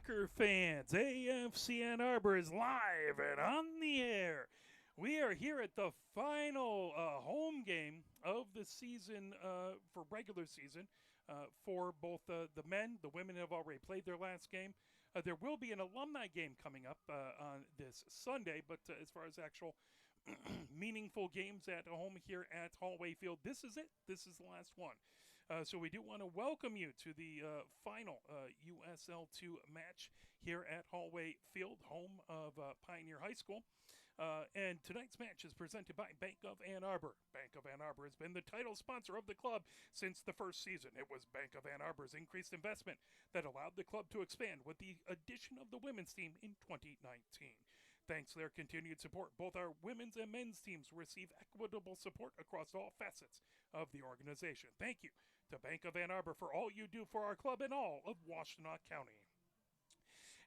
soccer fans, AFC Ann Arbor is live and on the air. We are here at the final home game of the season for regular season for both the men. The women have already played their last game. There will be an alumni game coming up on this Sunday, but as far as actual meaningful games at home here at Hallway Field, this is it. This is the last one. So we do want to welcome you to the final USL2 match here at Hallway Field, home of Pioneer High School. And tonight's match is presented by Bank of Ann Arbor. Bank of Ann Arbor has been the title sponsor of the club since the first season. It was Bank of Ann Arbor's increased investment that allowed the club to expand with the addition of the women's team in 2019. Thanks to their continued support, both our women's and men's teams receive equitable support across all facets of the organization. Thank you to Bank of Ann Arbor for all you do for our club and all of Washtenaw County.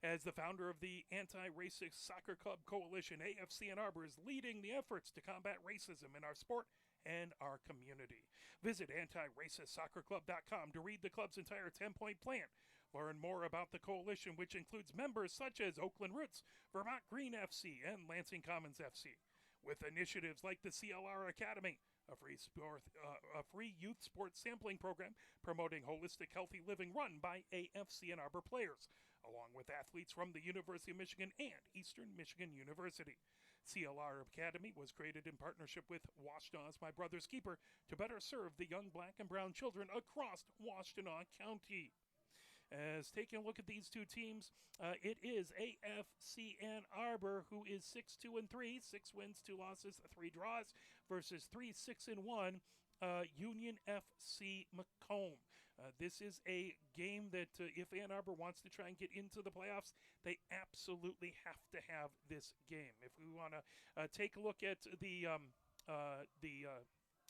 As the founder of the Anti-Racist Soccer Club Coalition, AFC Ann Arbor is leading the efforts to combat racism in our sport and our community. Visit antiracist.soccerclub.com to read the club's entire 10-point plan. Learn more about the coalition, which includes members such as Oakland Roots, Vermont Green FC, and Lansing Commons FC. With initiatives like the CLR Academy, a free youth sports sampling program promoting holistic, healthy living run by AFC Ann Arbor players, along with athletes from the University of Michigan and Eastern Michigan University. CLR Academy was created in partnership with Washtenaw My Brother's Keeper to better serve the young black and brown children across Washtenaw County. As taking a look at these two teams, it is AFC Ann Arbor, who is 6-2-3, 6 wins, 2 losses, 3 draws, versus 3-6-1. Union FC Macomb. This is a game that if Ann Arbor wants to try and get into the playoffs, they absolutely have to have this game. If we want to take a look at the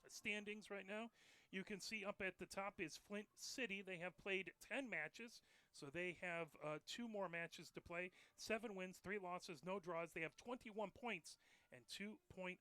standings right now, you can see up at the top is Flint City. They have played 10 matches, so they have 2 more matches to play. 7 wins, 3 losses, no draws. They have 21 points and 2.1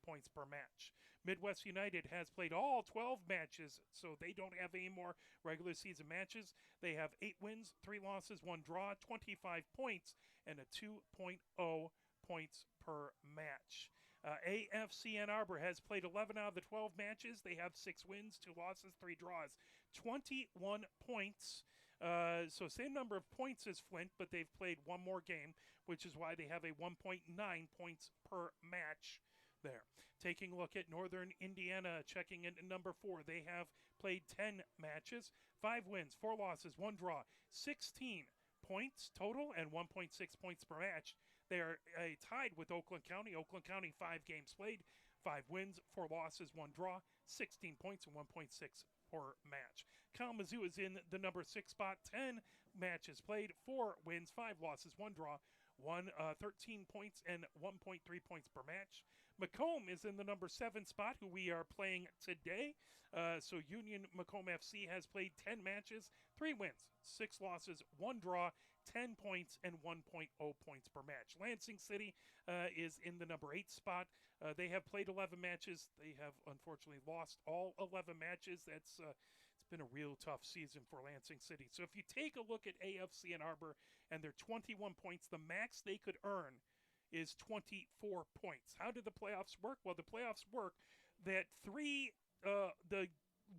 points per match. Midwest United has played all 12 matches, so they don't have any more regular season matches. They have 8 wins, 3 losses, 1 draw, 25 points, and a 2.0 points per match. AFC Ann Arbor has played 11 out of the 12 matches. They have 6 wins, 2 losses, 3 draws, 21 points. So same number of points as Flint, but they've played 1 more game, which is why they have a 1.9 points per match there. Taking a look at Northern Indiana, checking in at number 4. They have played 10 matches, 5 wins, 4 losses, 1 draw, 16 points total and 1.6 points per match. They are tied with Oakland County. Oakland County 5 games played, 5 wins, 4 losses, 1 draw, 16 points and 1.6 per match. Kalamazoo is in the number 6 spot, 10 matches played, 4 wins, 5 losses, 1 draw, 13 points and 1.3 points per match. Macomb is in the number 7 spot, who we are playing today. So Union Macomb FC has played 10 matches, 3 wins, 6 losses, 1 draw, 10 points and 1.0 points per match. Lansing City is in the number 8 spot. They have played 11 matches. They have unfortunately lost all 11 matches. That's it's been a real tough season for Lansing City. So if you take a look at AFC Ann Arbor and their 21 points, the max they could earn is 24 points. How do the playoffs work? Well, the playoffs work that the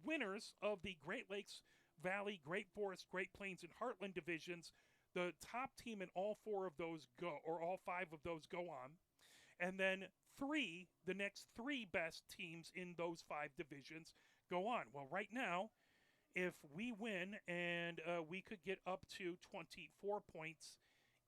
winners of the Great Lakes Valley, Great Forest, Great Plains, and Heartland divisions, the top team in all 4 of those go, or all 5 of those go on. And then the next 3 best teams in those 5 divisions go on. Well, right now, if we win and we could get up to 24 points.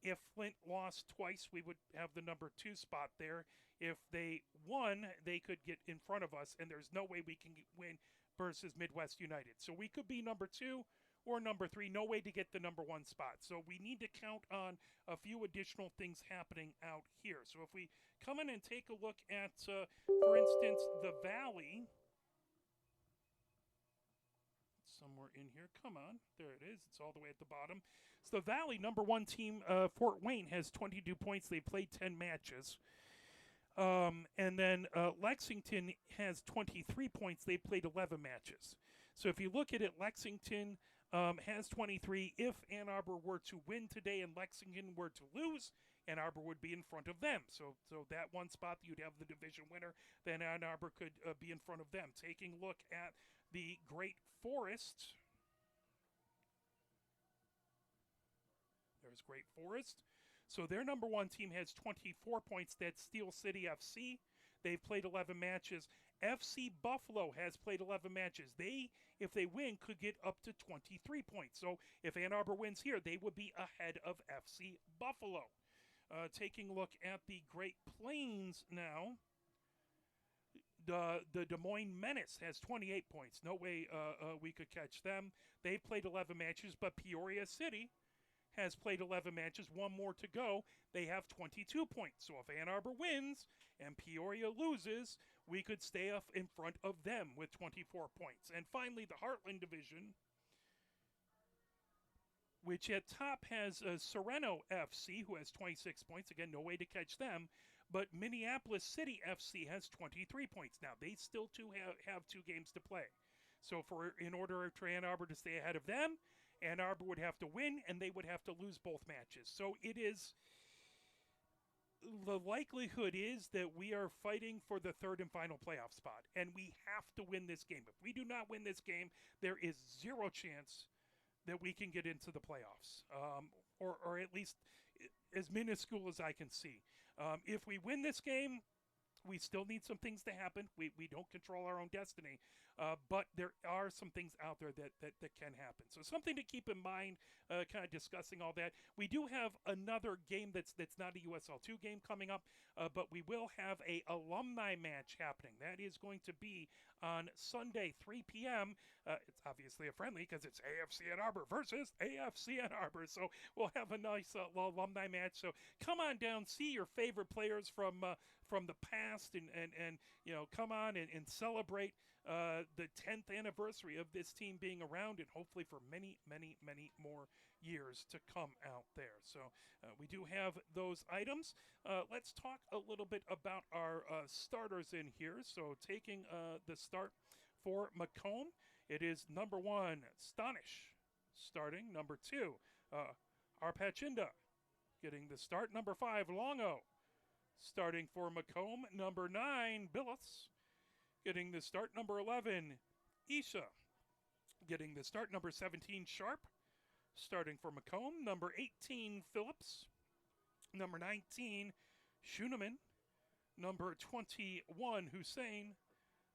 If Flint lost twice, we would have the number 2 spot there. If they won, they could get in front of us, and there's no way we can win versus Midwest United. So we could be number 2 or number 3, no way to get the number 1 spot. So we need to count on a few additional things happening out here. So if we come in and take a look at, for instance, the Valley, somewhere in here. Come on. There it is. It's all the way at the bottom. So the Valley, number 1 team, Fort Wayne, has 22 points. They've played 10 matches. And then Lexington has 23 points. They played 11 matches. So if you look at it, Lexington has 23. If Ann Arbor were to win today and Lexington were to lose, Ann Arbor would be in front of them. So that one spot, you'd have the division winner. Then Ann Arbor could be in front of them. Taking a look at the Great Forest. There's Great Forest. So their number one team has 24 points. That's Steel City FC. They've played 11 matches. FC Buffalo has played 11 matches. They, if they win, could get up to 23 points. So if Ann Arbor wins here, they would be ahead of FC Buffalo. Taking a look at the Great Plains now. The Des Moines Menace has 28 points. No way we could catch them. They've played 11 matches, but Peoria City has played 11 matches, one more to go. They have 22 points. So if Ann Arbor wins and Peoria loses, we could stay up in front of them with 24 points. And finally, the Heartland Division, which at top has Sereno FC, who has 26 points. Again, no way to catch them. But Minneapolis City FC has 23 points. Now, they still have 2 games to play. So in order for Ann Arbor to stay ahead of them, Ann Arbor would have to win, and they would have to lose both matches. So it is, the likelihood is that we are fighting for the third and final playoff spot, and we have to win this game. If we do not win this game, there is zero chance that we can get into the playoffs, or at least as minuscule as I can see. If we win this game, we still need some things to happen. We don't control our own destiny, but there are some things out there that can happen. So something to keep in mind, kind of discussing all that. We do have another game that's not a USL2 game coming up, but we will have a alumni match happening. That is going to be on Sunday, 3 p.m. It's obviously a friendly because it's AFC Ann Arbor versus AFC Ann Arbor. So we'll have a nice alumni match. So come on down, see your favorite players from the past, and you know, come on and celebrate the 10th anniversary of this team being around, and hopefully for many, many, many more years to come out there. So we do have those items. Let's talk a little bit about our starters in here. So taking the start for Macomb, it is number 1, Stonish, starting. Number 2, Arpachinda, getting the start. Number 5, Longo, starting for Macomb. Number 9, Billis, getting the start. Number 11, Isha, getting the start. Number 17, Sharp, starting for Macomb. Number 18, Phillips. Number 19, Schuneman. Number 21, Hussein.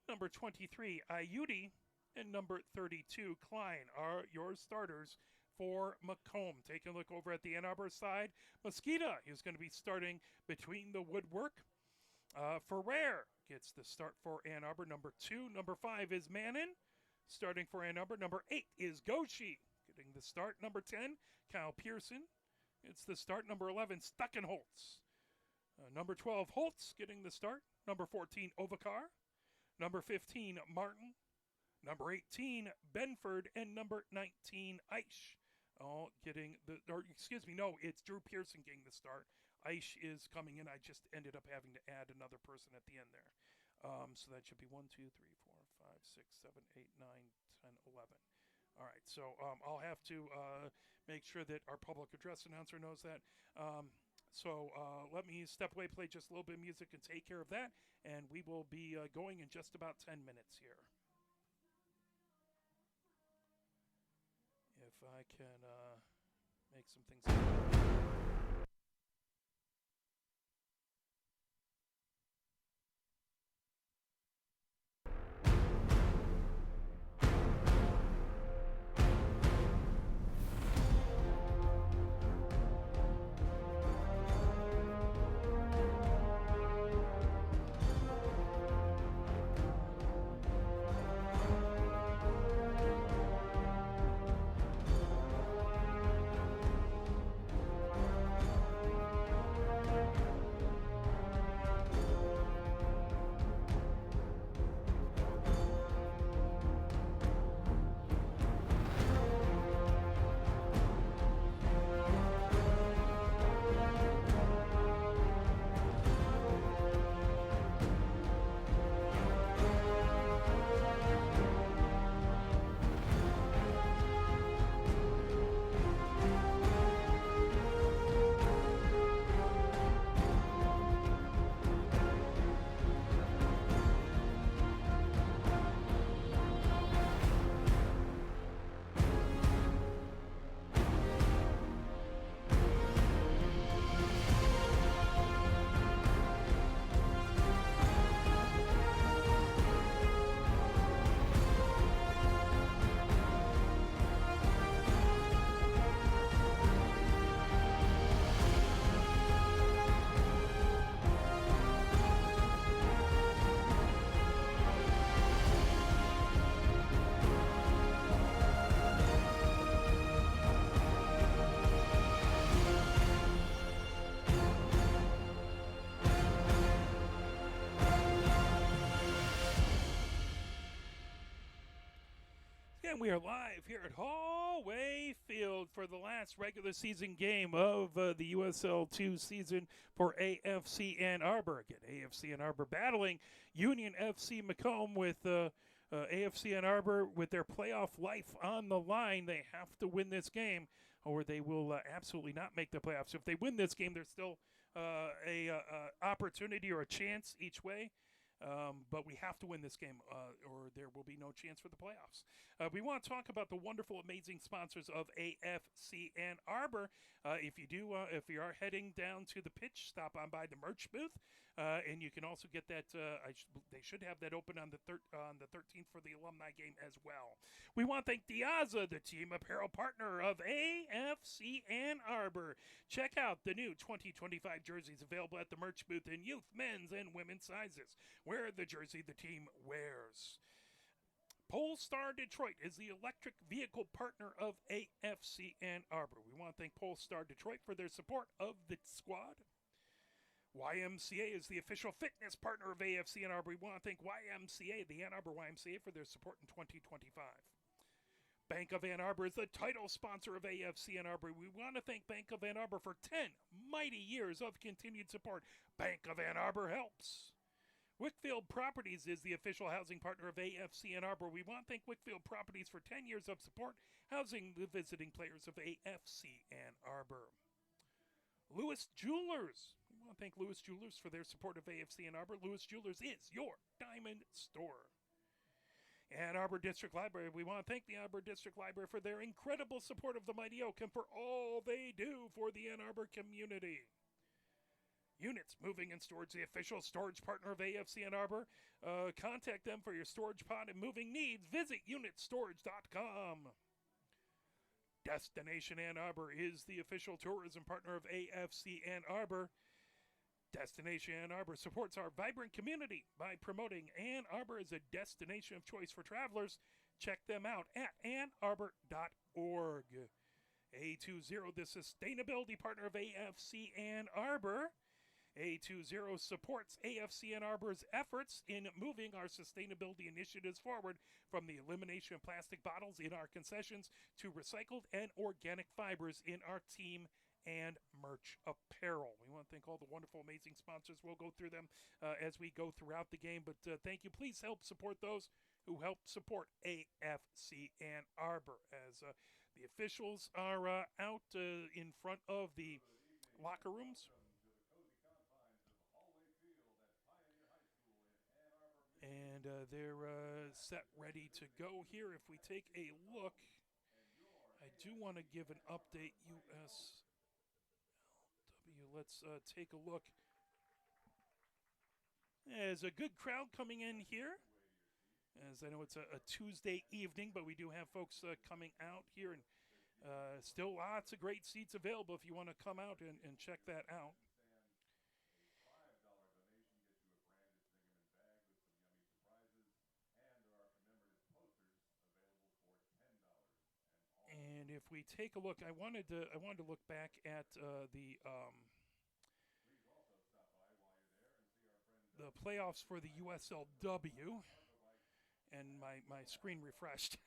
Number 23, Ayudi. And number 32, Klein are your starters for Macomb. Taking a look over at the Ann Arbor side, Mosquita is going to be starting between the woodwork. Ferrer gets the start for Ann Arbor. Number 2. Number 5 is Mannon, starting for Ann Arbor. Number 8 is Goshi, getting the start. Number 10, Kyle Pearson. It's the start. Number 11, Stuckenholtz. Number 12, Holtz, getting the start. Number 14, Ovakar. Number 15, Martin. Number 18, Benford. And number 19, Aish. It's Drew Pearson getting the start. Aish is coming in. I just ended up having to add another person at the end there. So that should be 1, 2, 3, 4, 5, 6, 7, 8, 9, 10, 11. All right, so I'll have to make sure that our public address announcer knows that. So let me step away, play just a little bit of music, and take care of that. And we will be going in just about 10 minutes here. If I can make some things happen. And we are live here at Hallway Field for the last regular season game of the USL2 season for AFC Ann Arbor. Again, AFC Ann Arbor battling Union FC Macomb with AFC Ann Arbor with their playoff life on the line. They have to win this game or they will absolutely not make the playoffs. If they win this game, there's still a opportunity or a chance each way. But we have to win this game or there will be no chance for the playoffs. We want to talk about the wonderful, amazing sponsors of AFC Ann Arbor. If you are heading down to the pitch, stop on by the merch booth. And you can also get that, they should have that open on the 13th for the alumni game as well. We want to thank Diaza, the team apparel partner of AFC Ann Arbor. Check out the new 2025 jerseys available at the merch booth in youth, men's, and women's sizes. Wear the jersey the team wears. Polestar Detroit is the electric vehicle partner of AFC Ann Arbor. We want to thank Polestar Detroit for their support of the squad. YMCA is the official fitness partner of AFC Ann Arbor. We want to thank YMCA, the Ann Arbor YMCA, for their support in 2025. Bank of Ann Arbor is the title sponsor of AFC Ann Arbor. We want to thank Bank of Ann Arbor for 10 mighty years of continued support. Bank of Ann Arbor helps. Wickfield Properties is the official housing partner of AFC Ann Arbor. We want to thank Wickfield Properties for 10 years of support, housing the visiting players of AFC Ann Arbor. Lewis Jewelers. We want to thank Lewis Jewelers for their support of AFC Ann Arbor. Lewis Jewelers is your diamond store. Ann Arbor District Library. We want to thank the Ann Arbor District Library for their incredible support of the Mighty Oak and for all they do for the Ann Arbor community. Units Moving and Storage, the official storage partner of AFC Ann Arbor. Contact them for your storage pod and moving needs. Visit unitstorage.com. Destination Ann Arbor is the official tourism partner of AFC Ann Arbor. Destination Ann Arbor supports our vibrant community by promoting Ann Arbor as a destination of choice for travelers. Check them out at annarbor.org. A20, the sustainability partner of AFC Ann Arbor. A20 supports AFC Ann Arbor's efforts in moving our sustainability initiatives forward from the elimination of plastic bottles in our concessions to recycled and organic fibers in our team and merch apparel. We want to thank all the wonderful, amazing sponsors. We'll go through them as we go throughout the game, but thank you. Please help support those who help support AFC Ann Arbor as the officials are out in front of the locker rooms. And they're set, ready to go here. If we take a look, I do want to give an update. USLW, let's take a look. There's a good crowd coming in here. As I know it's a Tuesday evening, but we do have folks coming out here. And still lots of great seats available if you want to come out and check that out. And if we take a look, I wanted to look back at the playoffs for the USLW, and my screen refreshed.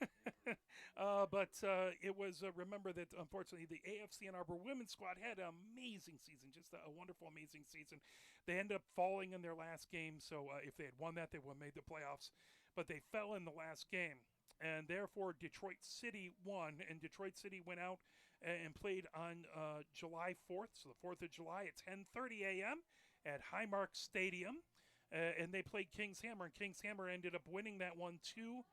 But it was remember that unfortunately the AFC Ann Arbor women's squad had an amazing season, just a wonderful, amazing season. They ended up falling in their last game, so if they had won that, they would have made the playoffs. But they fell in the last game. And therefore, Detroit City won, and Detroit City went out and played on July 4th, so the 4th of July at 10:30 a.m. at Highmark Stadium. And they played Kings Hammer, and Kings Hammer ended up winning that one 2-1.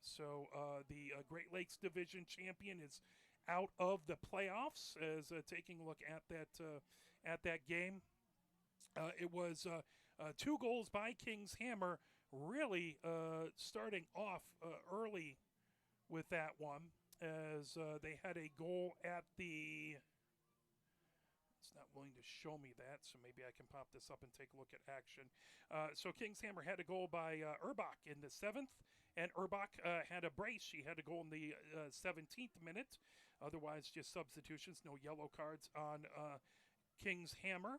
So the Great Lakes Division champion is out of the playoffs. As taking a look at that game, it was 2 goals by Kings Hammer. Really starting off early with that one, as they had a goal at the... It's not willing to show me that, so maybe I can pop this up and take a look at action. So Kings Hammer had a goal by Erbach in the 7th, and Erbach had a brace. She had a goal in the 17th minute. Otherwise, just substitutions, no yellow cards on Kings Hammer.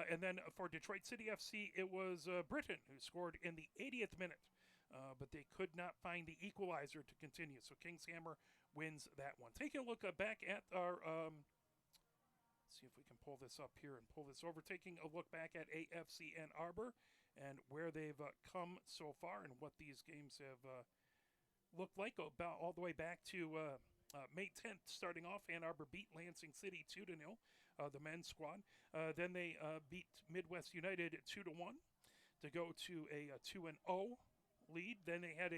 And then for Detroit City FC, it was Britton who scored in the 80th minute. but they could not find the equalizer to continue. So King's Hammer wins that one. Taking a look back at our, see if we can pull this up here and pull this over. Taking a look back at AFC and Arbor and where they've come so far and what these games have looked like, about all the way back to May 10th. Starting off, Ann Arbor beat Lansing City 2-0, the men's squad. Then they beat Midwest United 2-1 to go to a 2-0 lead. Then they had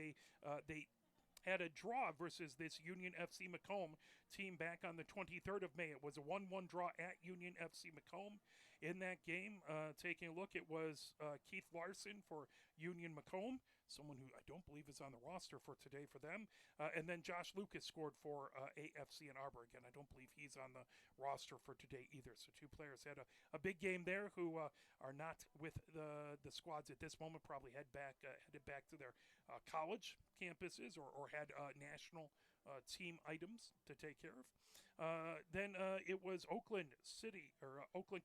a draw versus this Union FC Macomb team back on the 23rd of May. It was a 1-1 draw at Union FC Macomb. In that game, taking a look, it was Keith Larson for Union Macomb, someone who I don't believe is on the roster for today for them. And then Josh Lucas scored for AFC and Arbor. Again, I don't believe he's on the roster for today either. So two players had a big game there who are not with the squads at this moment, probably headed back to their college campuses or had national team items to take care of. Then it was Oakland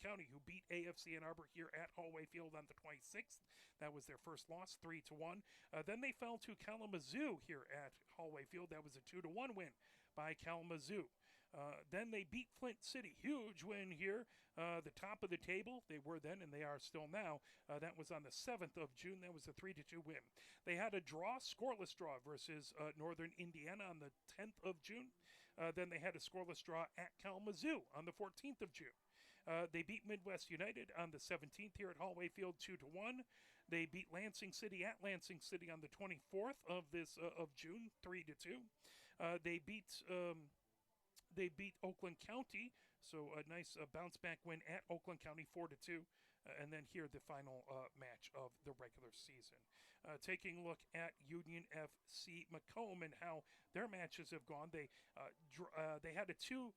County who beat AFC Ann Arbor here at Hallway Field on the 26th. That was their first loss, 3-1. Then they fell to Kalamazoo here at Hallway Field. That was a 2-1 win by Kalamazoo. Then they beat Flint City. Huge win here. The top of the table. They were then and they are still now. That was on the 7th of June. That was a 3-2 win. They had a scoreless draw versus Northern Indiana on the 10th of June. Then they had a scoreless draw at Kalamazoo on the 14th of June. They beat Midwest United on the 17th here at Hallway Field 2-1. They beat Lansing City at Lansing City on the 24th of June 3-2. They beat Oakland County, so a nice bounce back win at Oakland County 4-2. And then here the final match of the regular season. Taking a look at Union FC Macomb and how their matches have gone. They had a 2-0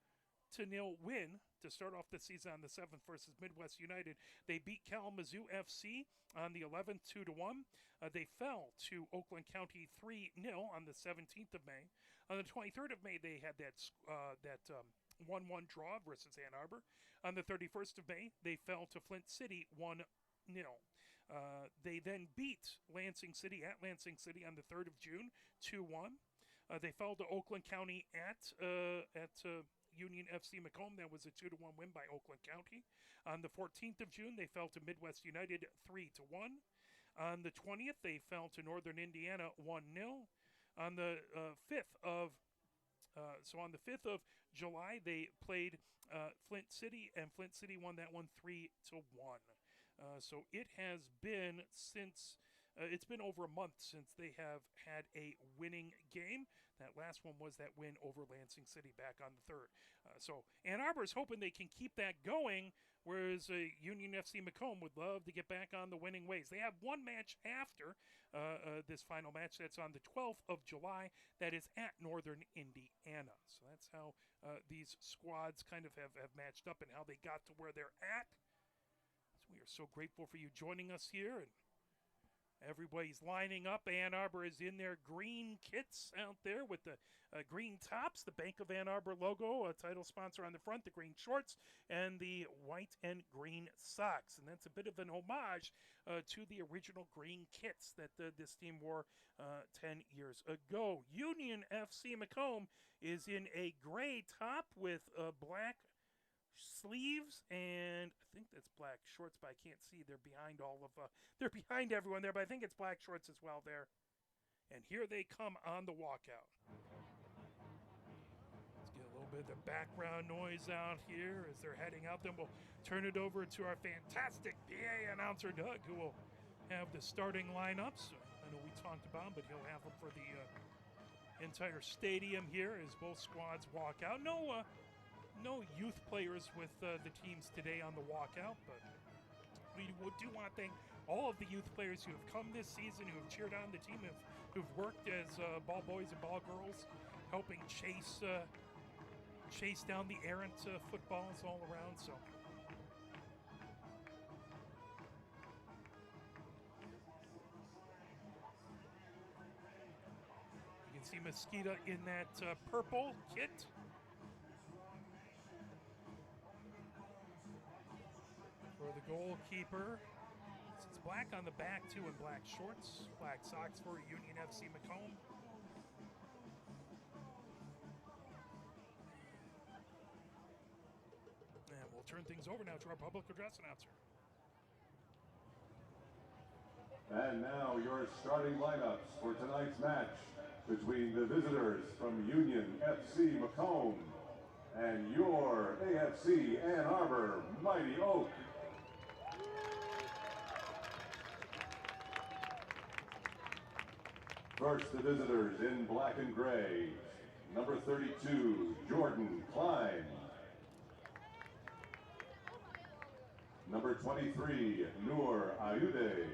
win to start off the season on the 7th versus Midwest United. They beat Kalamazoo FC on the 11th 2-1. They fell to Oakland County 3-0 on the 17th of May. On the 23rd of May, they had that 1-1 draw versus Ann Arbor. On the 31st of May, they fell to Flint City 1-0. They then beat Lansing City at Lansing City on the 3rd of June 2-1. They fell to Oakland County at Union FC Macomb. That was a 2-1 win by Oakland County. On the 14th of June, they fell to Midwest United 3-1. On the 20th, they fell to Northern Indiana 1-0. On the 5th of July, they played Flint City, and Flint City won that one 3-1. So it has been it's been over a month since they have had a winning game. That last one was that win over Lansing City back on the 3rd. So Ann Arbor is hoping they can keep that going, whereas Union FC Macomb would love to get back on the winning ways. They have one match after this final match. That's on the 12th of July. That is at Northern Indiana. So that's how these squads kind of have matched up and how they got to where they're at. So we are so grateful for you joining us here, and everybody's lining up. Ann Arbor is in their green kits out there with the green tops, the Bank of Ann Arbor logo, a title sponsor on the front, the green shorts, and the white and green socks. And that's a bit of an homage to the original green kits that this team wore 10 years ago. Union FC Macomb is in a gray top with black sleeves, and I think that's black shorts, but I can't see. They're behind they're behind everyone there, but I think it's black shorts as well there. And here they come on the walkout. Let's get a little bit of the background noise out here as they're heading out. Then we'll turn it over to our fantastic PA announcer, Doug, who will have the starting lineups. I know we talked about him, but he'll have them for the entire stadium here as both squads walk out. No youth players with the teams today on the walkout, but we do want to thank all of the youth players who have come this season, who have cheered on the team, who've worked as ball boys and ball girls, helping chase down the errant footballs all around. So you can see Mosquito in that purple kit. For the goalkeeper, since black on the back, too, and black shorts. Black socks for Union FC Macomb. And we'll turn things over now to our public address announcer. And now your starting lineups for tonight's match between the visitors from Union FC Macomb and your AFC Ann Arbor Mighty Oak. First, the visitors in black and gray. Number 32, Jordan Klein. Number 23, Noor Ayude.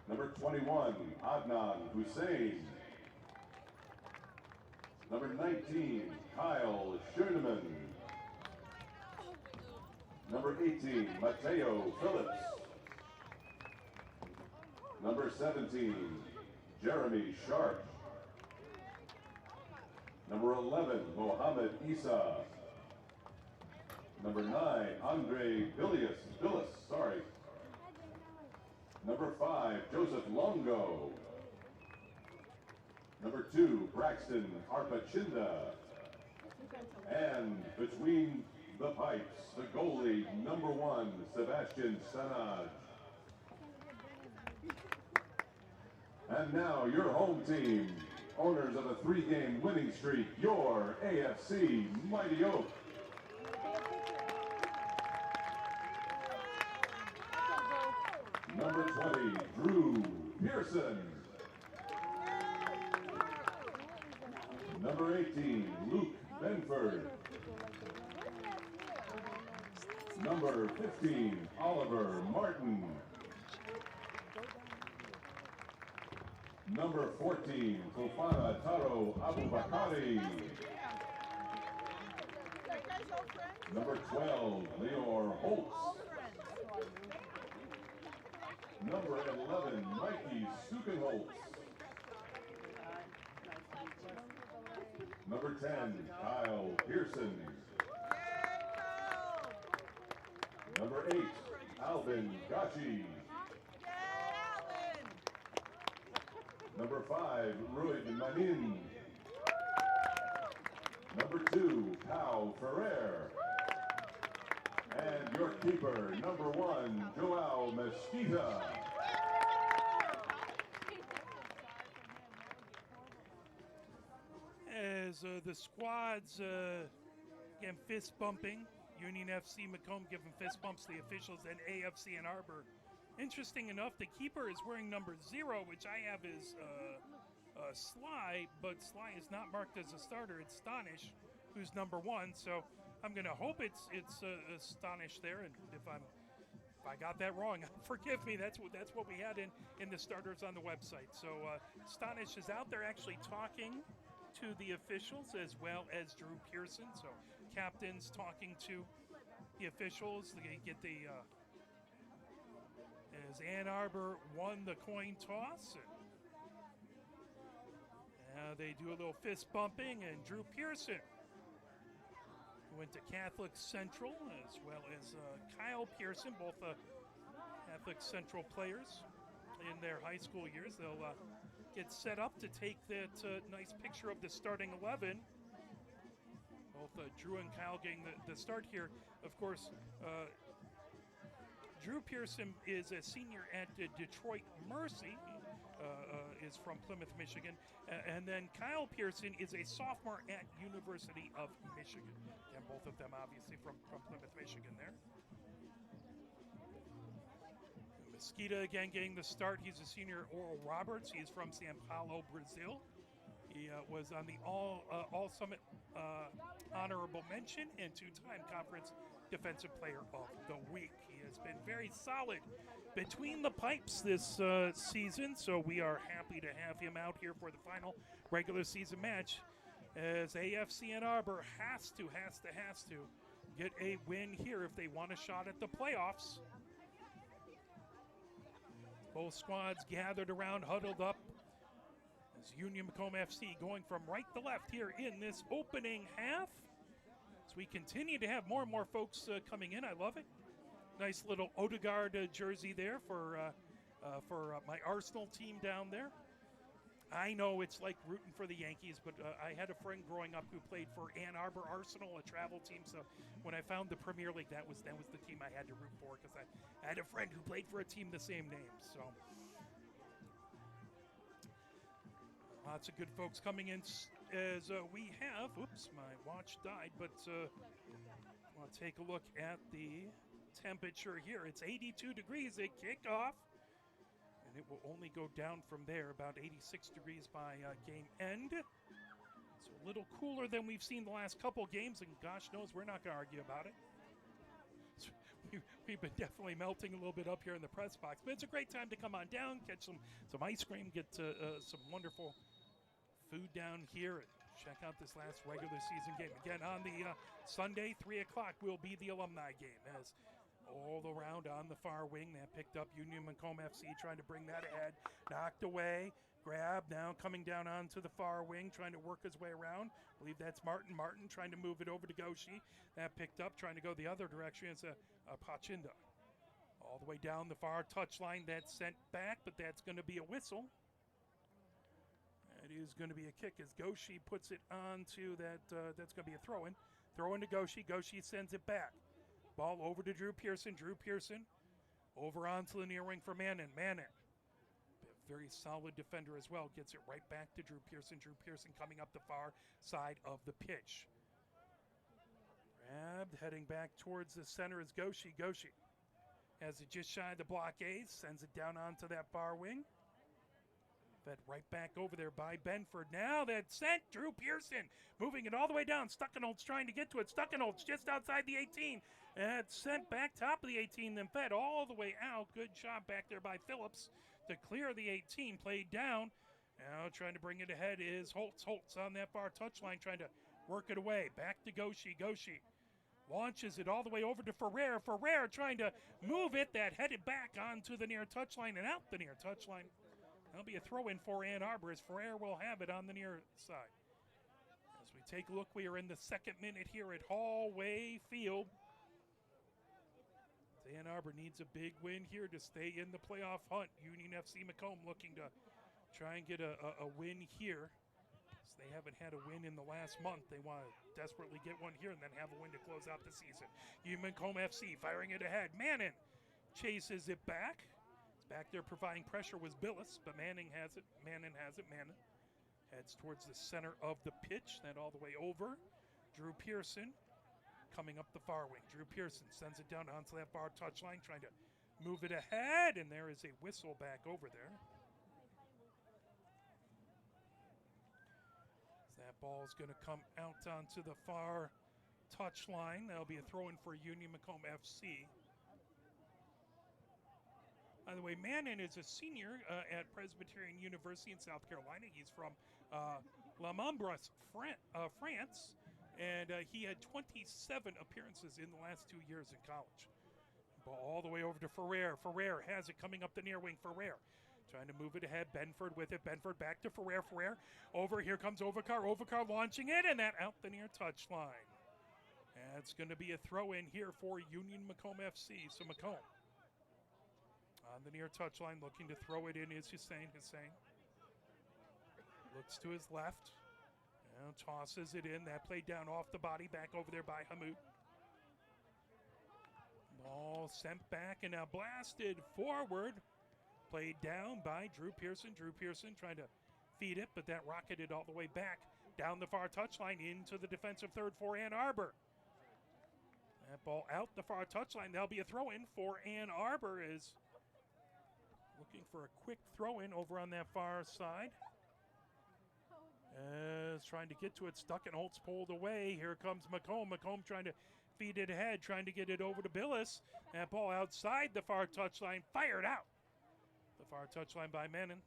Number 21, Adnan Hussein. Number 19, Kyle Schoenemann. Number 18, Mateo Phillips. Number 17, Jeremy Sharp. Number 11, Mohammed Isa. Number 9, Andre Villas. Number 5, Joseph Longo. Number 2, Braxton Arpachinda. And between the pipes, the goalie, number 1, Sebastian Stanaj. And now your home team, owners of a 3-game winning streak, your AFC Mighty Oak. Number 20, Drew Pearson. Number 18, Luke Benford. Number 15, Oliver Martin. Number 14, Fofana Taro Abubakari. Number 12, Leor Holtz. Number 11, Mikey Stukenholtz. Number 10, Kyle Pearson. Number 8, Alvin Gachi. Number 5, Ruid Manin. Number 2, Pau Ferrer. And your keeper, number 1, Joao Mesquita. As the squads, again, fist bumping. Union FC Macomb giving fist bumps to the officials, and AFC Ann Arbor. Interesting enough, the keeper is wearing number 0, which I have is Sly, but Sly is not marked as a starter. It's Stanish, who's number 1. So I'm going to hope it's Stanish there, and if I got that wrong, forgive me. That's what we had in the starters on the website. So Stanish is out there actually talking to the officials as well as Drew Pearson. So captains talking to the officials. They get the as Ann Arbor won the coin toss. And they do a little fist bumping, and Drew Pearson, who went to Catholic Central, as well as Kyle Pearson, both Catholic Central players in their high school years. They'll get set up to take that nice picture of the starting 11. Both Drew and Kyle getting the start here. Of course, Drew Pearson is a senior at Detroit Mercy, is from Plymouth, Michigan. And then Kyle Pearson is a sophomore at University of Michigan. And both of them obviously from Plymouth, Michigan there. Mesquita again getting the start. He's a senior. Oral Roberts, he is from Sao Paulo, Brazil. He was on the All-Summit honorable mention and 2-time conference defensive player of the week. He has been very solid between the pipes this season, so we are happy to have him out here for the final regular season match, as AFC Ann Arbor has to get a win here if they want a shot at the playoffs. Both squads gathered around, huddled up, as Union Macomb FC going from right to left here in this opening half. As we continue to have more and more folks coming in, I love it. Nice little Odegaard jersey there for my Arsenal team down there. I know it's like rooting for the Yankees, but I had a friend growing up who played for Ann Arbor Arsenal, a travel team. So when I found the Premier League, that was the team I had to root for because I had a friend who played for a team the same name. So lots of good folks coming in as we have. Oops, my watch died, but I'll take a look at the temperature here. It's 82 degrees at kickoff. And it will only go down from there, about 86 degrees by game end. So a little cooler than we've seen the last couple games, and gosh knows we're not going to argue about it. So we've been definitely melting a little bit up here in the press box, but it's a great time to come on down, catch some ice cream, get some wonderful food down here, and check out this last regular season game. Again, on the Sunday, 3 o'clock, will be the alumni game, as all around on the far wing. That picked up Union Macomb FC, trying to bring that ahead. Knocked away. Grab now coming down onto the far wing, trying to work his way around. I believe that's Martin. Martin trying to move it over to Goshi. That picked up, trying to go the other direction. It's a Pachinda. All the way down the far touchline. That's sent back, but that's going to be a whistle. That is going to be a kick as Goshi puts it onto that. That's going to be a throw-in. Throw-in to Goshi. Goshi sends it back. Ball over to Drew Pearson. Drew Pearson over onto the near wing for Mannon. Mannon, a very solid defender as well, gets it right back to Drew Pearson. Drew Pearson coming up the far side of the pitch. Grabbed, heading back towards the center is Goshi. Goshi has it just shy of the blockade, sends it down onto that far wing. Fed right back over there by Benford. Now that's sent. Drew Pearson moving it all the way down. Stuckenholtz trying to get to it. Stuckenholtz just outside the 18. And it's sent back top of the 18, then fed all the way out. Good job back there by Phillips to clear the 18. Played down. Now trying to bring it ahead is Holtz. Holtz on that far touchline trying to work it away. Back to Goshi. Goshi launches it all the way over to Ferrer. Ferrer trying to move it. That headed back onto the near touchline and out the near touchline. That'll be a throw-in for Ann Arbor as Ferrer will have it on the near side. As we take a look, we are in the second minute here at Hallway Field. Ann Arbor needs a big win here to stay in the playoff hunt. Union FC Macomb looking to try and get a win here. So they haven't had a win in the last month. They want to desperately get one here and then have a win to close out the season. Union Macomb FC firing it ahead. Manning chases it back. Back there providing pressure was Billis, but Manning has it. Manning has it. Manning heads towards the center of the pitch. That all the way over. Drew Pearson coming up the far wing. Drew Pearson sends it down onto that far touchline, trying to move it ahead, and there is a whistle back over there. That ball is going to come out onto the far touchline. That'll be a throw-in for Union Macomb FC. By the way, Manning is a senior at Presbyterian University in South Carolina. He's from La Montbreuse, France, and he had 27 appearances in the last 2 years in college. Ball all the way over to Ferrer. Ferrer has it coming up the near wing. Ferrer trying to move it ahead. Benford with it. Benford back to Ferrer. Ferrer over. Here comes Overcar. Overcar launching it, and that out the near touchline. That's going to be a throw-in here for Union Macomb FC. So Macomb on the near touchline, looking to throw it in is Hussein. Hussein looks to his left. Now tosses it in. That played down off the body, back over there by Hamoud. Ball sent back and now blasted forward. Played down by Drew Pearson. Drew Pearson trying to feed it, but that rocketed all the way back down the far touchline into the defensive third for Ann Arbor. That ball out the far touchline. That'll be a throw-in for Ann Arbor is looking for a quick throw-in over on that far side. As trying to get to it, Stuckenholtz pulled away. Here comes Macomb. Macomb trying to feed it ahead, trying to get it over to Billis. That ball outside the far touchline, fired out. The far touchline by Manning.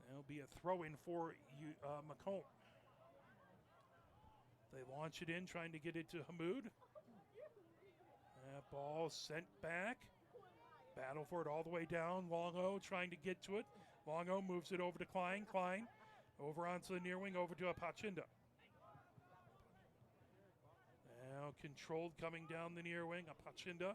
That'll be a throw-in for Macomb. They launch it in, trying to get it to Hamoud. That ball sent back. Battle for it all the way down. Longo trying to get to it. Longo moves it over to Klein. Klein over onto the near wing, over to Pachinda. Now controlled coming down the near wing. Pachinda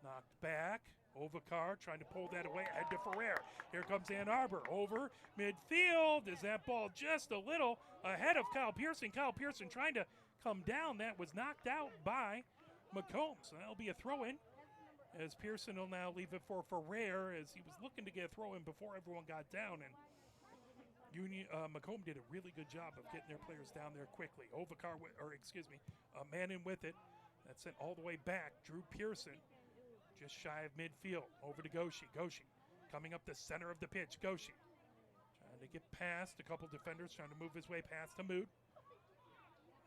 Knocked back. Ovikar trying to pull that away. Head to Ferrer. Here comes Ann Arbor. Over midfield. Is that ball just a little ahead of Kyle Pearson? Kyle Pearson trying to come down. That was knocked out by Macomb. So that'll be a throw-in, as Pearson will now leave it for Ferrer, as he was looking to get a throw-in before everyone got down. And Macomb did a really good job of getting their players down there quickly. Ovikar, Manning with it. That's sent all the way back. Drew Pearson just shy of midfield. Over to Goshi. Goshi coming up the center of the pitch. Goshi trying to get past a couple defenders, trying to move his way past Hamoud.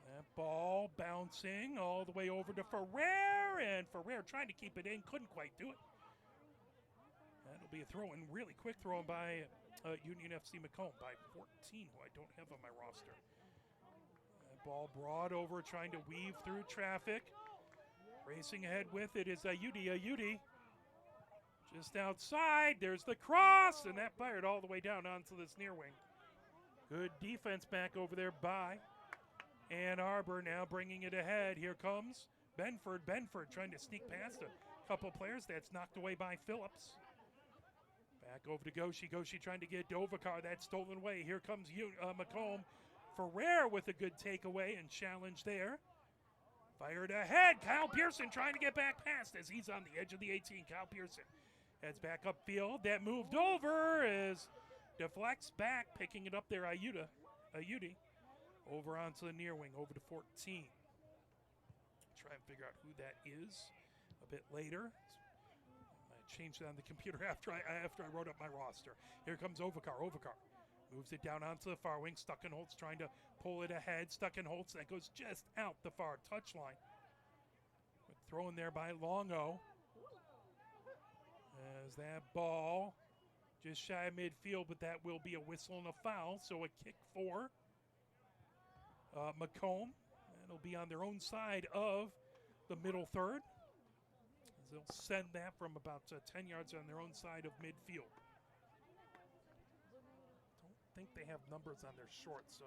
That ball bouncing all the way over to Ferrer, and Ferrer trying to keep it in, couldn't quite do it. That'll be a throw-in, really quick throw-in by Union FC Macomb by 14, who I don't have on my roster. That ball brought over, trying to weave through traffic. Racing ahead with it is Ayudi. Just outside, there's the cross, and that fired all the way down onto this near wing. Good defense back over there by Ann Arbor, now bringing it ahead. Here comes Benford. Benford trying to sneak past a couple players. That's knocked away by Phillips. Back over to Goshi. Goshi trying to get Ovikar. That's stolen away. Here comes Macomb. Ferrer with a good takeaway and challenge there. Fired ahead. Kyle Pearson trying to get back past as he's on the edge of the 18. Kyle Pearson heads back upfield. That moved over as deflects back, picking it up there. Ayudi over onto the near wing, over to 14. Try and figure out who that is a bit later. I changed it on the computer after I wrote up my roster. Here comes Ovikar. Ovikar moves it down onto the far wing. Stuckenholtz trying to pull it ahead. Stuckenholtz, that goes just out the far touchline. Thrown there by Longo. As that ball just shy of midfield, but that will be a whistle and a foul. So a kick for Macomb. That'll be on their own side of the middle third. As they'll send that from about 10 yards on their own side of midfield. Don't think they have numbers on their shorts.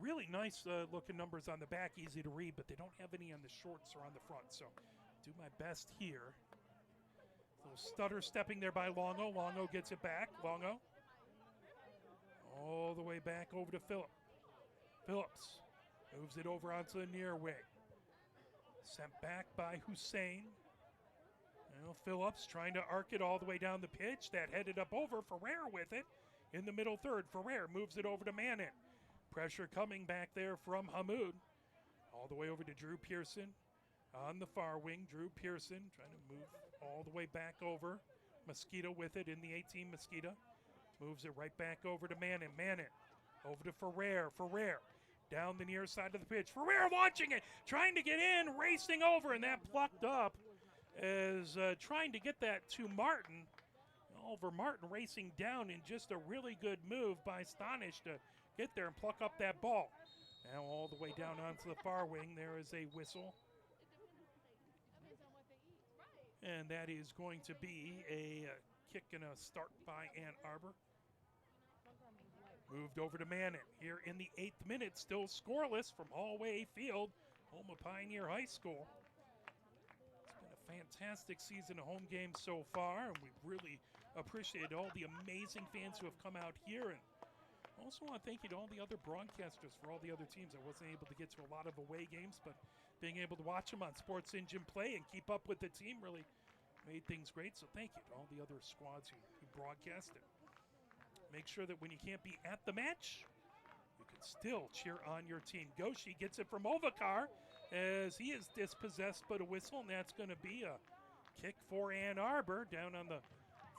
Really nice looking numbers on the back, easy to read, but they don't have any on the shorts or on the front. So do my best here. Little stutter stepping there by Longo. Longo gets it back. Longo all the way back over to Phillips. Phillips moves it over onto the near wing. Sent back by Hussein. Now Phillips trying to arc it all the way down the pitch. That headed up over. Ferrer with it in the middle third. Ferrer moves it over to Manning. Pressure coming back there from Hamoud. All the way over to Drew Pearson on the far wing. Drew Pearson trying to move all the way back over. Mosquito with it in the 18. Mosquito moves it right back over to Manning. Manning over to Ferrer. Ferrer down the near side of the pitch. Ferrer launching it, trying to get in, racing over, and that plucked up as trying to get that to Martin. Oliver Martin racing down in just a really good move by Stonish to get there and pluck up that ball. Now all the way down onto the far wing, there is a whistle. And that is going to be a kick and a start by Ann Arbor. Moved over to Manning here in the 8th minute, still scoreless from Hallway Field, home of Pioneer High School. It's been a fantastic season of home games so far, and we've really appreciated all the amazing fans who have come out here. And also want to thank you to all the other broadcasters for all the other teams. I wasn't able to get to a lot of away games, but being able to watch them on Sports Engine Play and keep up with the team really made things great. So thank you to all the other squads who broadcast it. Make sure that when you can't be at the match, you can still cheer on your team. Goshi gets it from Ovikar as he is dispossessed, but a whistle, and that's going to be a kick for Ann Arbor down on the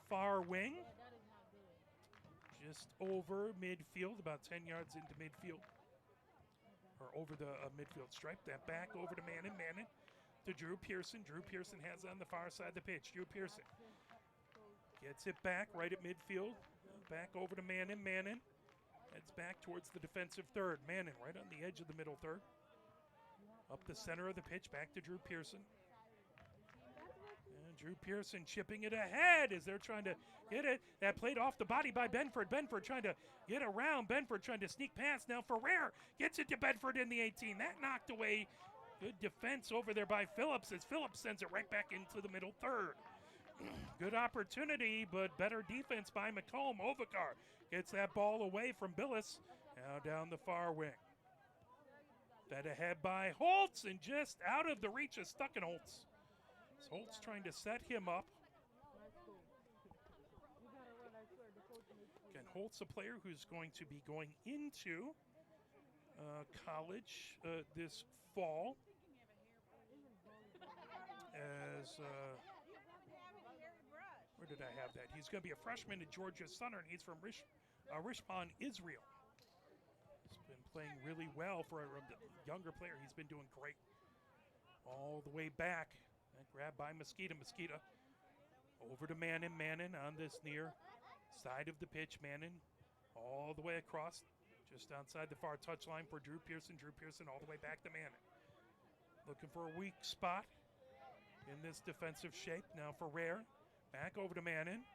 far wing. Just over midfield, about 10 yards into midfield. Or over the midfield stripe. That back over to Manning. Manning to Drew Pearson. Drew Pearson has it on the far side of the pitch. Drew Pearson gets it back right at midfield. Back over to Manning. Manning heads back towards the defensive third. Manning right on the edge of the middle third. Up the center of the pitch. Back to Drew Pearson. And Drew Pearson chipping it ahead as they're trying to get it. That played off the body by Benford. Benford trying to get around. Benford trying to sneak past. Now Ferrer gets it to Benford in the 18. That knocked away Good defense over there by Phillips as Phillips sends it right back into the middle third. Good opportunity, but better defense by Macomb. Ovikar gets that ball away from Billis. Now down the far wing. Fed ahead by Holtz and just out of the reach of Stuckenholtz. Holtz trying to set him up. Again, Holtz, a player who's going to be going into college this fall. As where did I have that? He's going to be a freshman at Georgia Southern. He's from Rishpon, Israel. He's been playing really well for a younger player. He's been doing great. All the way back. And grabbed by Mosquito. Mosquito over to Mannon. Mannon on this near side of the pitch. Mannon all the way across. Just outside the far touchline for Drew Pearson. Drew Pearson all the way back to Mannon. Looking for a weak spot in this defensive shape. Now for Rare. Back over to Mannon.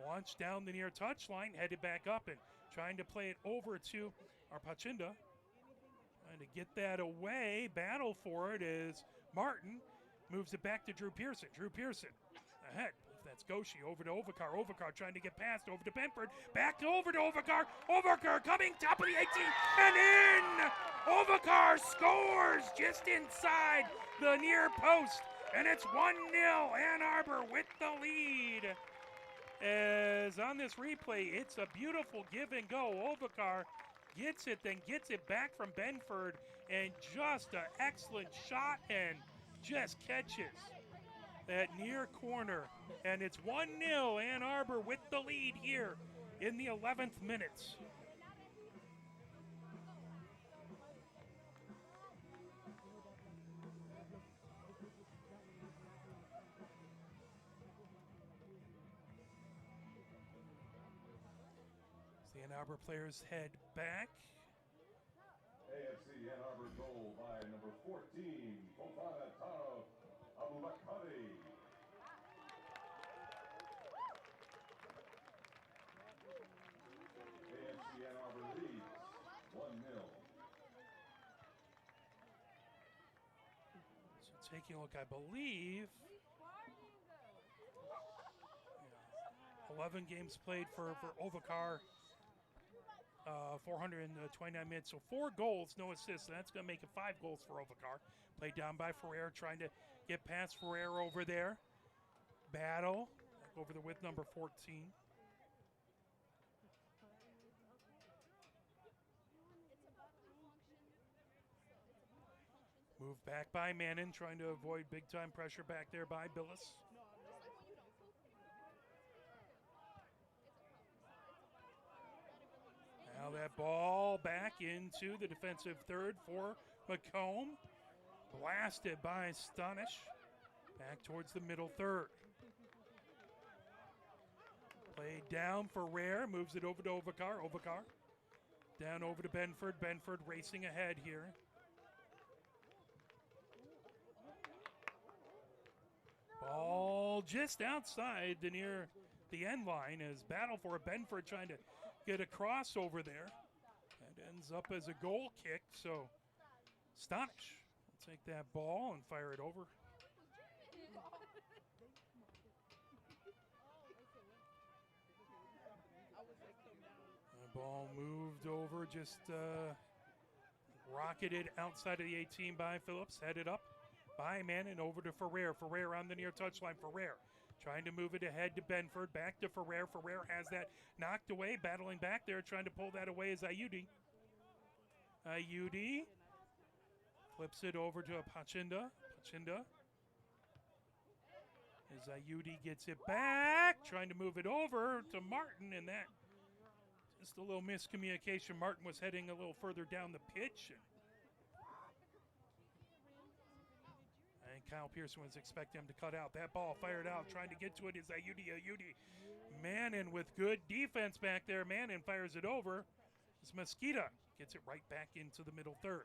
Launched down the near touchline. Headed back up and trying to play it over to Arpachinda. Trying to get that away. Battle for it is Martin. Moves it back to Drew Pearson. Drew Pearson ahead. That's Goshi over to Ovikar. Ovikar trying to get past over to Benford. Back over to Ovikar. Ovikar coming top of the 18 and in. Ovikar scores just inside the near post. And it's 1-0. Ann Arbor with the lead. As on this replay, it's a beautiful give and go. Ovikar gets it, then gets it back from Benford. And just an excellent shot and just catches that near corner. And it's 1-0. Ann Arbor with the lead here in the 11th minute. The Ann Arbor players head back. AFC Ann Arbor goal by number 14, Fofana Taro Abubakari. AFC Ann Arbor leads 1-0. So taking a look, I believe, 11 games played for Ovikar. 429 minutes, so 4 goals, no assists. So that's going to make it 5 goals for Ovikar. Played down by Ferrer, trying to get past Ferrer over there. Battle over there with number 14. Move back by Mannon, trying to avoid big-time pressure back there by Billis. Now that ball back into the defensive third for Macomb. Blasted by Stonish. Back towards the middle third. Played down for Rare. Moves it over to Ovikar. Ovikar. Down over to Benford. Benford racing ahead here. Ball just outside the near the end line as battle for Benford trying to get a cross over there. That ends up as a goal kick, so Stonish will take that ball and fire it over. The ball moved over, just rocketed outside of the 18 by Phillips, headed up by Mannon over to Ferrer. Ferrer on the near touchline. Ferrer trying to move it ahead to Benford. Back to Ferrer. Ferrer has that knocked away. Battling back there. Trying to pull that away is Ayudi. Ayudi flips it over to Pachinda. Pachinda. As Ayudi gets it back. Trying to move it over to Martin. And that just a little miscommunication. Martin was heading a little further down the pitch. And Kyle Pearson was expecting him to cut out. That ball fired out, trying to get to it is Ayudi. Ayudi. Mannon with good defense back there. Mannon fires it over. It's Mosquito. Gets it right back into the middle third.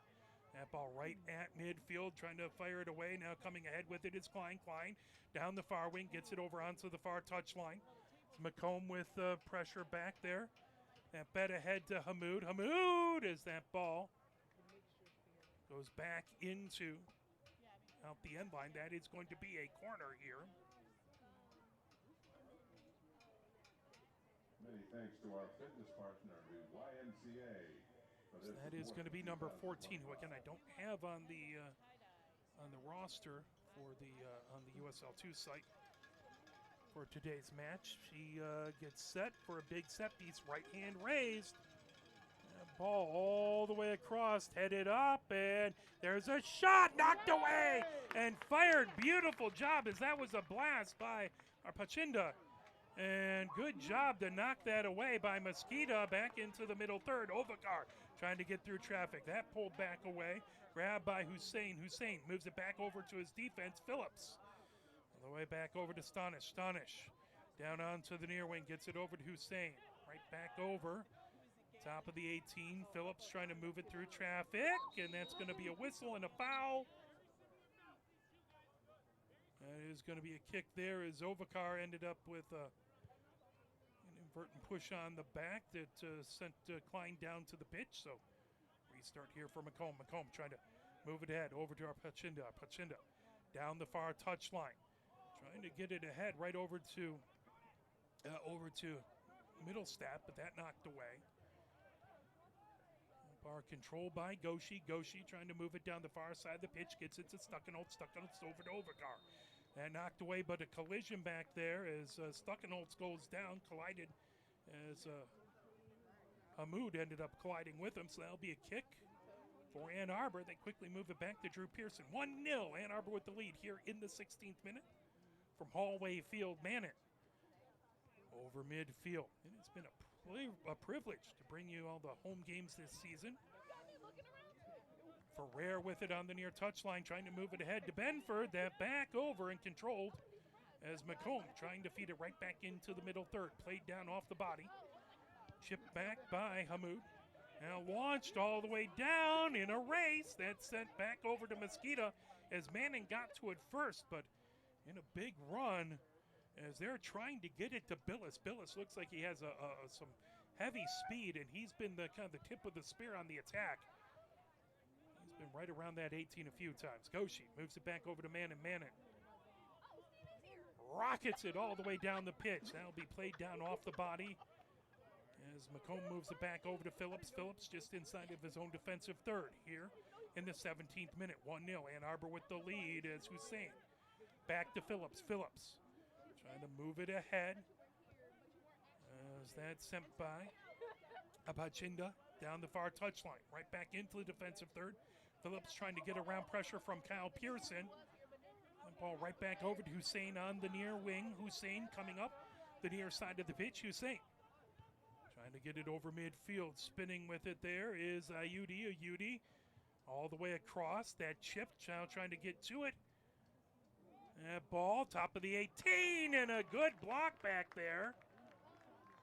That ball right at midfield, trying to fire it away. Now coming ahead with it is Klein. Klein down the far wing, gets it over onto the far touchline. It's Macomb with pressure back there. That bet ahead to Hamoud. Hamoud as that ball goes back into out the end line. That is going to be a corner here. Many thanks to our fitness partner, the YMCA. So that is going to be number 14, who again I don't have on the roster for the on the USL2 site for today's match. She gets set for a big set piece, right hand raised. Ball all the way across, headed up, and there's a shot knocked away and fired. Beautiful job, as that was a blast by Arpachinda. And good job to knock that away by Mosquita back into the middle third. Ovikar trying to get through traffic. That pulled back away. Grabbed by Hussein. Hussein moves it back over to his defense. Phillips. All the way back over to Stanish. Stanish down onto the near wing. Gets it over to Hussein. Right back over. Top of the 18. Phillips trying to move it through traffic. And that's going to be a whistle and a foul. That is going to be a kick there as Ovikar ended up with an inadvertent push on the back that sent Klein down to the pitch. So restart here for Macomb. Macomb trying to move it ahead over to Arpachinda. Arpachinda down the far touchline. Trying to get it ahead right over to Middlestat, but that knocked away. Bar controlled by Goshi. Goshi trying to move it down the far side of the pitch. Gets it to Stuckenholtz. Stuckenholtz over to Ovikar. That knocked away, but a collision back there as Stuckenholtz goes down. Collided as Hamoud ended up colliding with him. So that'll be a kick for Ann Arbor. They quickly move it back to Drew Pearson. 1-0. Ann Arbor with the lead here in the 16th minute from Hallway Field. Manning over midfield. It has been a privilege to bring you all the home games this season. Ferrer with it on the near touchline, trying to move it ahead to Benford. That back over and controlled as Macomb trying to feed it right back into the middle third. Played down off the body. Chipped back by Hamoud. Now launched all the way down in a race. That's sent back over to Mosquita as Manning got to it first, but in a big run as they're trying to get it to Billis. Billis looks like he has some heavy speed, and he's been the kind of the tip of the spear on the attack. He's been right around that 18 a few times. Goshi moves it back over to Manning. Manning rockets it all the way down the pitch. That'll be played down off the body as Macomb moves it back over to Phillips. Phillips just inside of his own defensive third here in the 17th minute. 1-0. Ann Arbor with the lead as Hussein. Back to Phillips. Phillips trying to move it ahead as that's sent by Abachinda down the far touchline. Right back into the defensive third. Phillips trying to get around pressure from Kyle Pearson. And ball right back over to Hussein on the near wing. Hussein coming up the near side of the pitch. Hussein trying to get it over midfield. Spinning with it there is Ayudi. Ayudi all the way across. That chip now trying to get to it. That ball, top of the 18, and a good block back there.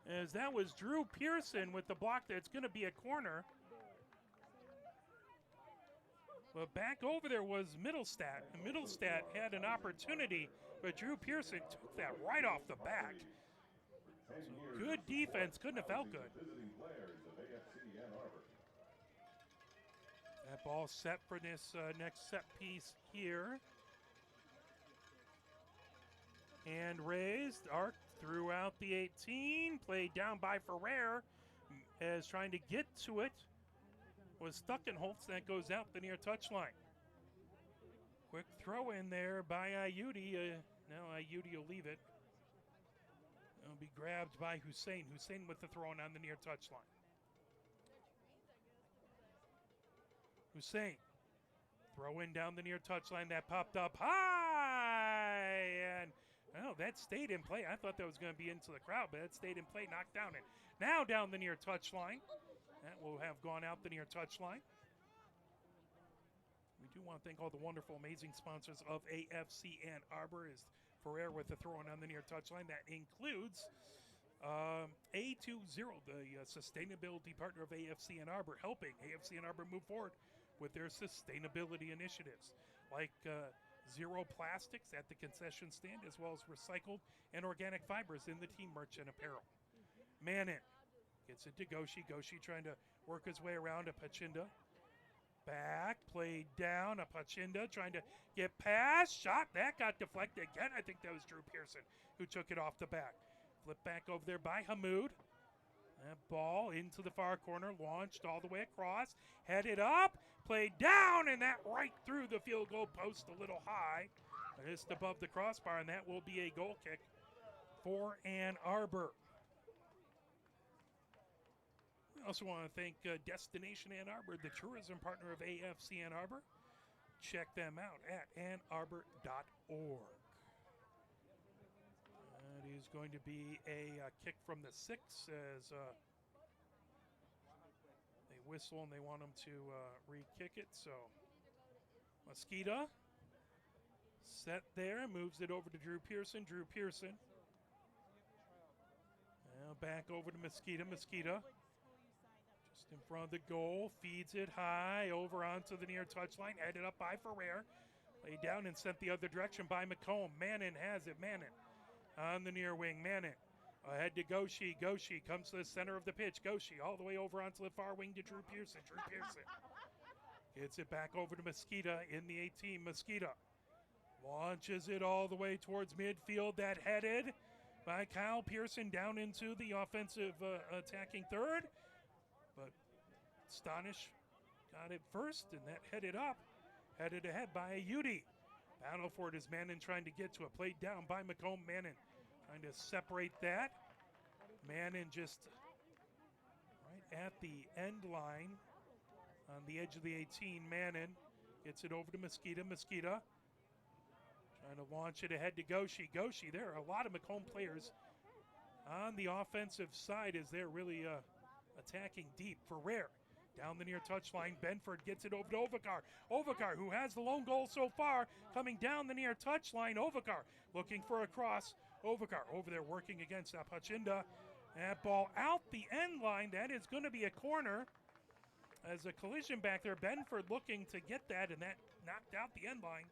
As that was Drew Pearson with the block that's going to be a corner. But back over there was Middlestat. And Middlestat had an opportunity, but Drew Pearson took that right off the back. So good defense, couldn't have felt good. That ball set for this next set piece here. And raised, arc throughout the 18, played down by Ferrer as trying to get to it was Stuckenholtz. That goes out the near touchline. Quick throw in there by Ayudi. Now Ayudi will leave it. It'll be grabbed by Hussein. Hussein with the throw on the near touchline. Hussein, throw in down the near touchline. That popped up high, and that stayed in play. I thought that was going to be into the crowd, but that stayed in play, knocked down it. Now down the near touchline. That will have gone out the near touchline. We do want to thank all the wonderful, amazing sponsors of AFC Ann Arbor. Is Ferrer with the throw on the near touchline. That includes A20, the sustainability partner of AFC Ann Arbor, helping AFC Ann Arbor move forward with their sustainability initiatives, like zero plastics at the concession stand, as well as recycled and organic fibers in the team merch and apparel. Manning gets it to Goshi. Goshi trying to work his way around to Pachinda. Back, played down. Apachinda trying to get past. Shot, that got deflected again. I think that was Drew Pearson who took it off the back. Flip back over there by Hamoud. That ball into the far corner, launched all the way across, headed up, played down, and that right through the field goal post a little high. Just above the crossbar, and that will be a goal kick for Ann Arbor. We also want to thank Destination Ann Arbor, the tourism partner of AFC Ann Arbor. Check them out at annarbor.org. That is going to be a kick from the 6 as they whistle and they want them to re-kick it. So Mosqueda set there, moves it over to Drew Pearson. Drew Pearson. Now back over to Mosqueda. Mosqueda just in front of the goal, feeds it high over onto the near touchline, headed up by Ferrer. Laid down and sent the other direction by Macomb. Mannon has it. Mannon on the near wing. Mannon ahead to Goshi. Goshi comes to the center of the pitch. Goshi all the way over onto the far wing to Drew Pearson. Drew Pearson gets it back over to Mosqueda in the 18. Mosqueda launches it all the way towards midfield. That headed by Kyle Pearson down into the offensive attacking third. But Stonish got it first, and that headed up. Headed ahead by Ayudi. Battle for it is Mannon trying to get to it. Played down by Macomb. Mannon trying to separate that. Mannon just right at the end line on the edge of the 18. Mannon gets it over to Mosqueda. Mosqueda trying to launch it ahead to Goshi. Goshi, there are a lot of Macomb players on the offensive side as they're really attacking deep. Ferrer down the near touchline. Benford gets it over to Ovakar. Ovakar, who has the lone goal so far, coming down the near touchline. Ovakar looking for a cross. Ovakar over there working against Apachinda. That ball out the end line. That is going to be a corner. As a collision back there, Benford looking to get that, and that knocked out the end line.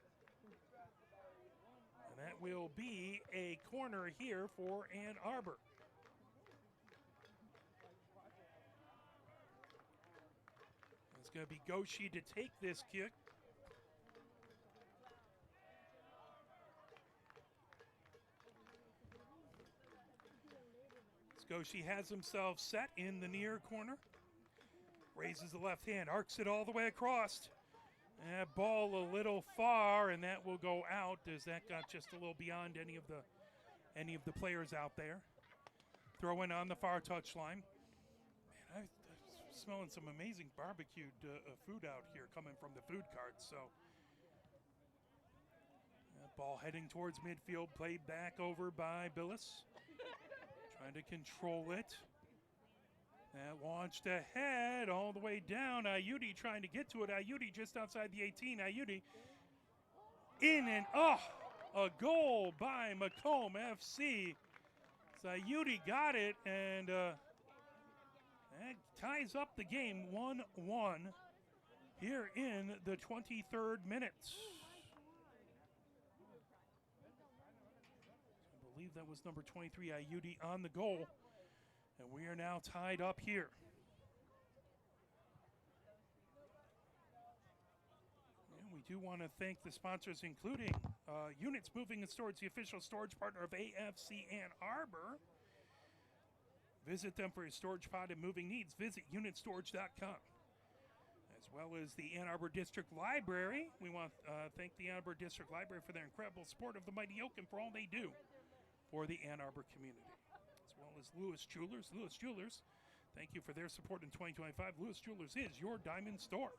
And that will be a corner here for Ann Arbor. It's going to be Goshi to take this kick. Goshi has himself set in the near corner. Raises the left hand, arcs it all the way across. That ball a little far, and that will go out as that got just a little beyond any of the players out there. Throw in on the far touchline. Man, I'm smelling some amazing barbecued food out here coming from the food cart. So that ball heading towards midfield, played back over by Billis. Trying to control it. That launched ahead all the way down. Ayudi trying to get to it. Ayudi just outside the 18. Ayudi in and a goal by Macomb FC. So Ayudi got it, and that ties up the game 1-1 here in the 23rd minute. I believe that was number 23, Ayudi, on the goal. And we are now tied up here. And we do want to thank the sponsors, including Units Moving and Storage, the official storage partner of AFC Ann Arbor. Visit them for your storage pod and moving needs. Visit unitstorage.com. As well as the Ann Arbor District Library. We want to thank the Ann Arbor District Library for their incredible support of the Mighty Oak and for all they do for the Ann Arbor community. As well as Lewis Jewelers. Lewis Jewelers, thank you for their support in 2025. Lewis Jewelers is your diamond store.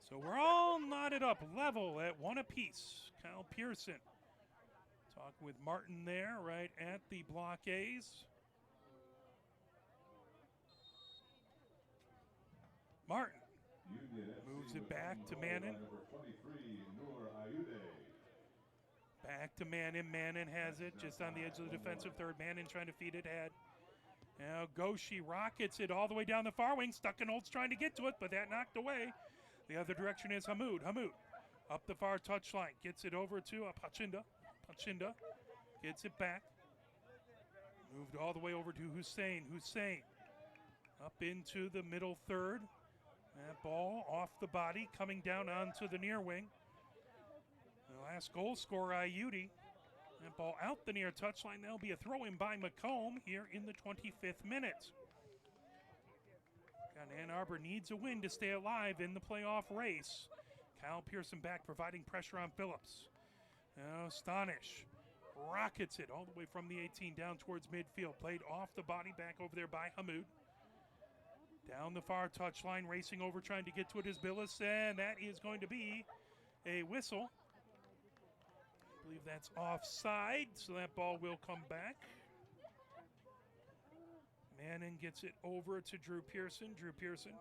So we're all knotted up, level at one apiece. Kyle Pearson talking with Martin there right at the blockades. Martin moves it back to Mannon. Back to Mannon. Mannon has it just on the edge of the defensive third. Mannon trying to feed it ahead. Now Goshi rockets it all the way down the far wing. Stuckenholtz trying to get to it, but that knocked away. The other direction is Hamoud. Hamoud up the far touchline. Gets it over to Pachinda. Pachinda gets it back. Moved all the way over to Hussein. Hussein Up into the middle third. That ball off the body, coming down onto the near wing. The last goal scorer, Ayudi. That ball out the near touchline. That'll be a throw-in by Macomb here in the 25th minute. And Ann Arbor needs a win to stay alive in the playoff race. Kyle Pearson back, providing pressure on Phillips. Now Stanish rockets it all the way from the 18 down towards midfield. Played off the body, back over there by Hamoud. Down the far touchline, racing over, trying to get to it is Billis, and that is going to be a whistle. I believe that's offside, so that ball will come back. Mannon gets it over to Drew Pearson. Drew Pearson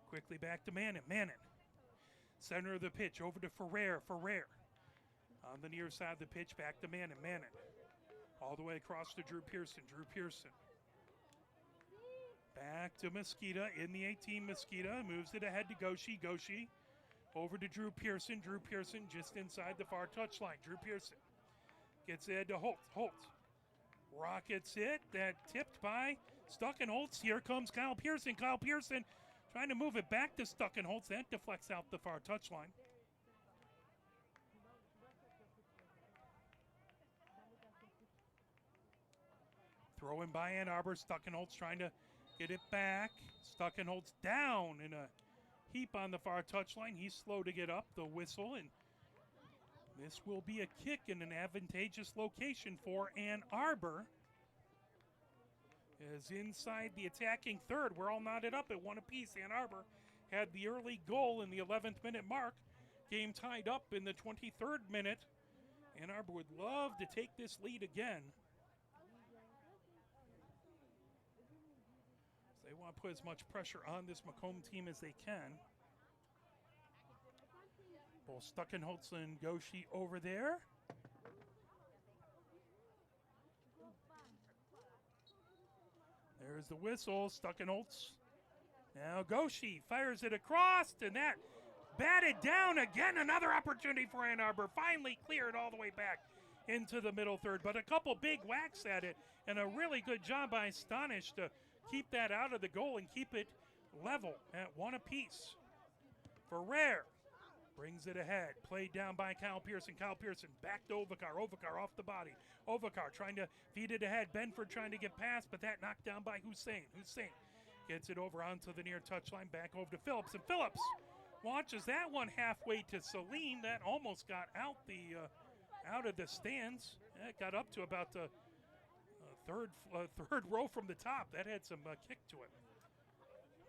quickly back to Mannon. Mannon, center of the pitch, over to Ferrer. Ferrer on the near side of the pitch, back to Mannon. Mannon all the way across to Drew Pearson. Drew Pearson back to Mosqueda in the 18. Mosqueda moves it ahead to Goshi. Goshi over to Drew Pearson. Drew Pearson just inside the far touchline. Drew Pearson gets it to Holt. Holt rockets it. That tipped by Stuckenholtz. Here comes Kyle Pearson. Kyle Pearson trying to move it back to Stuckenholtz. That deflects out the far touchline. Throw in by Ann Arbor. Stuckenholtz trying to get it back. Stuckenholtz down in a heap on the far touchline. He's slow to get up. The whistle, and this will be a kick in an advantageous location for Ann Arbor. As inside the attacking third, we're all knotted up at one apiece. Ann Arbor had the early goal in the 11th minute mark. Game tied up in the 23rd minute. Ann Arbor would love to take this lead again. They want to put as much pressure on this Macomb team as they can. Both Stuckenholtz and Goshi over there. There's the whistle. Stuckenholtz. Now Goshi fires it across, and that batted down again. Another opportunity for Ann Arbor. Finally cleared all the way back into the middle third, but a couple big whacks at it, and a really good job by Stanish to keep that out of the goal and keep it level at one apiece. Ferrer brings it ahead. Played down by Kyle Pearson. Kyle Pearson back to Ovakar. Ovakar off the body. Ovakar trying to feed it ahead. Benford trying to get past, but that knocked down by Hussein. Hussein gets it over onto the near touchline. Back over to Phillips. And Phillips launches that one halfway to Celine. That almost got out of the stands. That got up to about the third row from the top. That had some kick to it.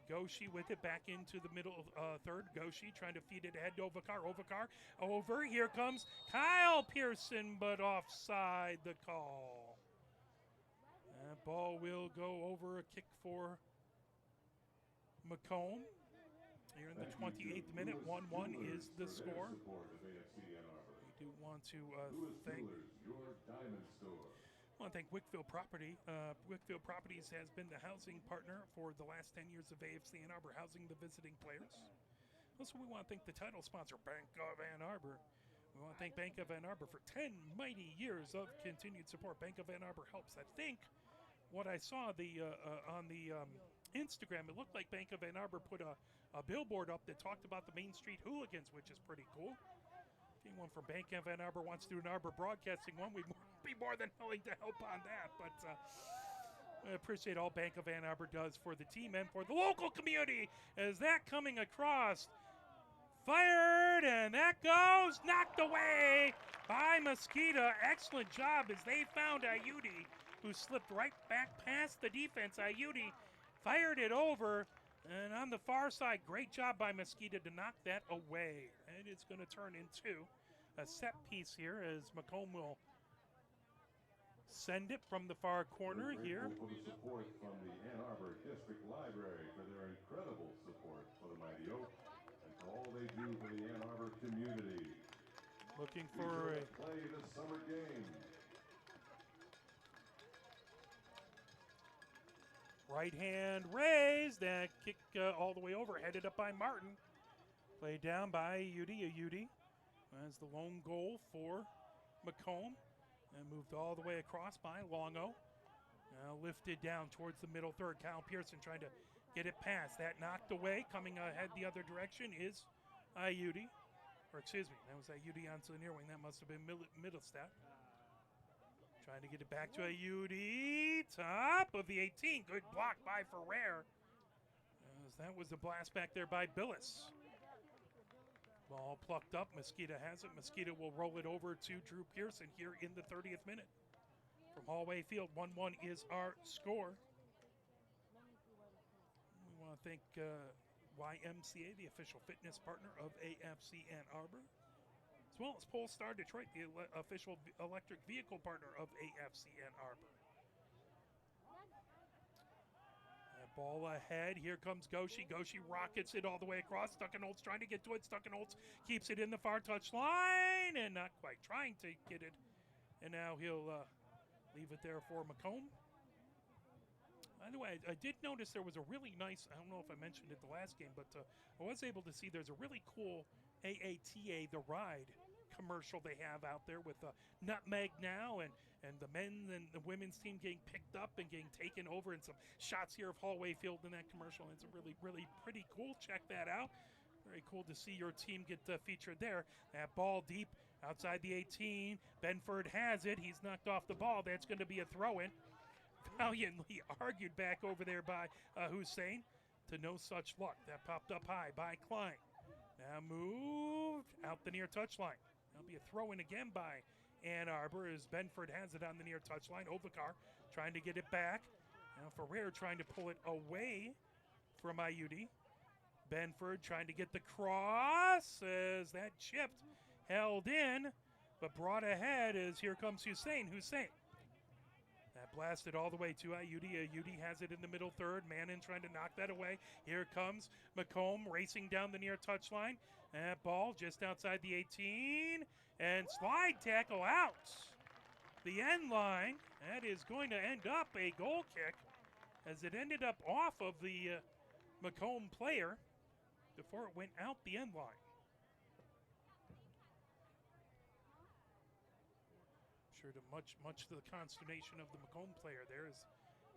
Goshi with it back into the middle third. Goshi trying to feed it ahead to Ovakar. Ovakar over. Here comes Kyle Pearson, but offside the call. That ball will go over. A kick for Macomb. Here in the 28th minute, 1-1 is the score. We do want to thank Wickfield Property. Wickfield Properties has been the housing partner for the last 10 years of AFC Ann Arbor, housing the visiting players. Also, we want to thank the title sponsor, Bank of Ann Arbor. We want to thank Bank of Ann Arbor for 10 mighty years of continued support. Bank of Ann Arbor helps. I think what I saw on the Instagram, it looked like Bank of Ann Arbor put a billboard up that talked about the Main Street Hooligans, which is pretty cool. If anyone from Bank of Ann Arbor wants to do an Arbor Broadcasting one, we'd be more than willing to help on that. But I appreciate all Bank of Ann Arbor does for the team and for the local community. As that coming across, fired, and that goes, knocked away by Mosqueda. Excellent job as they found Ayudi, who slipped right back past the defense. Ayudi fired it over, and on the far side, great job by Mosqueda to knock that away. And it's going to turn into a set piece here as Macomb will send it from the far corner here. For the support from the Ann Arbor District Library for their incredible support for the Mighty Oak and for all they do for the Ann Arbor community. Looking for a play this summer game. right hand raised. That kick all the way over, headed up by Martin. Played down by Ayudi. Ayudi as the lone goal for Macomb. And moved all the way across by Longo. Now lifted down towards the middle third. Kyle Pearson trying to get it past. That knocked away. Coming ahead the other direction is Ayudi. Or excuse me, that was Ayudi onto the near wing. That must have been Middlestat. Trying to get it back to Ayudi. Top of the 18. Good block by Ferrer. As that was the blast back there by Billis. Ball plucked up. Mosquito has it. Mosquito will roll it over to Drew Pearson here in the 30th minute. From Hallway Field, 1-1 is our score. We want to thank YMCA, the official fitness partner of AFC Ann Arbor, as well as Polestar Detroit, the official electric vehicle partner of AFC Ann Arbor. Ball ahead. Here comes Goshi. Goshi rockets it all the way across. Stuckenholtz trying to get to it. Stuckenholtz keeps it in the far touch line and not quite trying to get it. And now he'll leave it there for Macomb. By the way, I did notice there was a really nice, I don't know if I mentioned it the last game, but I was able to see there's a really cool AATA The Ride commercial they have out there with Nutmeg Now and the men's and the women's team getting picked up and getting taken over, and some shots here of Hallway Field in that commercial. It's a really, really pretty cool. Check that out. Very cool to see your team get featured there. That ball deep outside the 18. Benford has it. He's knocked off the ball. That's going to be a throw-in. Valiantly argued back over there by Hussein to no such luck. That popped up high by Klein. Now moved out the near touchline. That'll be a throw-in again by Ann Arbor as Benford has it on the near touchline. Ovikar trying to get it back. Now Ferrer trying to pull it away from Ayudi. Benford trying to get the cross as that chipped, held in, but brought ahead as here comes Hussein. That blasted all the way to Ayudi. Ayudi has it in the middle third. Mannon trying to knock that away. Here comes Macomb racing down the near touchline. That ball just outside the 18. And slide tackle out. The end line. That is going to end up a goal kick as it ended up off of the Macomb player before it went out the end line. Sure to much to the consternation of the Macomb player there is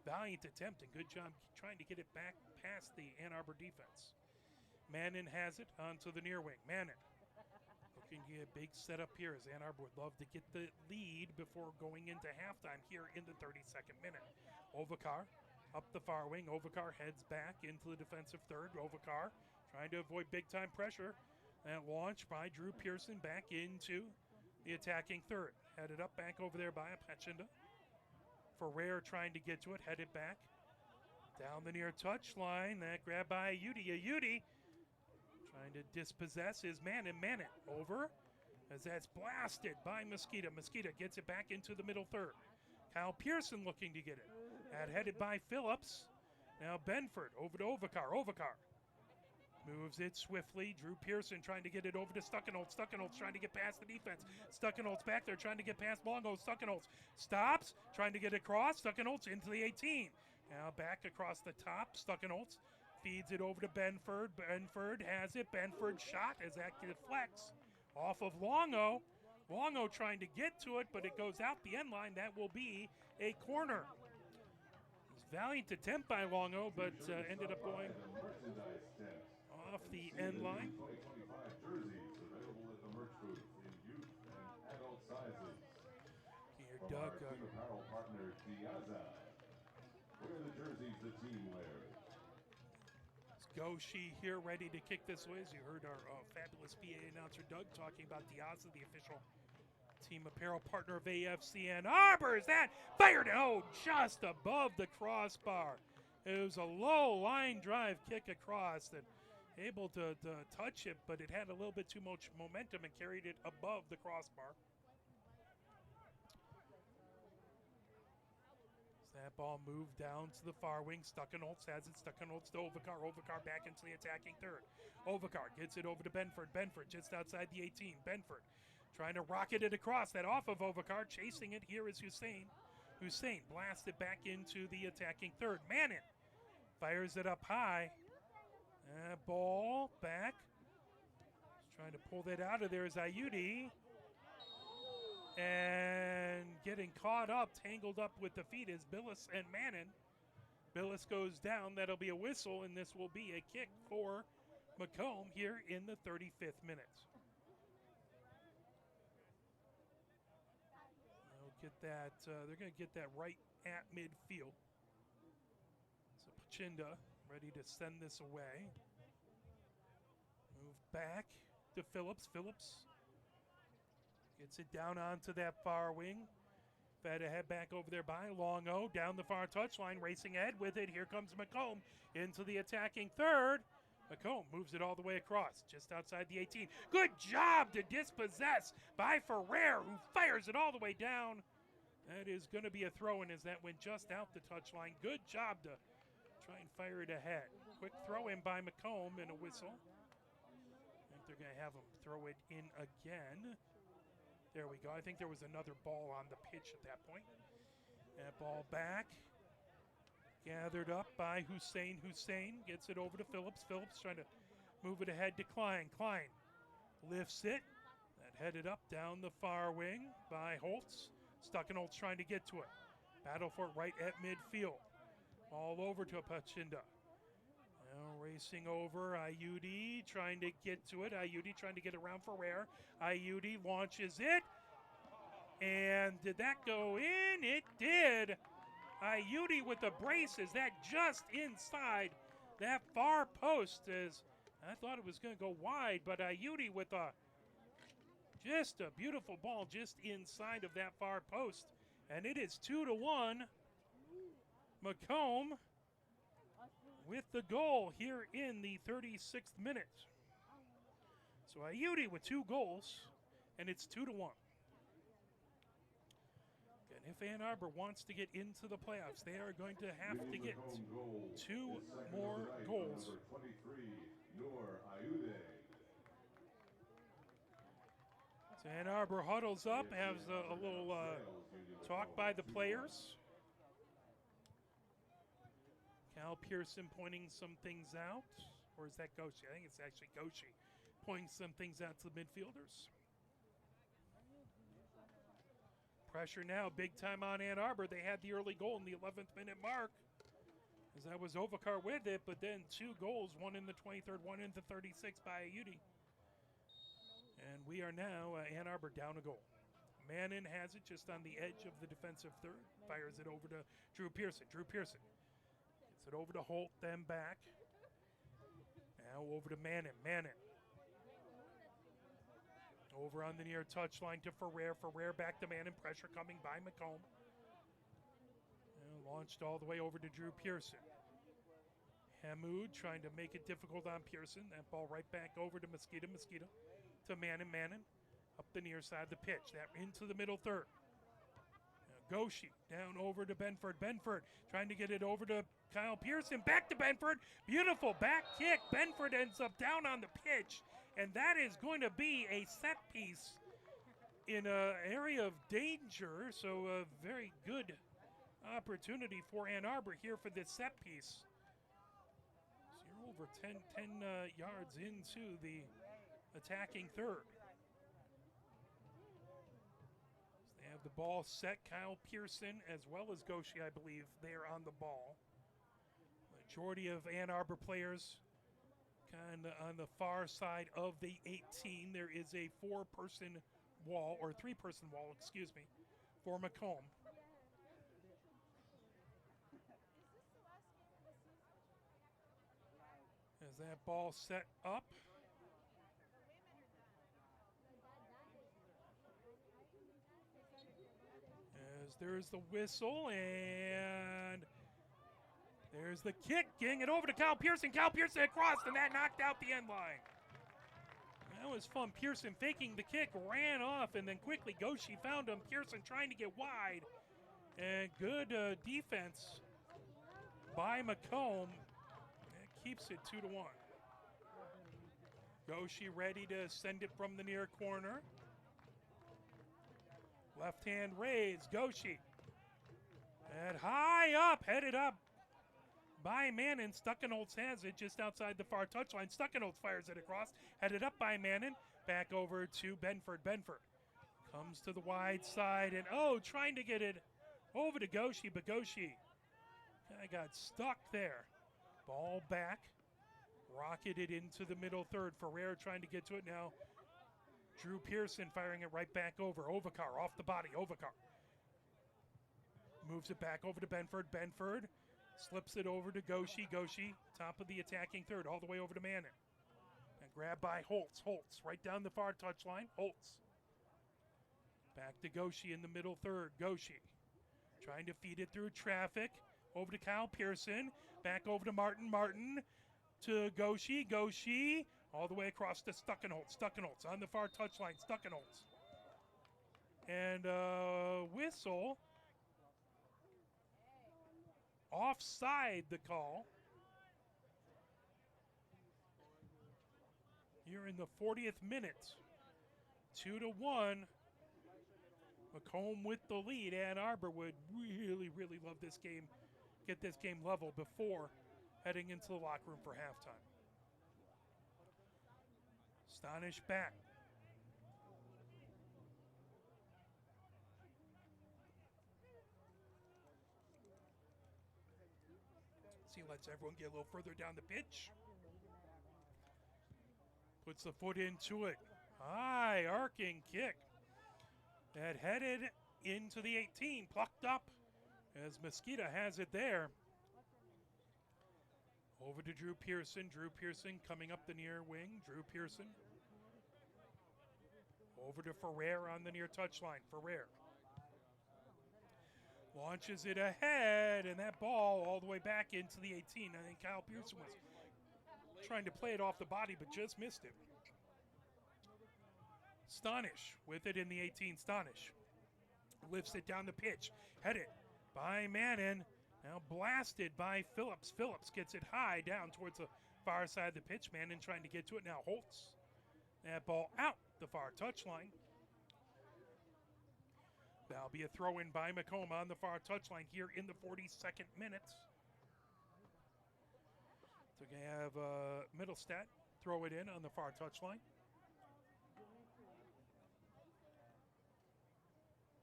valiant attempt and good job trying to get it back past the Ann Arbor defense. Mannon has it onto the near wing. Mannon looking to get a big setup here as Ann Arbor would love to get the lead before going into halftime here in the 32nd minute. Ovikar up the far wing. Ovikar heads back into the defensive third. Ovikar trying to avoid big time pressure. That launch by Drew Pearson back into the attacking third. Headed up back over there by Pachinda. Ferrer trying to get to it, headed back. Down the near touchline. That grab by Ayudi. Ayudi trying to dispossess his man and Mannon. Over as that's blasted by Mosquito. Mosquito gets it back into the middle third. Kyle Pearson looking to get it. That headed by Phillips. Now Benford over to Ovikar. Ovikar moves it swiftly. Drew Pearson trying to get it over to Stuckenholtz. Stuckenholtz trying to get past the defense. Stuckenholtz back there trying to get past Longo. Stuckenholtz stops, trying to get across. Stuckenholtz into the 18. Now back across the top. Stuckenholtz feeds it over to Benford. Benford has it. Benford shot as that deflects off of Longo. Longo trying to get to it, but it goes out the end line. That will be a corner. Valiant attempt by Longo, but ended up going off the end line. 2025 jerseys available at the merch booth in youth and adult sizes. Here, From Doug. our team apparel partner, Piazza. Wear the jerseys the team wears. Goshi here ready to kick this away. As you heard our fabulous PA announcer, Doug, talking about Piazza, the official team apparel partner of AFC Ann Arbor. Is that fired? Oh, just above the crossbar. It was a low line drive kick across that able to touch it, but it had a little bit too much momentum and carried it above the crossbar. So that ball moved down to the far wing. Stuckenholtz has it. Stuckenholtz to Ovikar. Ovikar back into the attacking third. Ovikar gets it over to Benford. Benford just outside the 18. Benford trying to rocket it across. That off of Ovikar. Chasing it here is Hussein. Hussein blasted back into the attacking third. Mannon fires it up high. Ball back. Trying to pull that out of there is Ayudi. And getting caught up, tangled up with the feet is Billis and Mannon. Billis goes down. That'll be a whistle, and this will be a kick for Macomb here in the 35th minute. They'll get that. They're going to get that right at midfield. So Pachinda ready to send this away. Move back to Phillips. Phillips gets it down onto that far wing. Fed ahead back over there by Longo. Down the far touchline, racing ahead with it. Here comes Macomb into the attacking third. Macomb moves it all the way across, just outside the 18. Good job to dispossess by Ferrer, who fires it all the way down. That is going to be a throw-in as that went just out the touchline. Good job to try and fire it ahead. Quick throw-in by Macomb and a whistle. I think they're going to have him throw it in again. There we go. I think there was another ball on the pitch at that point. That ball back. Gathered up by Hussein. Hussein gets it over to Phillips. Phillips trying to move it ahead to Klein. Klein lifts it. That headed up down the far wing by Holtz. Stuckenholtz trying to get to it. Battle for it right at midfield. All over to Pachinda. Now racing over. Ayudi trying to get to it. Ayudi trying to get around Ferrer. Ayudi launches it. And did that go in? It did. Ayudi with the braces. That just inside that far post. As I thought it was going to go wide, but Ayudi with just a beautiful ball just inside of that far post. And it is 2-1. Macomb with the goal here in the 36th minute. So Ayudi with 2 goals, and it's 2-1. And if Ann Arbor wants to get into the playoffs, they are going to have to get 2 more goals. So Ann Arbor huddles up, has a little talk by the players. Cal Pearson pointing some things out. Or is that Goshi? I think it's actually Goshi pointing some things out to the midfielders. Pressure now, big time on Ann Arbor. They had the early goal in the 11th minute mark. As that was Ovakar with it, but then 2 goals, one in the 23rd, one in the 36th by Ayudi. And we are now Ann Arbor down a goal. Mannon has it just on the edge of the defensive third. Fires it over to Drew Pearson. Drew Pearson gets it over to Holt, then back. Now over to Mannon. Mannon. Over on the near touchline to Ferrer. Ferrer back to Mannon. Pressure coming by Macomb. And launched all the way over to Drew Pearson. Hamoud trying to make it difficult on Pearson. That ball right back over to Mosquito. Mosquito to Mannon. Mannon up the near side of the pitch. That into the middle third. Now Goshi down over to Benford. Benford trying to get it over to Kyle Pearson. Back to Benford. Beautiful back kick. Benford ends up down on the pitch. And that is going to be a set piece in an area of danger. So a very good opportunity for Ann Arbor here for this set piece. So you're over 10 yards into the attacking third. So they have the ball set. Kyle Pearson as well as Goshi, I believe, they are on the ball. Majority of Ann Arbor players kind of on the far side of the 18. There is a 4-person wall, or 3-person wall, excuse me, for Macomb. As that ball set up. As there's the whistle, and there's the kick, getting it over to Kyle Pearson. Kyle Pearson across, and that knocked out the end line. That was fun. Pearson faking the kick, ran off, and then quickly Goshi found him. Pearson trying to get wide. And good defense by Macomb. That keeps it 2-1. Goshi ready to send it from the near corner. Left hand raised. Goshi. And high up, headed up by Mannon. Stuckenholtz has it just outside the far touchline. Stuckenholtz fires it across. Headed up by Mannon. Back over to Benford. Benford Comes to the wide side, and oh, trying to get it over to Goshi, but Goshi kind of got stuck there. Ball back, rocketed into the middle third. Ferrer trying to get to it now. Drew Pearson firing it right back over. Ovakar off the body, Ovakar. Moves it back over to Benford. Benford slips it over to Goshi. Goshi, top of the attacking third, all the way over to Manning. And grabbed by Holtz. Holtz right down the far touchline. Holtz. Back to Goshi in the middle third. Goshi trying to feed it through traffic. Over to Kyle Pearson. Back over to Martin. Martin to Goshi. Goshi all the way across to Stuckenholtz. Stuckenholtz on the far touchline. Stuckenholtz. And whistle. Offside the call. Here in the 40th minute. 2-1. Macomb with the lead. Ann Arbor would really, really love this game. Get this game level before heading into the locker room for halftime. Stonish back. See, lets everyone get a little further down the pitch. Puts the foot into it. High arcing kick. That headed into the 18, plucked up as Mosquito has it there. Over to Drew Pearson. Drew Pearson coming up the near wing. Drew Pearson. Over to Ferrer on the near touchline. Ferrer launches it ahead, and that ball all the way back into the 18. I think Kyle Pearson was trying to play it off the body, but just missed it. Stonish with it in the 18. Stonish lifts it down the pitch. Headed by Manning. Now blasted by Phillips. Phillips gets it high down towards the far side of the pitch. Manning trying to get to it. Now Holtz. That ball out the far touchline. That'll be a throw in by Macomb on the far touchline here in the 42nd minute. So we have Middlestat throw it in on the far touchline.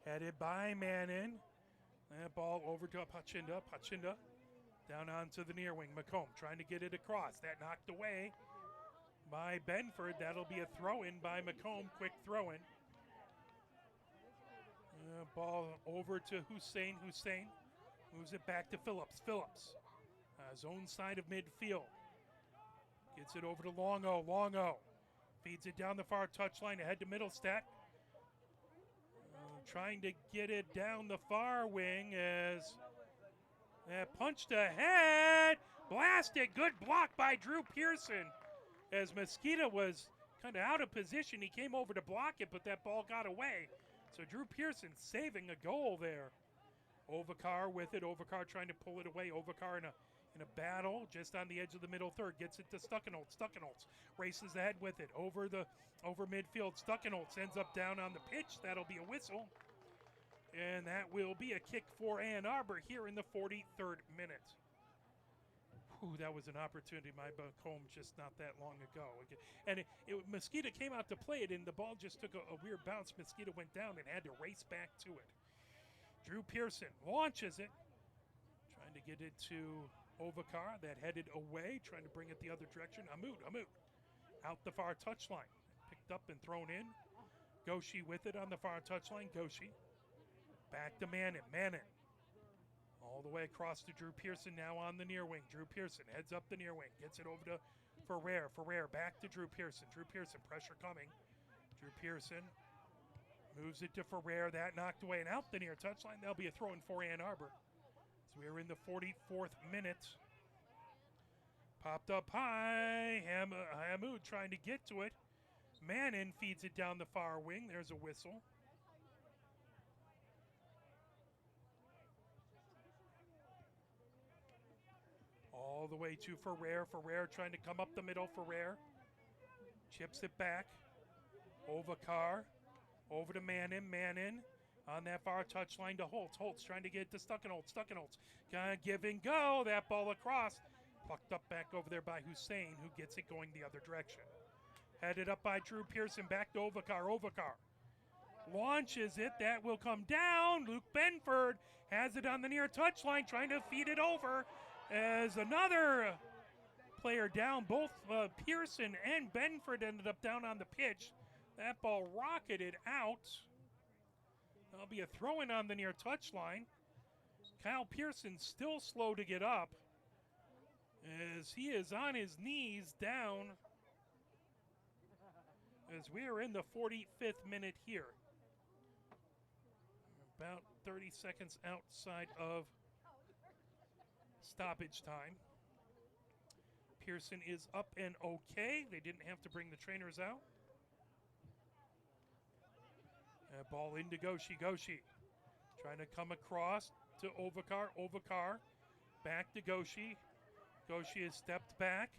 Headed by Manning. That ball over to Pachinda. Pachinda down onto the near wing. Macomb trying to get it across. That knocked away by Benford. That'll be a throw in by Macomb. Quick throw in. Ball over to Hussein. Hussein moves it back to Phillips. Phillips, zone side of midfield. Gets it over to Longo. Longo feeds it down the far touchline ahead to Middlestat. Trying to get it down the far wing as punched ahead. Blasted. Good block by Drew Pearson. As Mosquito was kind of out of position, he came over to block it, but that ball got away. So Drew Pearson saving a goal there. Ovakar with it. Ovakar trying to pull it away. Ovakar in a battle just on the edge of the middle third. Gets it to Stuckenholtz. Stuckenholtz races ahead with it. Over midfield. Stuckenholtz ends up down on the pitch. That'll be a whistle. And that will be a kick for Ann Arbor here in the 43rd minute. Ooh, that was an opportunity by Macomb just not that long ago. And Mosquito came out to play it, and the ball just took a weird bounce. Mosquito went down and had to race back to it. Drew Pearson launches it, trying to get it to Ovakar. That headed away, trying to bring it the other direction. Amut out the far touchline. Picked up and thrown in. Goshi with it on the far touchline. Goshi back to Manning. Manning all the way across to Drew Pearson now on the near wing. Drew Pearson heads up the near wing. Gets it over to Ferrer. Ferrer back to Drew Pearson. Drew Pearson, pressure coming. Drew Pearson moves it to Ferrer. That knocked away and out the near touchline. That'll be a throw in for Ann Arbor. So we are in the 44th minute. Popped up high. Hamoud trying to get to it. Manning feeds it down the far wing. There's a whistle. All the way to Ferrer. Ferrer trying to come up the middle. Ferrer chips it back. Ovakar. Over to Manning. Manning on that far touchline to Holtz. Holtz trying to get it to Stuckenholtz. Stuckenholtz gonna give and go. That ball across. Plucked up back over there by Hussein, who gets it going the other direction. Headed up by Drew Pearson. Back to Ovakar. Ovakar launches it. That will come down. Luke Benford has it on the near touchline, trying to feed it over as another player down. Both Pearson and Benford ended up down on the pitch. That ball rocketed out. That'll be a throw-in on the near touchline. Kyle Pearson still slow to get up as he is on his knees down as we are in the 45th minute here. About 30 seconds outside of stoppage time. Pearson is up and okay. They didn't have to bring the trainers out. Ball into Goshi. Goshi trying to come across to Ovakar. Ovakar back to Goshi. Goshi has stepped back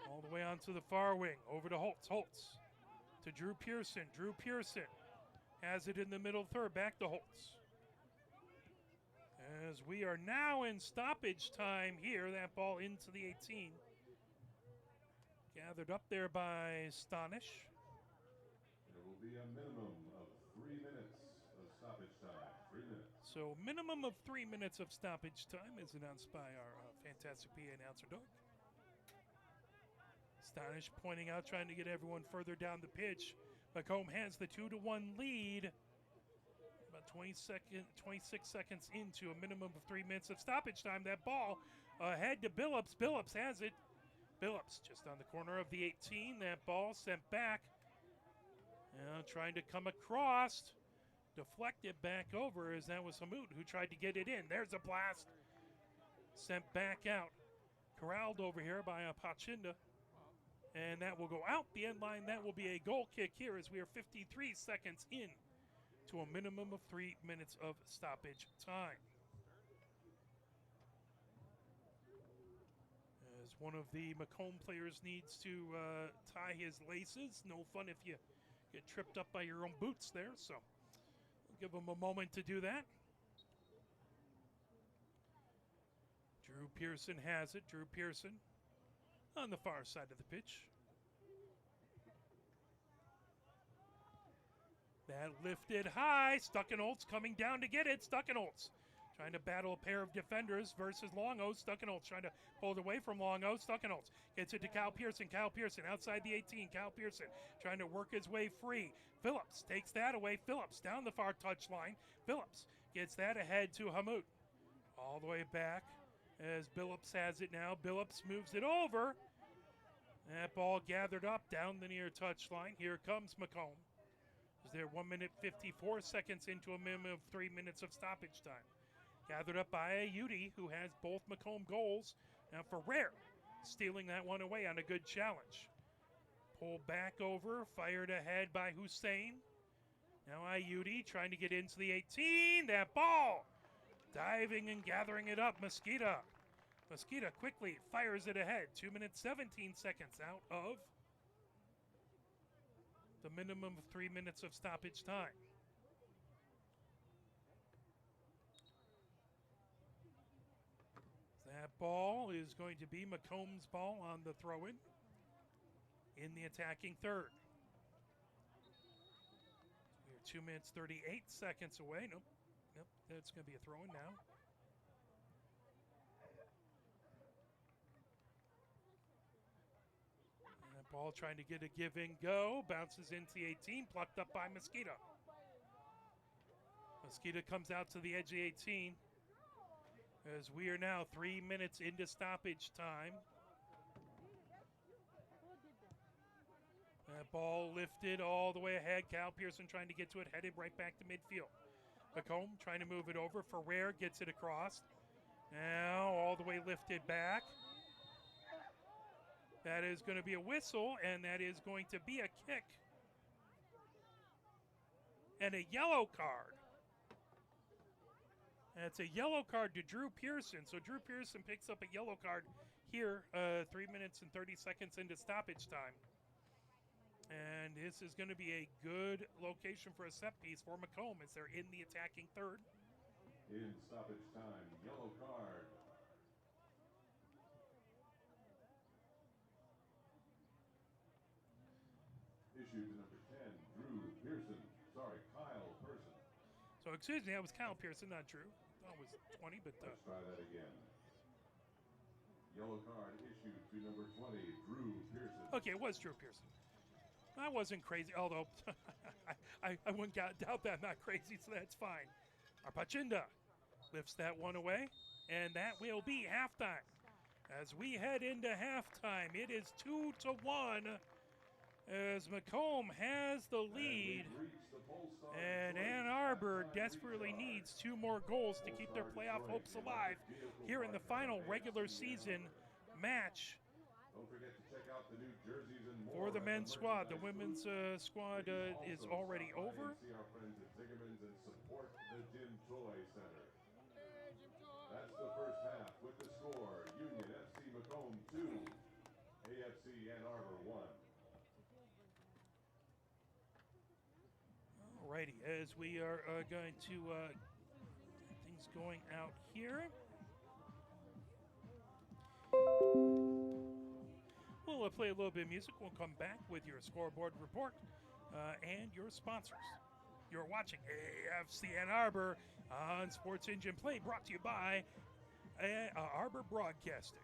all the way onto the far wing. Over to Holtz. Holtz to Drew Pearson. Drew Pearson has it in the middle third. Back to Holtz. As we are now in stoppage time here. That ball into the 18. Gathered up there by Stonish. There will be a minimum of 3 minutes of stoppage time. 3 minutes. So minimum of 3 minutes of stoppage time is announced by our fantastic PA announcer, Doug. Stonish pointing out, trying to get everyone further down the pitch. Macomb has the 2-1 lead. About 26 seconds into a minimum of 3 minutes of stoppage time. That ball ahead to Billups. Billups has it. Billups just on the corner of the 18. That ball sent back. Now trying to come across. Deflected back over as that was Hamoud who tried to get it in. There's a blast. Sent back out. Corralled over here by Pachinda. And that will go out the end line. That will be a goal kick here as we are 53 seconds in to a minimum of 3 minutes of stoppage time. As one of the Macomb players needs to tie his laces. No fun if you get tripped up by your own boots there. So we'll give him a moment to do that. Drew Pearson has it. Drew Pearson on the far side of the pitch. That lifted high. Stuckenholtz coming down to get it. Stuckenholtz trying to battle a pair of defenders versus Longo. Stuckenholtz trying to pull it away from Longo. Stuckenholtz gets it to Kyle Pearson. Kyle Pearson outside the 18. Kyle Pearson trying to work his way free. Phillips takes that away. Phillips down the far touchline. Phillips gets that ahead to Hamoud. All the way back as Billups has it now. Billups moves it over. That ball gathered up down the near touchline. Here comes Macomb. They're 1 minute 54 seconds into a minimum of 3 minutes of stoppage time. Gathered up by Ayudi, who has both Macomb goals. Now for Rare, stealing that one away on a good challenge. Pulled back over, fired ahead by Hussein. Now Ayudi trying to get into the 18. That ball diving and gathering it up. Mosquito quickly fires it ahead. 2 minutes 17 seconds out of the minimum of 3 minutes of stoppage time. That ball is going to be Macomb's ball on the throw-in in the attacking third. We're 2 minutes 38 seconds away. Nope, that's going to be a throw-in now. Ball trying to get a give and go. Bounces into the 18. Plucked up by Mosquito. Mosquito comes out to the edge of the 18. As we are now 3 minutes into stoppage time. That ball lifted all the way ahead. Cal Pearson trying to get to it. Headed right back to midfield. Macomb trying to move it over. Ferrer gets it across. Now all the way lifted back. That is going to be a whistle, and that is going to be a kick. And a yellow card. That's a yellow card to Drew Pearson. So Drew Pearson picks up a yellow card here, 3 minutes and 30 seconds into stoppage time. And this is going to be a good location for a set piece for Macomb as they're in the attacking third. In stoppage time, yellow card. Issued to number 10, Drew Pearson. Oh, excuse me, that was Kyle Pearson, not Drew. That was 20, but Let's try that again. Yellow card issued to number 20, Drew Pearson. okay, it was Drew Pearson. I wasn't crazy, although I wouldn't doubt that I'm not crazy, so that's fine. Arpachinda lifts that one away, and that will be halftime. As we head into halftime, it is 2-1 as Macomb has the lead, and Ann Arbor desperately needs 2 more goals to keep their playoff hopes alive here in the final regular season match Don't forget to check out the new jerseys and more for the at men's squad. The merchandise women's squad is already booth. over. See our friends at Zingerman's and support the Jim Toy Center. That's the first half with the score: Union FC Macomb 2, AFC Ann Arbor 1. Alrighty, as we are going to get things going out here. We'll play a little bit of music. We'll come back with your scoreboard report and your sponsors. You're watching AFC Ann Arbor on Sports Engine Play, brought to you by Arbor Broadcasting.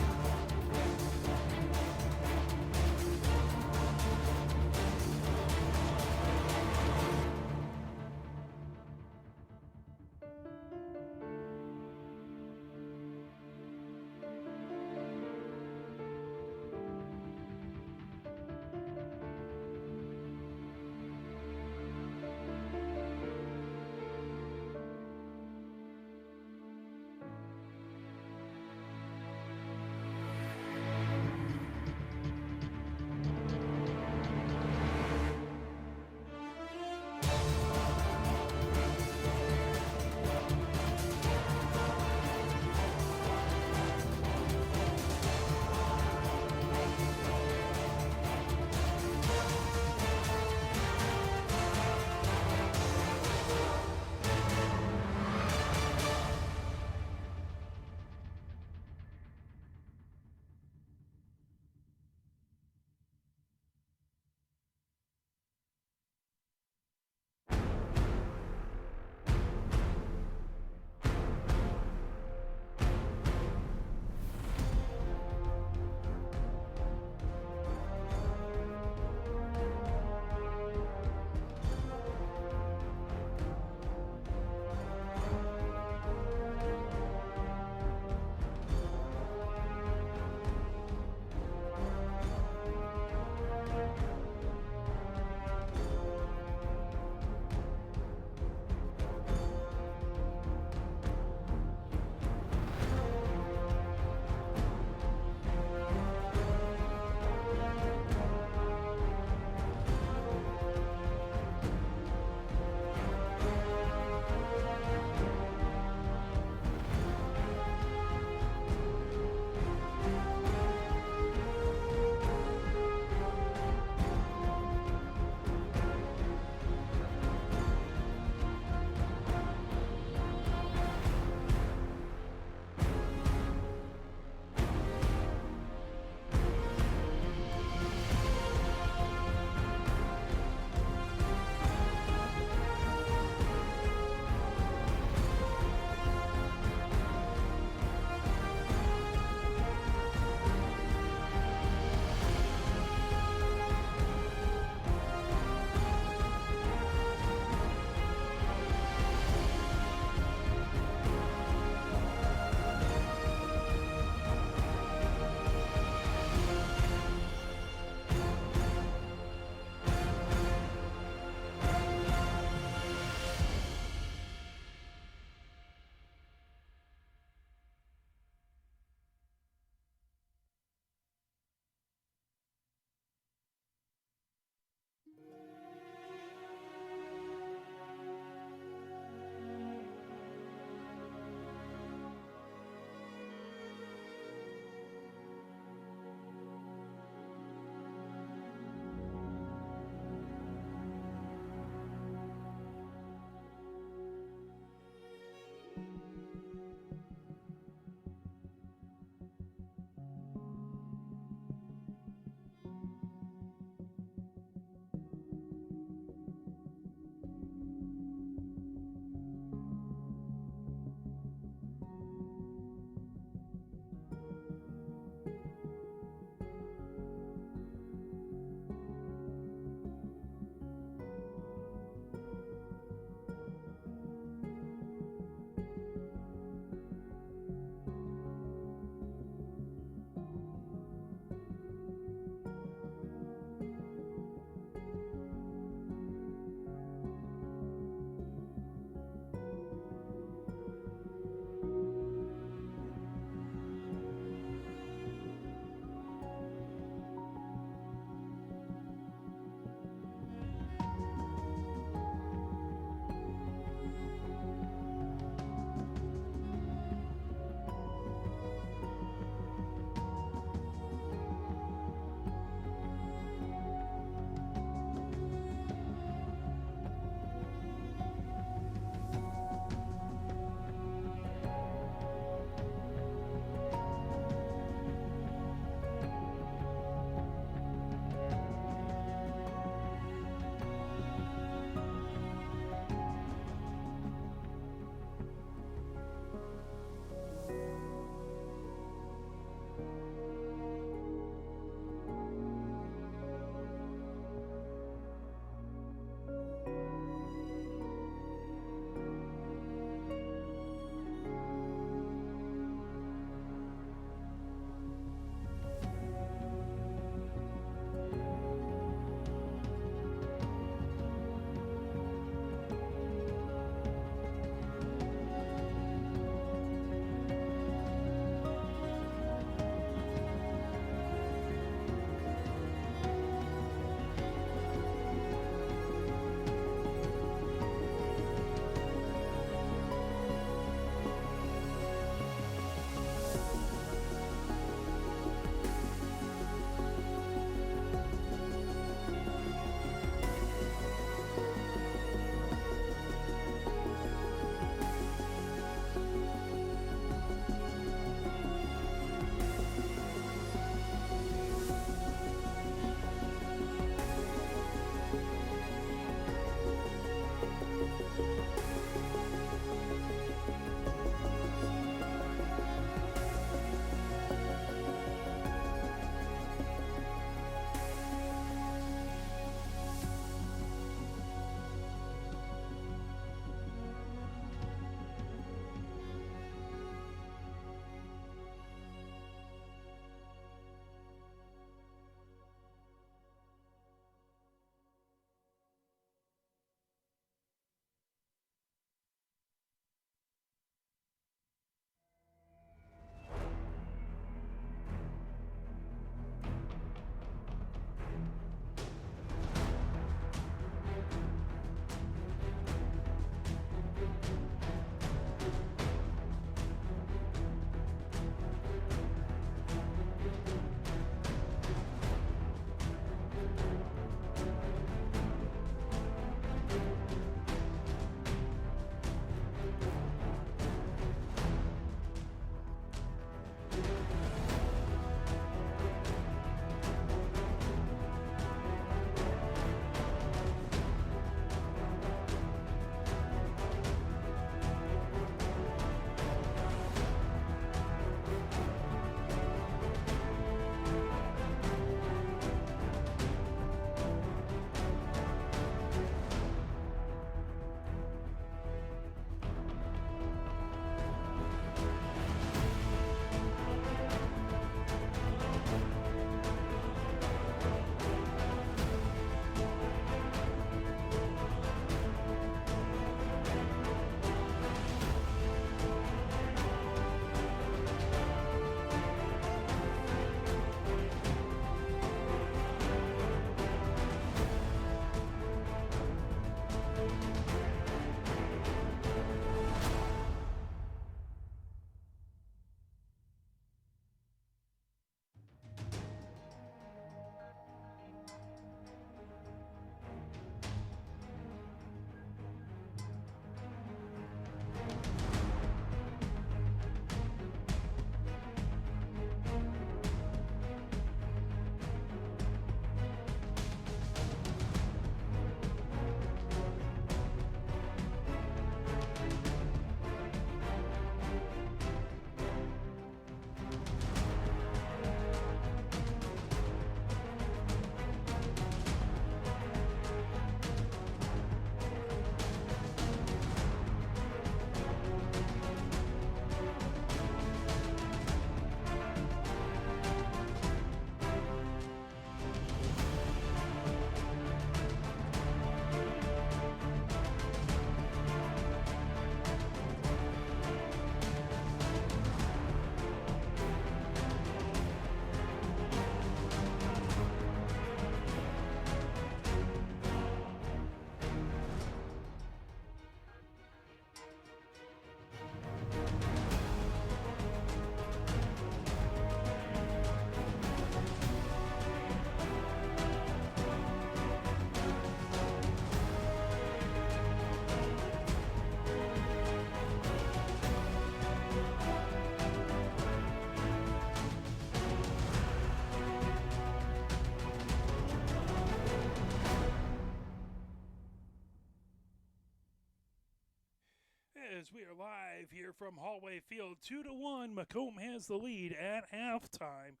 as we are live here from Hallway Field. 2-1, Macomb has the lead at halftime.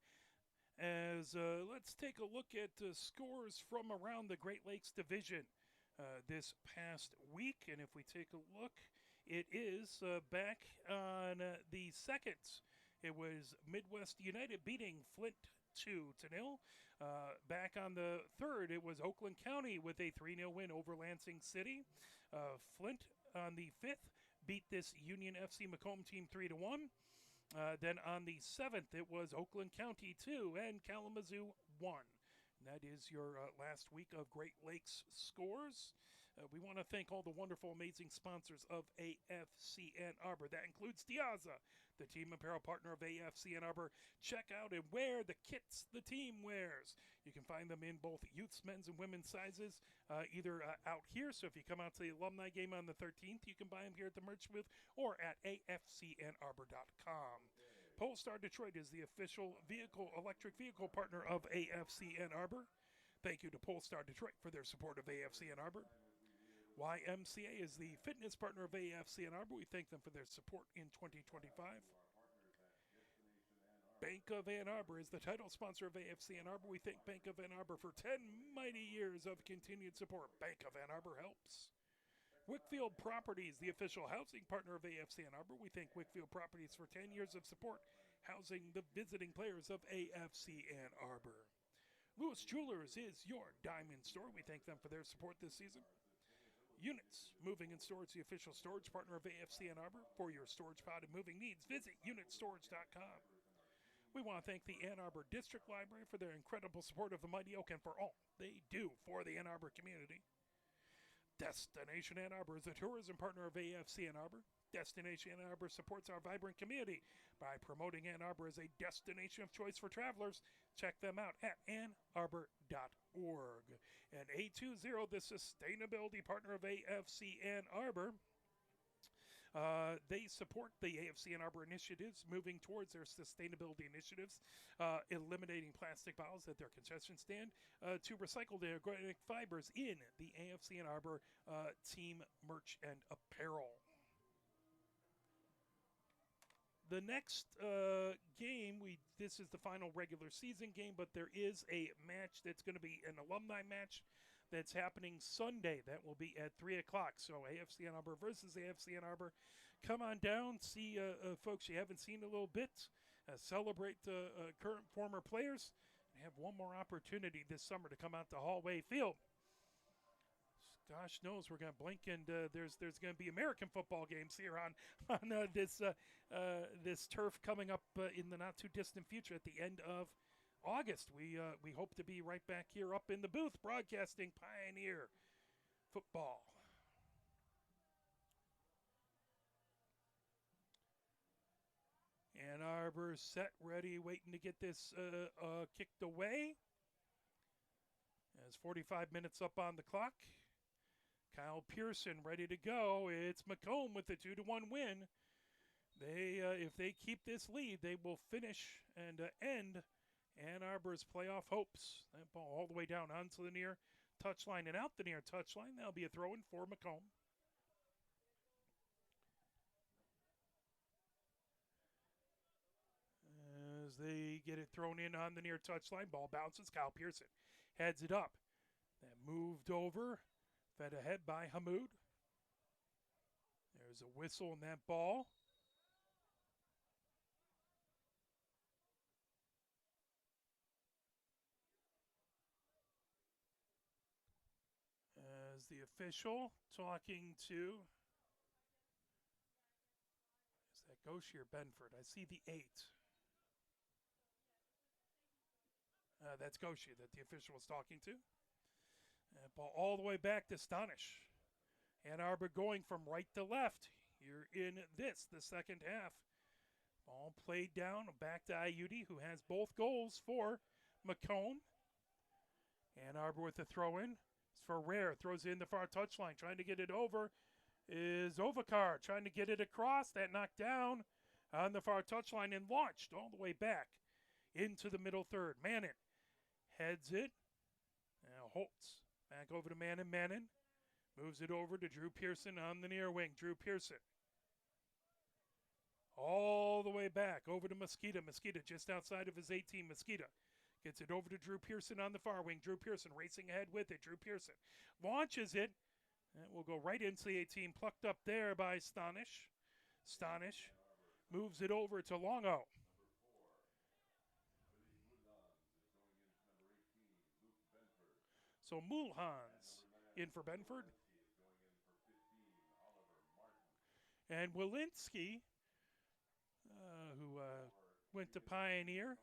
As let's take a look at scores from around the Great Lakes Division this past week. And if we take a look, it is back on the 2nd. It was Midwest United beating Flint 2-0. Back on the 3rd, it was Oakland County with a 3-0 win over Lansing City. Flint on the 5th beat this Union FC Macomb team 3-1. Then on the 7th, it was Oakland County 2 and Kalamazoo 1. And that is your last week of Great Lakes scores. We want to thank all the wonderful, amazing sponsors of AFC Ann Arbor. That includes Diaza, the team apparel partner of AFC Ann Arbor. Check out and wear the kits the team wears. You can find them in both youths, men's, and women's sizes, either out here. So if you come out to the alumni game on the 13th, you can buy them here at the merch booth or at afcannarbor.com. Polestar Detroit is the official electric vehicle partner of AFC Ann Arbor. Thank you to Polestar Detroit for their support of AFC Ann Arbor. YMCA is the fitness partner of AFC Ann Arbor. We thank them for their support in 2025. Bank of Ann Arbor is the title sponsor of AFC Ann Arbor. We thank Bank of Ann Arbor for 10 mighty years of continued support. Bank of Ann Arbor helps. Wickfield Properties, the official housing partner of AFC Ann Arbor. We thank Wickfield Properties for 10 years of support, housing the visiting players of AFC Ann Arbor. Lewis Jewelers is your diamond store. We thank them for their support this season. Units Moving and Storage, the official storage partner of AFC Ann Arbor. For your storage pod and moving needs, visit unitstorage.com. We want to thank the Ann Arbor District Library for their incredible support of the Mighty Oak and for all they do for the Ann Arbor community. Destination Ann Arbor is the tourism partner of AFC Ann Arbor. Destination Ann Arbor supports our vibrant community by promoting Ann Arbor as a destination of choice for travelers. Check them out at annarbor.org. And A20, the sustainability partner of AFC Ann Arbor. They support the AFC Ann Arbor initiatives, moving towards their sustainability initiatives, eliminating plastic bottles at their concession stand to recycle the organic fibers in the AFC Ann Arbor team merch and apparel. The next game, this is the final regular season game, but there is a match that's going to be an alumni match that's happening Sunday. That will be at 3 o'clock. So AFC Ann Arbor versus AFC Ann Arbor. Come on down, see folks you haven't seen in a little bit, celebrate current former players, and have one more opportunity this summer to come out to Hallway Field. Gosh knows we're going to blink and there's going to be American football games here on this turf coming up in the not too distant future at the end of August. We hope to be right back here up in the booth broadcasting Pioneer football. Ann Arbor set, ready, waiting to get this kicked away. As 45 minutes up on the clock. Kyle Pearson ready to go. It's Macomb with the 2-1 win. If they keep this lead, they will finish and end Ann Arbor's playoff hopes. That ball all the way down onto the near touchline and out the near touchline. That'll be a throw-in for Macomb. As they get it thrown in on the near touchline, ball bounces. Kyle Pearson heads it up. That moved over. Fed ahead by Hamoud. There's a whistle on that ball. As the official talking to, is that Gaucher or Benford? I see the 8. That's Gaucher that the official was talking to. Ball all the way back to Stonish. Ann Arbor going from right to left here in the second half. Ball played down, back to Ayudi, who has both goals for Macomb. Ann Arbor with the throw-in. It's for Rare, throws it in the far touchline. Trying to get it over is Ovakar. Trying to get it across. That knocked down on the far touchline and launched all the way back into the middle third. Mannon heads it. Now Holtz. Back over to Mannon. Moves it over to Drew Pearson on the near wing. Drew Pearson All the way back over to Mosquito. Mosquito just outside of his 18. Mosquito gets it over to Drew Pearson on the far wing. Drew Pearson racing ahead with it. Drew Pearson launches it. And will go right into the 18. Plucked up there by Stanish. Stanish moves it over to Longo. So Mulhans in for Benford. And Walensky, who went to Pioneer,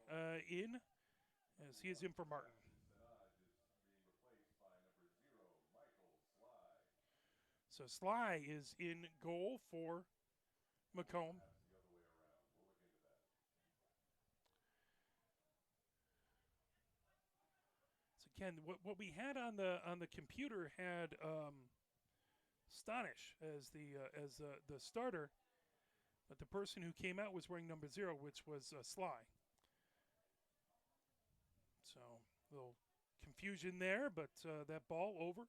in, as he is in for Martin. So Sly is in goal for Macomb. So again, what we had on the computer had Stanish as the starter, but the person who came out was wearing number 0, which was Sly. So a little confusion there, but that ball over.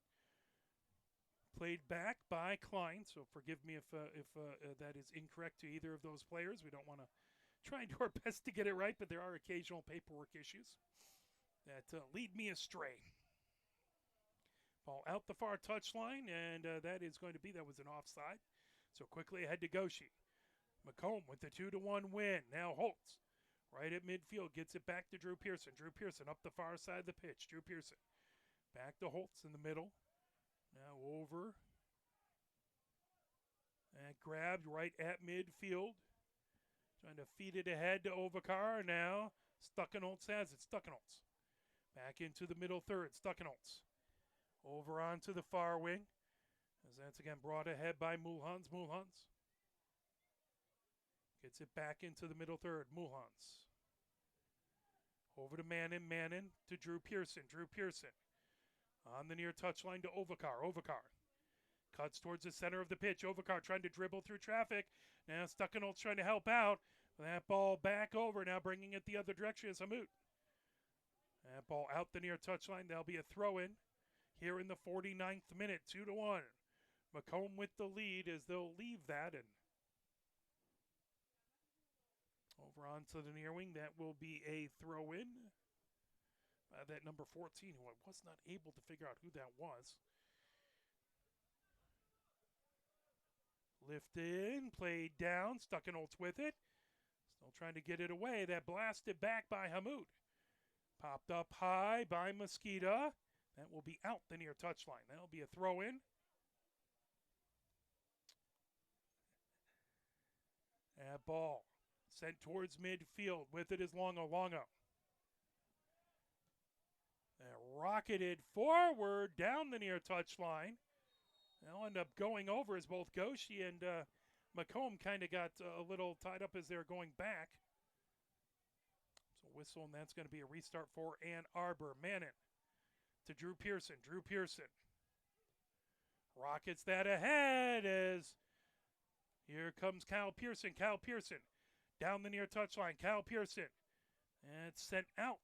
Played back by Klein, so forgive me if that is incorrect to either of those players. We don't want to try and do our best to get it right, but there are occasional paperwork issues that lead me astray. Ball out the far touchline, and that was an offside. So quickly ahead to Goshi. Macomb with the 2-1 win. Now Holtz right at midfield gets it back to Drew Pearson. Drew Pearson up the far side of the pitch. Drew Pearson back to Holtz in the middle. Now over. And grabbed right at midfield. Trying to feed it ahead to Ovakar. Now Stuckenholtz has it. Stuckenholtz back into the middle third. Stuckenholtz over onto the far wing. As that's again brought ahead by Mulhans. Mulhans gets it back into the middle third. Mulhans over to Mannin. Mannin to Drew Pearson. Drew Pearson on the near touchline to Ovakar. Ovakar cuts towards the center of the pitch. Ovakar trying to dribble through traffic. Now Stuckenholtz trying to help out. That ball back over. Now bringing it the other direction is Hamut. That ball out the near touchline. That'll be a throw-in here in the 49th minute. 2-1. Macomb with the lead as they'll leave that. And over onto the near wing. That will be a throw-in. That number 14, who I was not able to figure out who that was. Lifted in, played down, Stuckenholtz with it. Still trying to get it away. That blasted back by Hamut. Popped up high by Mosquito. That will be out the near touchline. That'll be a throw-in. That ball sent towards midfield. With it is Longo. Longo. Rocketed forward down the near touchline. They'll end up going over as both Goshi and Macomb kind of got a little tied up as they're going back. So whistle, and that's going to be a restart for Ann Arbor. Mannin to Drew Pearson. Drew Pearson rockets that ahead as here comes Kyle Pearson. Kyle Pearson down the near touchline. Kyle Pearson. And it's sent out.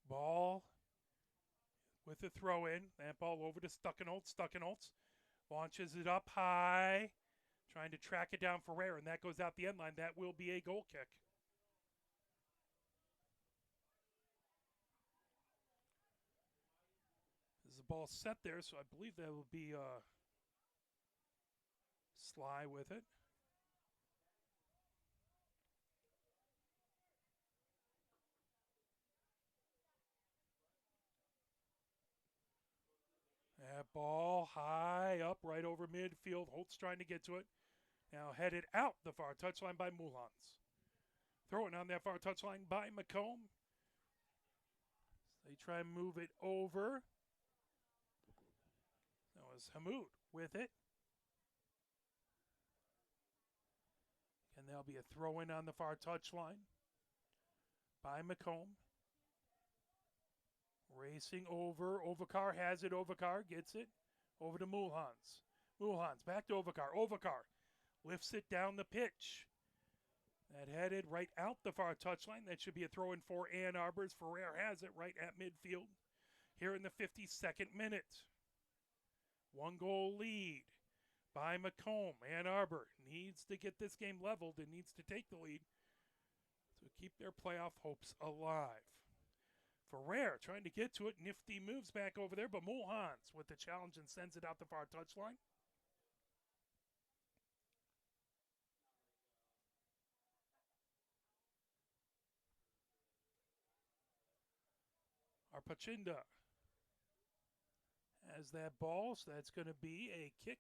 Ball with the throw in. That ball over to Stuckenholtz. Stuckenholtz launches it up high. Trying to track it down for Rare, and that goes out the end line. That will be a goal kick. There's the ball set there, so I believe that will be Sly with it. That ball high up right over midfield. Holtz trying to get to it. Now headed out the far touchline by Mulhans. Throwing on that far touchline by Macomb. They try and move it over. That was Hamut with it. And there'll be a throw-in on the far touchline by Macomb. Racing over. Ovakar has it. Ovakar gets it. Over to Mulhans. Mulhans back to Ovakar. Ovakar lifts it down the pitch. That headed right out the far touchline. That should be a throw-in for Ann Arbor's. Ferrer has it right at midfield here in the 52nd minute. 1-goal lead by Macomb. Ann Arbor needs to get this game leveled and needs to take the lead to keep their playoff hopes alive. Ferrer trying to get to it. Nifty moves back over there, but Mulhans with the challenge and sends it out the far touchline. Arpachinda has that ball, so that's going to be a kick.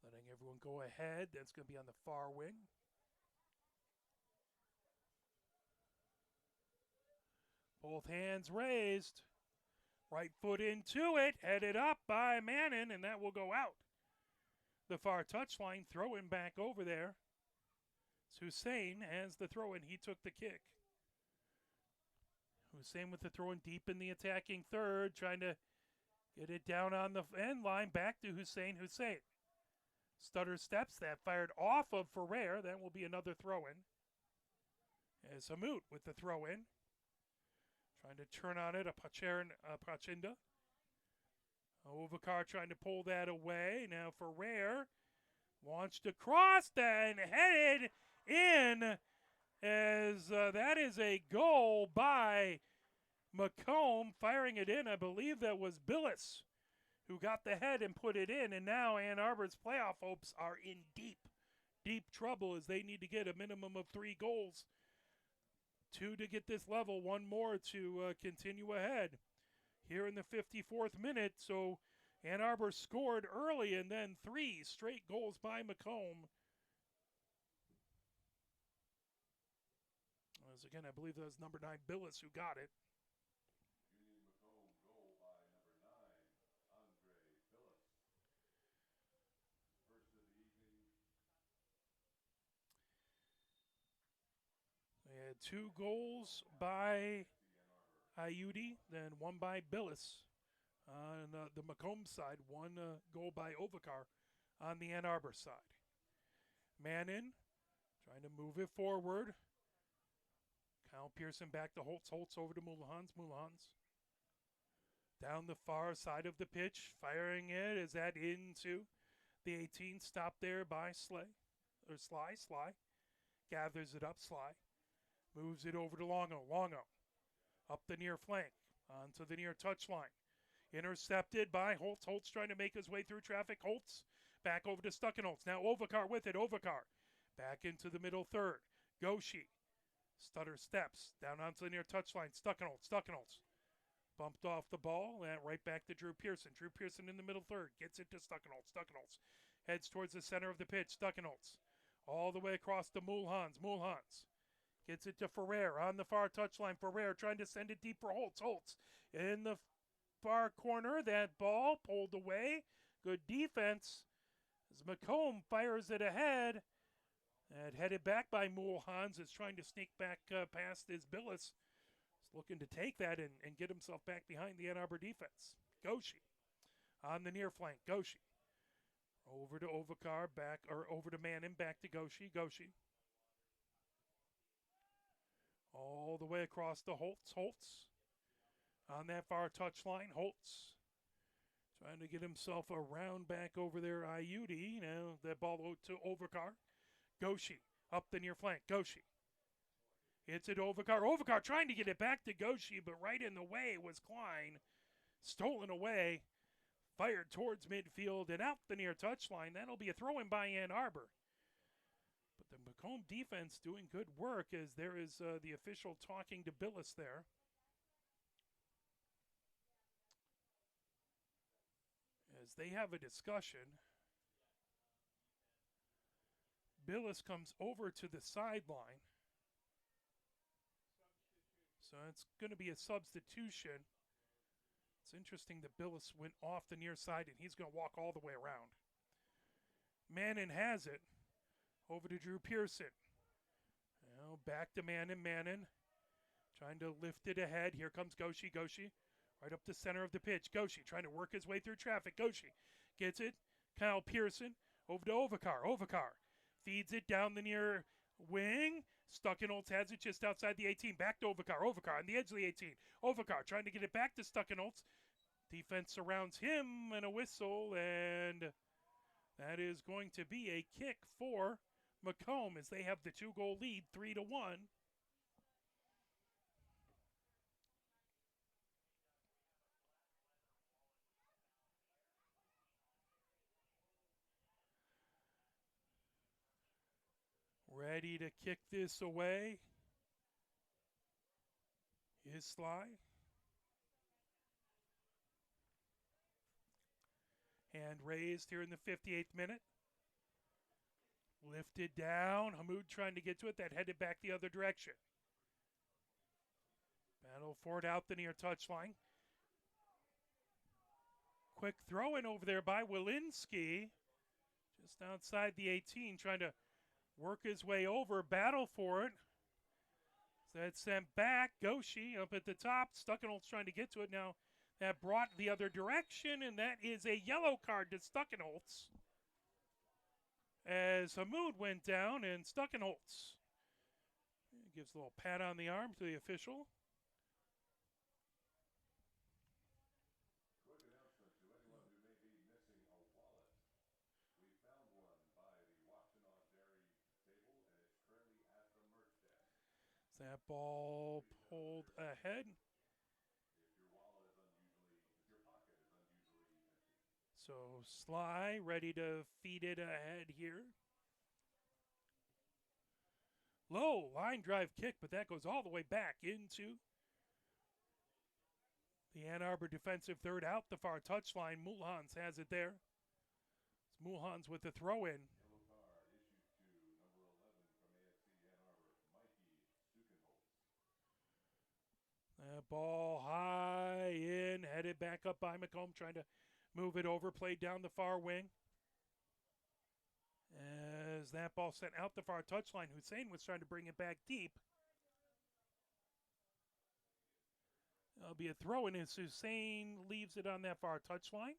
Letting everyone go ahead. That's going to be on the far wing. Both hands raised. Right foot into it. Headed up by Mannon, and that will go out. The far touchline, throwing back over there. Hussein has the throw-in. He took the kick. Hussein with the throw-in deep in the attacking third, trying to get it down on the end line. Back to Hussein. Hussein. Stutter steps. That fired off of Ferrer. That will be another throw-in. As Hammoud with the throw-in. Trying to turn on it. Prachinda. Ovakar trying to pull that away. Now Ferrer launched across and headed in as that is a goal by Macomb, firing it in. I believe that was Billis who got the head and put it in, and now Ann Arbor's playoff hopes are in deep trouble as they need to get a minimum of 3 goals. 2 to get this level, 1 more to continue ahead here in the 54th minute. So Ann Arbor scored early and then 3 straight goals by Macomb. As again, I believe that was number 9, Billis, who got it. Union Macomb goal by number 9, Andre Billis. First of the evening. They had 2 goals by Ayudi, then 1 by Billis on the Macomb side, 1 goal by Ovakar on the Ann Arbor side. Mannon trying to move it forward. Kyle Pearson back to Holtz. Holtz over to Mulhans. Mulhans down the far side of the pitch. Firing it. Is that into the 18? Stopped there by Sly. Gathers it up. Sly moves it over to Longo. Longo up the near flank. Onto the near touchline. Intercepted by Holtz. Holtz trying to make his way through traffic. Holtz back over to Stuckenholtz. Now Ovakar with it. Ovakar back into the middle third. Goshi. Stutter steps down onto the near touchline. Stuckenholtz. Stuckenholtz bumped off the ball. And right back to Drew Pearson. Drew Pearson in the middle third. Gets it to Stuckenholtz. Stuckenholtz heads towards the center of the pitch. Stuckenholtz all the way across to Mulhans. Mulhans gets it to Ferrer on the far touchline. Ferrer trying to send it deep for Holtz. Holtz in the far corner. That ball pulled away. Good defense as Macomb fires it ahead. And headed back by Mulhans is trying to sneak back past his Billis. He's looking to take that and get himself back behind the Ann Arbor defense. Goshi on the near flank. Goshi over to Ovakar, back or over to Mannon, back to Goshi. Goshi all the way across to Holtz. Holtz on that far touchline. Holtz trying to get himself around back over there. Ayudi. Now that ball to Ovakar. Goshi up the near flank. Goshi. It's at Ovakar. Ovakar trying to get it back to Goshi, but right in the way was Klein. Stolen away. Fired towards midfield and out the near touchline. That'll be a throw-in by Ann Arbor. But the Macomb defense doing good work as there is the official talking to Billis there. As they have a discussion. Billis comes over to the sideline. So it's going to be a substitution. It's interesting that Billis went off the near side and he's going to walk all the way around. Mannon has it. Over to Drew Pearson. Now back to Mannon. Mannon trying to lift it ahead. Here comes Goshi. Goshi right up the center of the pitch. Goshi trying to work his way through traffic. Goshi gets it. Kyle Pearson over to Ovakar. Ovakar feeds it down the near wing. Stuckenholtz has it just outside the 18. Back to Ovakar. Ovakar on the edge of the 18. Ovakar trying to get it back to Stuckenholtz. Defense surrounds him and a whistle, and that is going to be a kick for Macomb as they have the 2-goal lead, 3-1. Ready to kick this away is Sly. Hand raised here in the 58th minute. Lifted down. Hamoud trying to get to it. That headed back the other direction. Battle for it out the near touchline. Quick throw in over there by Walensky. Just outside the 18, trying to work his way over. Battle for it. So that's sent back. Goshi up at the top. Stuckenholtz trying to get to it now. That brought the other direction, and that is a yellow card to Stuckenholtz. As Hamoud went down, and Stuckenholtz gives a little pat on the arm to the official. Quick announcement to anyone who may be missing a wallet. We found one by the Washtenaw Dairy table, and it's currently at the merch desk. That ball pulled ahead. So Sly ready to feed it ahead here. Low line drive kick, but that goes all the way back into the Ann Arbor defensive third out the far touchline. Mulhans has it there. It's Mulhans with the throw in. Yellow card issued to number 11 from AFC Ann Arbor, Mikey Stuckenholtz. That ball high in, headed back up by Macomb, trying to move it over, played down the far wing. As that ball sent out the far touchline, Hussein was trying to bring it back deep. There'll be a throw in as Hussein leaves it on that far touchline.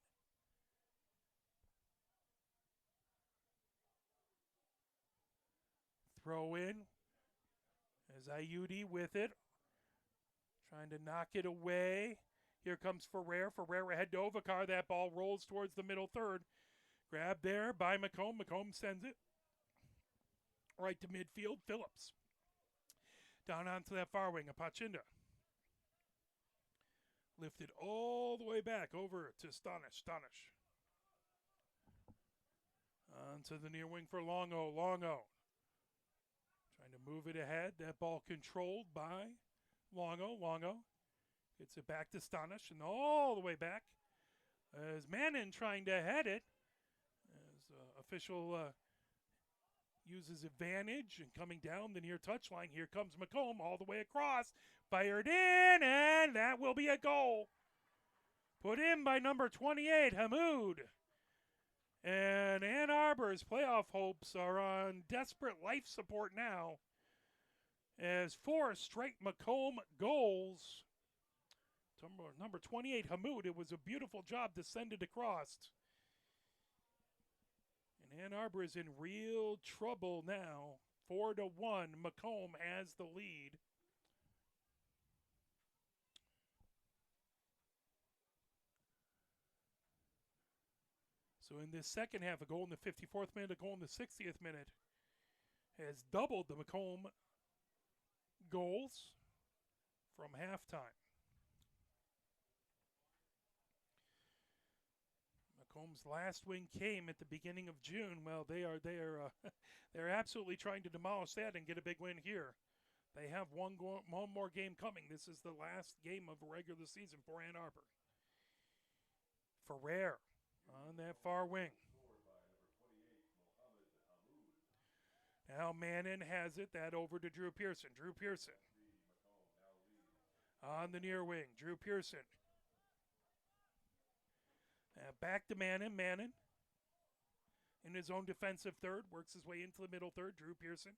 Throw in as Ayudi with it, trying to knock it away. Here comes Ferrer. Ferrer ahead to Ovakar. That ball rolls towards the middle third. Grabbed there by Macomb. Macomb sends it right to midfield. Phillips down onto that far wing. Apachinda lifted all the way back over to Stanish. Stanish onto the near wing for Longo. Longo trying to move it ahead. That ball controlled by Longo. Longo gets it back to Stanish and all the way back as Mannin trying to head it. As official uses advantage and coming down the near touchline. Here comes Macomb all the way across. Fired in, and that will be a goal. Put in by number 28, Hamoud. And Ann Arbor's playoff hopes are on desperate life support now as 4 straight Macomb goals. Number 28, Hamoud. It was a beautiful job to send it across. And Ann Arbor is in real trouble now. 4-1. Macomb has the lead. So in this second half, a goal in the 54th minute, a goal in the 60th minute has doubled the Macomb goals from halftime. Macomb's last win came at the beginning of June. Well, they're absolutely trying to demolish that and get a big win here. They have one more game coming. This is the last game of the regular season for Ann Arbor. Ferrer on that far wing. Now Mannin has it. That over to Drew Pearson. Drew Pearson on the near wing. Drew Pearson. Back to Mannin. Mannin in his own defensive third. Works his way into the middle third. Drew Pearson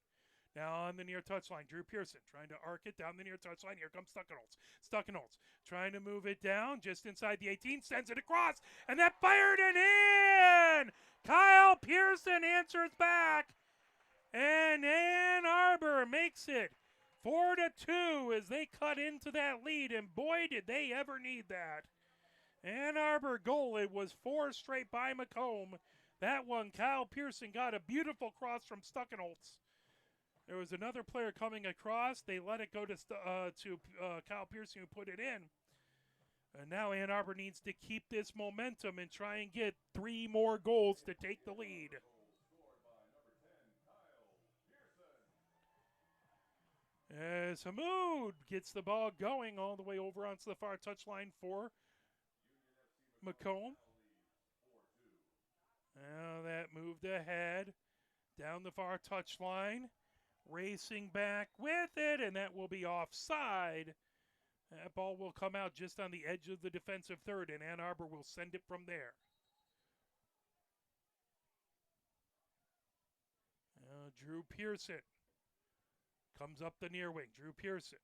Now on the near touchline, Drew Pearson trying to arc it down the near touchline. Here comes Stuckenholtz. Stuckenholtz trying to move it down just inside the 18, sends it across, and that fired it in! Kyle Pearson answers back, and Ann Arbor makes it 4-2 as they cut into that lead, and boy, did they ever need that. Ann Arbor goal, it was 4 straight by Macomb. That one, Kyle Pearson got a beautiful cross from Stuckenholtz. There was another player coming across. They let it go to Kyle Pearson, who put it in. And now Ann Arbor needs to keep this momentum and try and get 3 more goals to take the lead. As Hamoud gets the ball going all the way over onto the far touchline for Macomb. Now that moved ahead down the far touchline. Racing back with it, and that will be offside. That ball will come out just on the edge of the defensive third, and Ann Arbor will send it from there. Drew Pearson comes up the near wing. Drew Pearson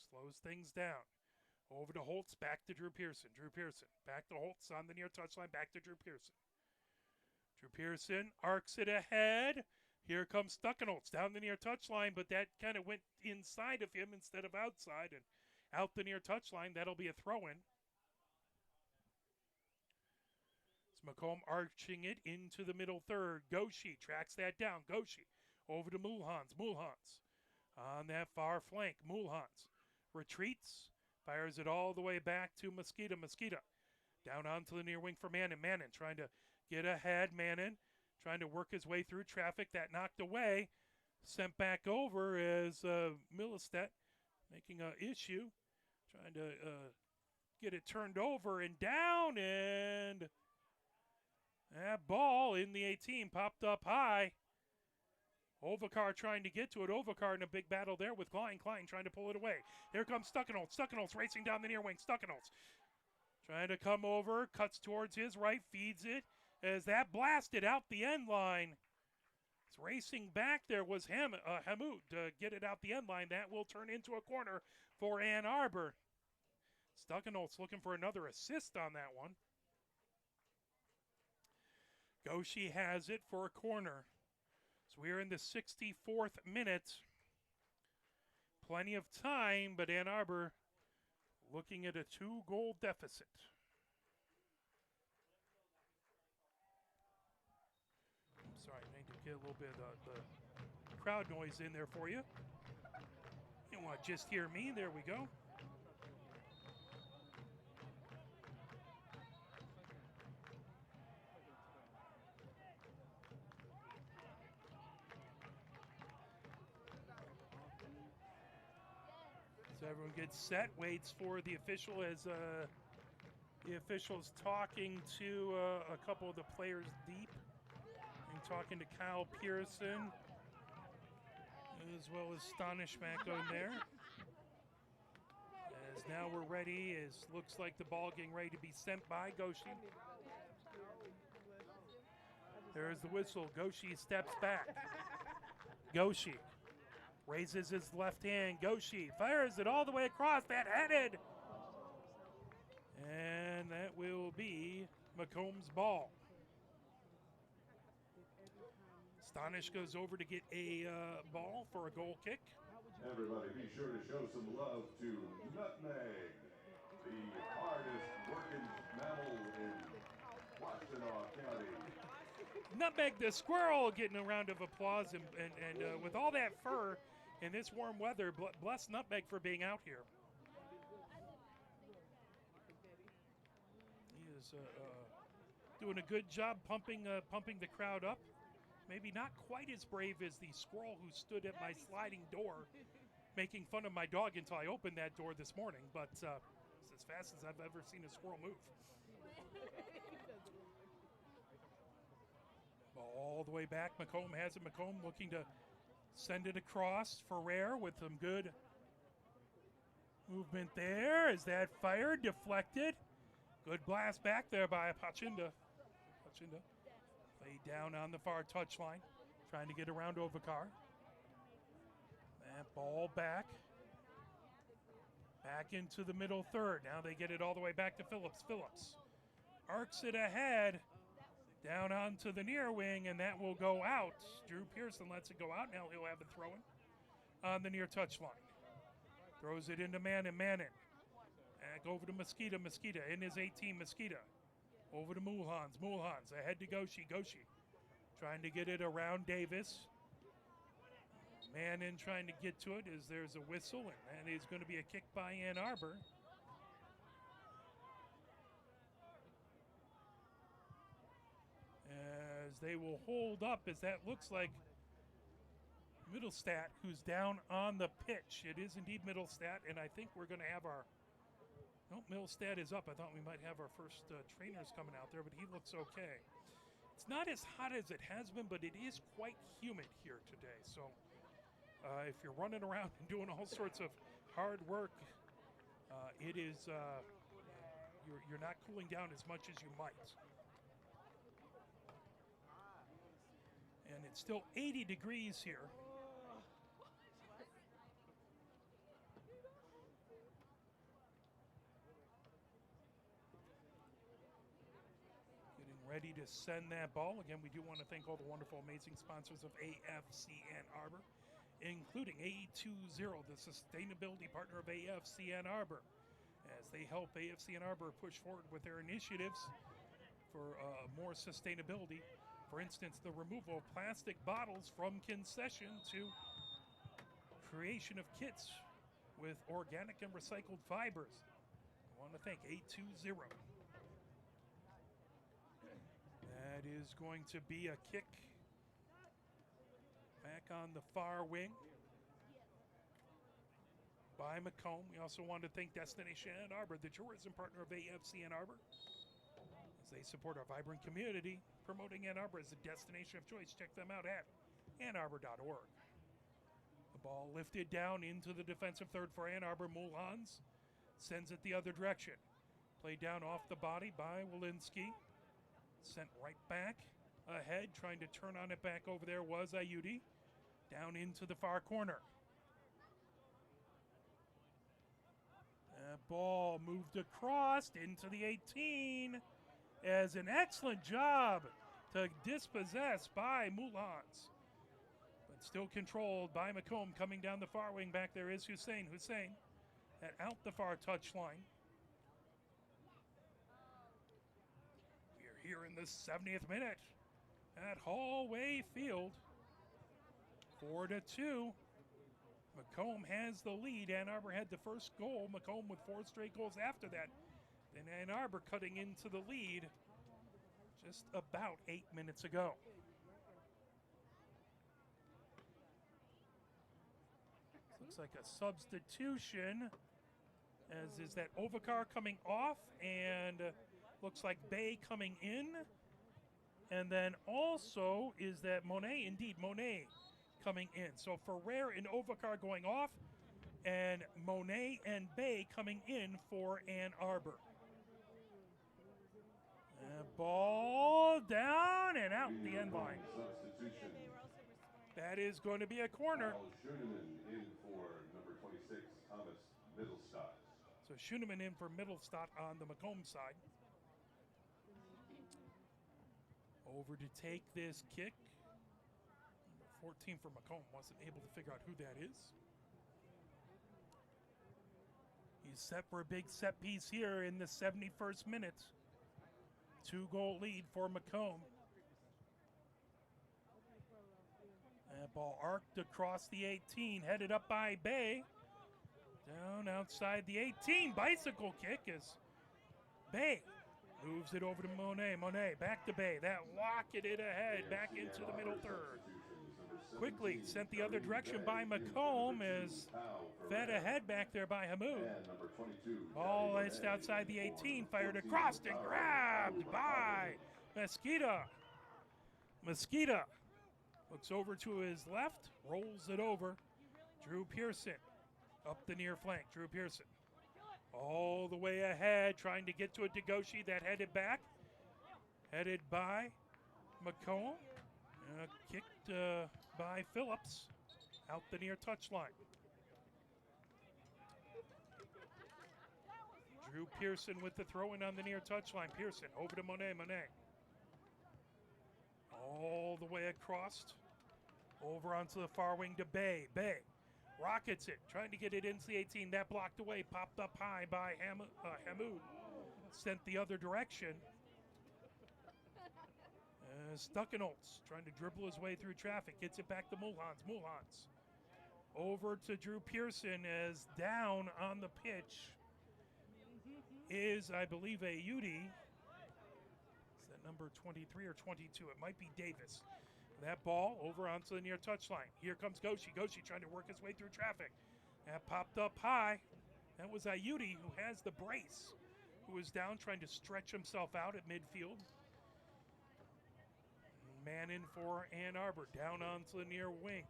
slows things down. Over to Holtz, back to Drew Pearson. Drew Pearson back to Holtz on the near touchline, back to Drew Pearson. Drew Pearson arcs it ahead. Here comes Stuckenholtz down the near touchline, but that kind of went inside of him instead of outside, and out the near touchline. That'll be a throw-in. It's Macomb arching it into the middle third. Goshi tracks that down. Goshi over to Mulhans. Mulhans on that far flank. Mulhans retreats, fires it all the way back to Mosquito. Mosquito down onto the near wing for Mannon. Mannon trying to get ahead. Mannon trying to work his way through traffic. That knocked away. Sent back over as Millistet making an issue. Trying to get it turned over and down. And that ball in the 18 popped up high. Ovakar trying to get to it. Ovakar in a big battle there with Klein. Klein trying to pull it away. Here comes Stuckenholtz. Stuckenholtz racing down the near wing. Stuckenholtz trying to come over. Cuts towards his right. Feeds it. As that blasted out the end line. It's racing back there was Hamoud to get it out the end line. That will turn into a corner for Ann Arbor. Stuckenholtz looking for another assist on that one. Goshi has it for a corner. So we're in the 64th minute. Plenty of time, but Ann Arbor looking at a 2-goal deficit. Sorry, I need to get a little bit of the crowd noise in there for you. You want to just hear me? There we go. So everyone gets set, waits for the official as the official's talking to a couple of the players deep. Talking to Kyle Pearson, as well as Stanishmak on there. As now we're ready, looks like the ball getting ready to be sent by Goshi. There's the whistle. Goshi steps back. Goshi raises his left hand. Goshi fires it all the way across, that headed. And that will be Macomb's ball. Stanish goes over to get a ball for a goal kick. Everybody be sure to show some love to Nutmeg, the hardest working mammal in Washtenaw County. Nutmeg the squirrel getting a round of applause, and with all that fur in this warm weather, bless Nutmeg for being out here. He is doing a good job pumping the crowd up. Maybe not quite as brave as the squirrel who stood at my sliding door making fun of my dog until I opened that door this morning, but it's as fast as I've ever seen a squirrel move. All the way back, Macomb has it. Macomb looking to send it across. Ferrer with some good movement there. Is that fired? Deflected. Good blast back there by Pachinda. Laid down on the far touchline, trying to get around Ovakar. And ball back. Back into the middle third. Now they get it all the way back to Phillips. Phillips arcs it ahead. Down onto the near wing, and that will go out. Drew Pearson lets it go out. Now he'll have it thrown on the near touch line. Throws it into Manning. Manning. Back over to Mosqueda. Mosqueda in his 18. Mosqueda. Over to Mulhans. Mulhans ahead to Goshi. Goshi trying to get it around Davis. Manning trying to get to it as there's a whistle, and that is going to be a kick by Ann Arbor. As they will hold up, as that looks like Middlestat, who's down on the pitch. It is indeed Middlestat, and I think we're going to have our... No, Middlestat is up. I thought we might have our first trainers coming out there, but he looks okay. It's not as hot as it has been, but it is quite humid here today. So if you're running around and doing all sorts of hard work, it is you're not cooling down as much as you might. And it's still 80 degrees here. Getting ready to send that ball. Again, we do want to thank all the wonderful, amazing sponsors of AFC Ann Arbor, including A20, the sustainability partner of AFC Ann Arbor, as they help AFC Ann Arbor push forward with their initiatives for more sustainability. For instance, the removal of plastic bottles from concession to creation of kits with organic and recycled fibers. I want to thank A20. That is going to be a kick back on the far wing by Macomb. We also want to thank Destination Ann Arbor, the tourism partner of AFC Ann Arbor, as they support our vibrant community, promoting Ann Arbor as a destination of choice. Check them out at annarbor.org. The ball lifted down into the defensive third for Ann Arbor. Mulhans sends it the other direction. Played down off the body by Walensky. Sent right back ahead, trying to turn on it back over there was Ayudi. Down into the far corner. That ball moved across into the 18 as an excellent job to dispossess by Mulhans. But still controlled by Macomb. Coming down the far wing back there is Hussein. Hussein at out the far touch line. We're here in the 70th minute at Hallway Field. 4-2. Macomb has the lead. Ann Arbor had the first goal. Macomb with 4 straight goals after that. Then Ann Arbor cutting into the lead just about 8 minutes ago. Looks like a substitution, as is that Ovikar coming off, and looks like Bay coming in. And then also is that Monet, indeed, Monet coming in. So Ferrer and Ovikar going off, and Monet and Bay coming in for Ann Arbor. Ball down and out the end line. Substitution. That is going to be a corner. Schuneman in for number 26, Thomas Middlestat. So Schuneman in for Middlestat on the Macomb side. Over to take this kick. Number 14 for Macomb, wasn't able to figure out who that is. He's set for a big set piece here in the 71st minute. 2-goal lead for Macomb. That ball arced across the 18, headed up by Bay. Down outside the 18, bicycle kick as Bay moves it over to Monet. Monet back to Bay. That rocketed ahead back into the middle third. Quickly sent the other direction by Macomb as fed ahead back there by Hamoud. Ball laced outside the 18, fired across and grabbed by Mosqueda. Mosqueda looks over to his left, rolls it over. Drew Pearson up the near flank. Drew Pearson all the way ahead, trying to get to it to Goshi. That headed back. Headed by Macomb. Kicked by Phillips out the near touchline. Drew Pearson with the throw-in on the near touchline. Pearson over to Monet. Monet. All the way across. Over onto the far wing to Bay. Bay rockets it. Trying to get it into the 18. That blocked away. Popped up high by Hamoud. Sent the other direction. Stuckenholtz trying to dribble his way through traffic. Gets it back to Mulhans. Mulhans over to Drew Pearson as down on the pitch is, I believe, a Udi. Is that number 23 or 22? It might be Davis. That ball over onto the near touchline. Here comes Goshi. Goshi trying to work his way through traffic. That popped up high. That was Ayudi, who has the brace, who was down trying to stretch himself out at midfield. Man in for Ann Arbor, down onto the near wing.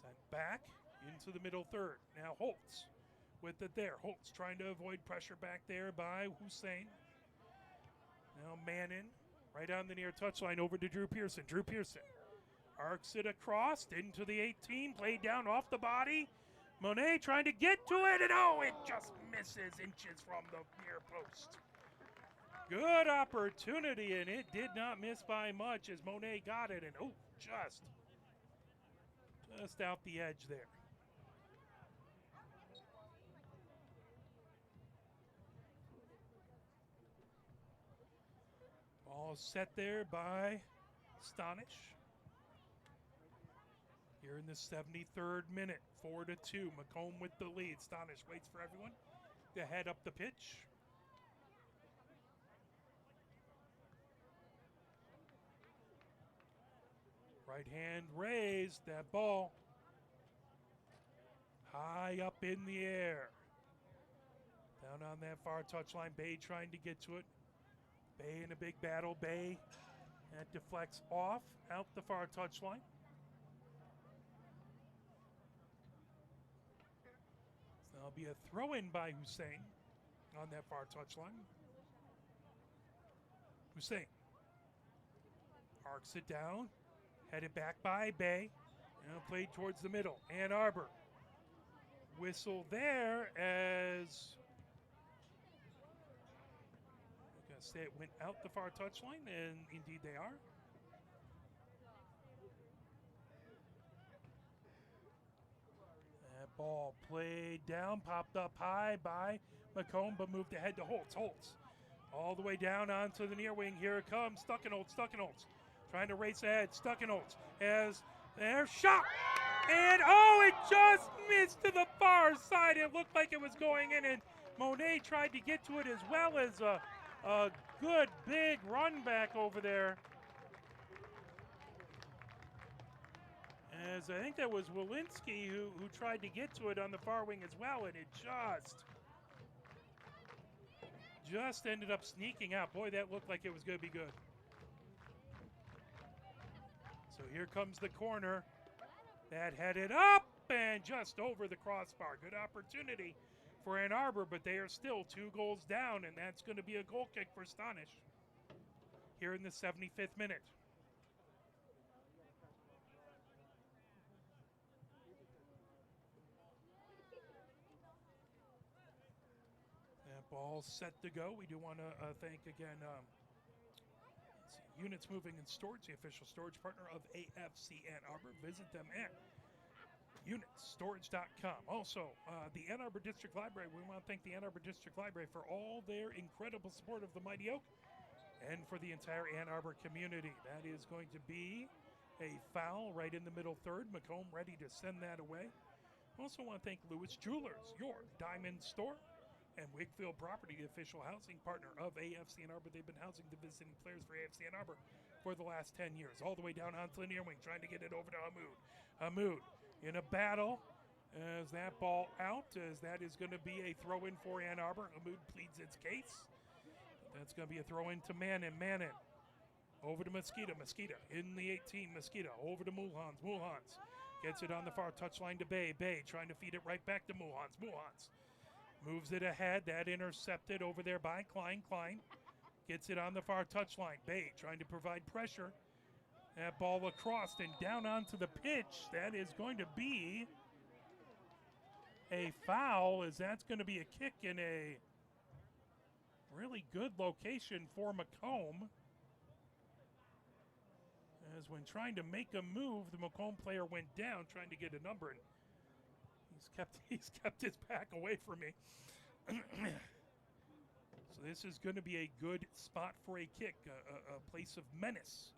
Sent back into the middle third. Now Holtz with it there. Holtz trying to avoid pressure back there by Hussein. Now Manning right on the near touchline over to Drew Pearson. Drew Pearson arcs it across into the 18, played down off the body. Monet trying to get to it, and it just misses inches from the near post. Good opportunity, and it did not miss by much as Monet got it, and just out the edge there. Ball set there by Stanish. Here in the 73rd minute, 4-2. Macomb with the lead. Stanish waits for everyone to head up the pitch. Right hand raised. That ball high up in the air. Down on that far touchline. Bay trying to get to it. Bay in a big battle. Bay that deflects off out the far touchline. So there'll be a throw-in by Hussein on that far touchline. Hussein arcs it down. Headed back by Bay. Now played towards the middle. Ann Arbor. Whistle there as I'm going to say it went out the far touchline, and indeed they are. That ball played down, popped up high by Macomb, but moved ahead to Holtz. Holtz all the way down onto the near wing. Here it comes. Stuckenholtz. Stuckenholtz. Trying to race ahead. Stuckenholtz as their shot. And it just missed to the far side. It looked like it was going in, and Monet tried to get to it as well as a good big run back over there. As I think that was Walensky who tried to get to it on the far wing as well, and it just ended up sneaking out. Boy, that looked like it was going to be good. So here comes the corner. That headed up and just over the crossbar. Good opportunity for Ann Arbor, but they are still 2 goals down, and that's going to be a goal kick for Stanish here in the 75th minute. That ball set to go. We do want to thank again Units Moving and Storage, the official storage partner of AFC Ann Arbor. Visit them at unitstorage.com. Also, the Ann Arbor District Library. We want to thank the Ann Arbor District Library for all their incredible support of the Mighty Oak and for the entire Ann Arbor community. That is going to be a foul right in the middle third. Macomb ready to send that away. Also want to thank Lewis Jewelers, your diamond store, and Wakefield Property, the official housing partner of AFC Ann Arbor. They've been housing the visiting players for AFC Ann Arbor for the last 10 years. All the way down onto the near wing, trying to get it over to Hamoud. Hamoud in a battle as that ball out, as that is going to be a throw-in for Ann Arbor. Hamoud pleads its case. That's going to be a throw-in to Manning. Manning over to Mosquito. Mosquito in the 18. Mosquito over to Mulhans. Mulhans gets it on the far touchline to Bay. Bay trying to feed it right back to Mulhans. Mulhans moves it ahead. That intercepted over there by Klein. Klein gets it on the far touchline. Bay trying to provide pressure. That ball across and down onto the pitch. That is going to be a foul, as that's going to be a kick in a really good location for Macomb. As when trying to make a move, the Macomb player went down trying to get a number, and he's kept his back away from me. So this is going to be a good spot for a kick, a place of menace.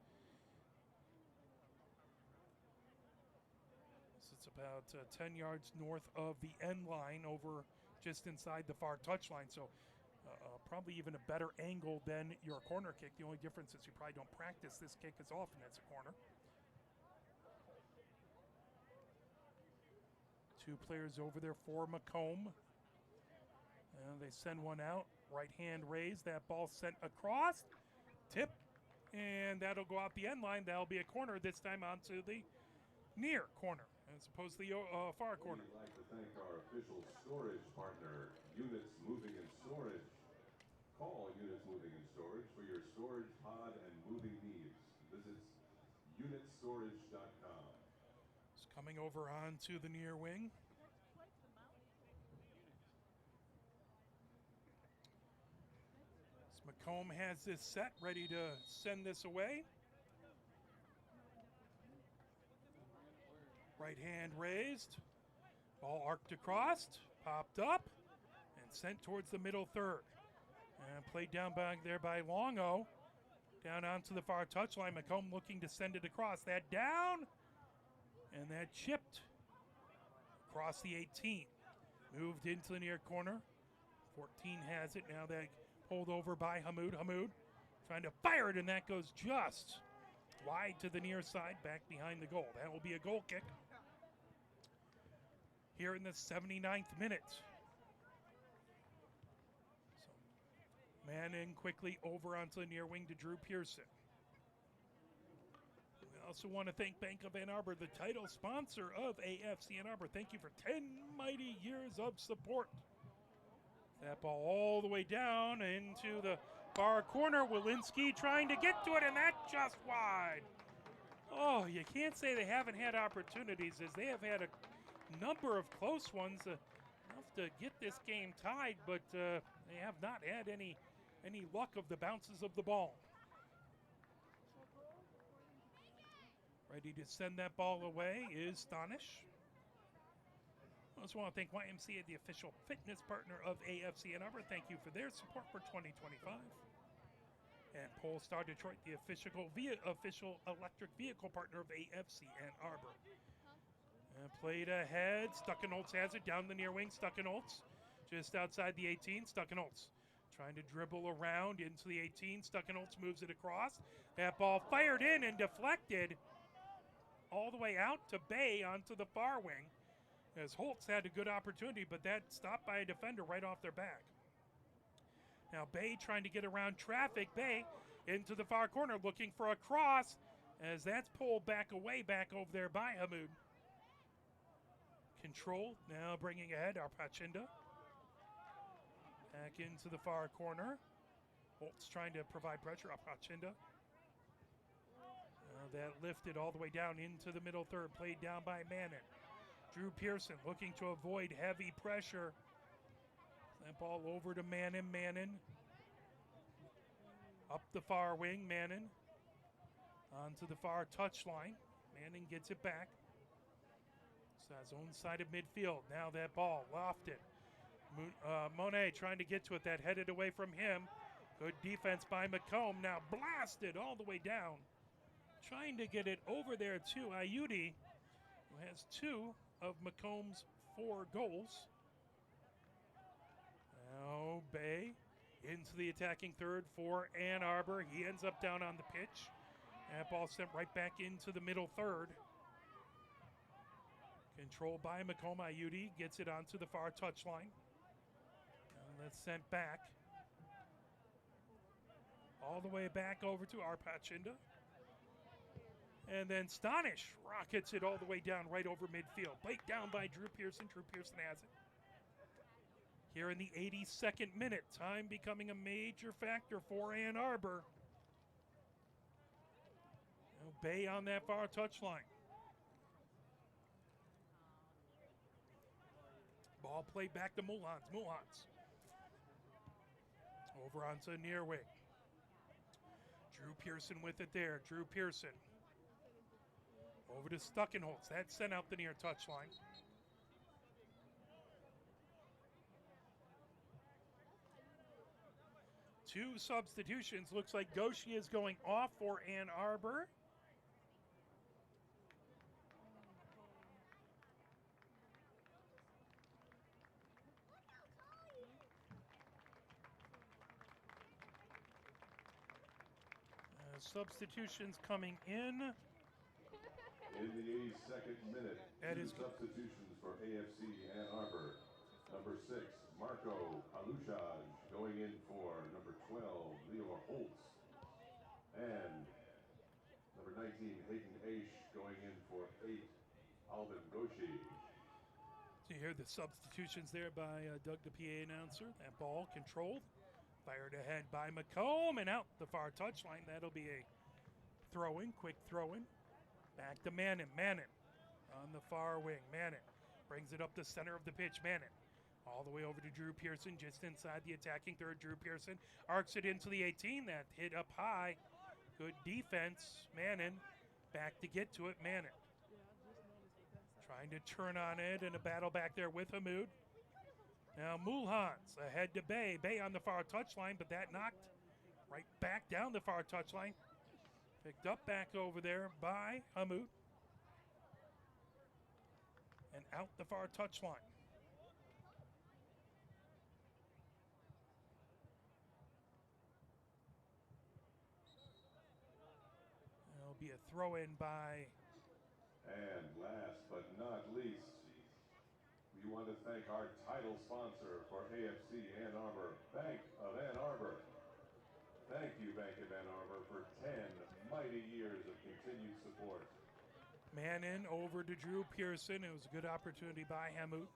So it's about 10 yards north of the end line, over just inside the far touchline. So probably even a better angle than your corner kick. The only difference is you probably don't practice this kick as often as a corner. Two players over there for Macomb. And they send one out. Right hand raised. That ball sent across. Tip. And that'll go out the end line. That'll be a corner, this time onto the near corner as opposed to the far corner. We'd like to thank our official storage partner, Units Moving and Storage. Call Units Moving and Storage for your storage, pod, and moving needs. Visit unitstorage.com. It's coming over onto the near wing. As Macomb has this set, ready to send this away. Right hand raised. Ball arced across, popped up, and sent towards the middle third. And played down back there by Longo. Down onto the far touchline. Macomb looking to send it across. That down. And that chipped across the 18. Moved into the near corner. 14 has it. Now that pulled over by Hamoud. Hamoud trying to fire it, and that goes just wide to the near side, back behind the goal. That will be a goal kick here in the 79th minute. So, man in quickly over onto the near wing to Drew Pearson. We also want to thank Bank of Ann Arbor, the title sponsor of AFC Ann Arbor. Thank you for 10 mighty years of support. That ball all the way down into the far corner. Walensky trying to get to it, and that's just wide. Oh, you can't say they haven't had opportunities, as they have had a number of close ones enough to get this game tied, but they have not had any luck of the bounces of the ball. Ready to send that ball away is Stanish. I also want to thank YMCA, the official fitness partner of AFC Ann Arbor. Thank you for their support for 2025. And Polestar Detroit, the official electric vehicle partner of AFC Ann Arbor. And played ahead. Stuckenholtz has it down the near wing. Stuckenholtz just outside the 18. Stuckenholtz trying to dribble around into the 18. Stuckenholtz moves it across. That ball fired in and deflected all the way out to Bay onto the far wing, as Holtz had a good opportunity, but that stopped by a defender right off their back. Now Bay trying to get around traffic. Bay into the far corner looking for a cross, as that's pulled back away, back over there by Hamoud. Control now bringing ahead Arpachinda. Back into the far corner. Holtz trying to provide pressure. Arpachinda. That lifted all the way down into the middle third. Played down by Mannon. Drew Pearson looking to avoid heavy pressure. That ball over to Mannon. Mannon up the far wing. Mannon onto the far touchline. Mannon gets it back. So his own side of midfield. Now that ball lofted. Monet trying to get to it. That headed away from him. Good defense by Macomb. Now blasted all the way down. Trying to get it over there to Ayudi, who has 2 of Macomb's 4 goals. Now Bay into the attacking third for Ann Arbor. He ends up down on the pitch. That ball sent right back into the middle third. Controlled by Macomb. Ayudi gets it onto the far touchline. And that's sent back. All the way back over to Arpachinda. And then Stanish rockets it all the way down right over midfield. Played down by Drew Pearson. Drew Pearson has it. Here in the 82nd minute, time becoming a major factor for Ann Arbor. Now Bay on that far touchline. Ball played back to Mulhans. Mulhans. Over onto near wing. Drew Pearson with it there. Drew Pearson. Over to Stuckenholtz. That sent out the near touchline. Two substitutions. Looks like Goshi is going off for Ann Arbor. Substitutions coming in. In the 82nd minute, That is substitutions for AFC Ann Arbor. Number 6, Marco Alushaj, going in for number 12, Leo Holtz. And number 19, Hayden Aish, going in for 8, Alvin Goshi. So you hear the substitutions there by Doug, the PA announcer. That ball controlled. Fired ahead by Macomb and out the far touchline. That'll be a throw-in, quick throw-in. Back to Mannon. Mannon on the far wing. Mannon brings it up the center of the pitch. Mannon all the way over to Drew Pearson, just inside the attacking third. Drew Pearson arcs it into the 18. That hit up high. Good defense. Mannon back to get to it. Mannon trying to turn on it and a battle back there with Hamoud. Now Mulhans ahead to Bay. Bay on the far touchline, but that knocked right back down the far touchline. Picked up back over there by Hamoud. And out the far touchline. There'll be a throw-in by... And last but not least, we want to thank our title sponsor for AFC Ann Arbor, Bank of Ann Arbor. Thank you, Bank of Ann Arbor, for 10 mighty years of continued support. Mannon over to Drew Pearson. It was a good opportunity by Hamoud.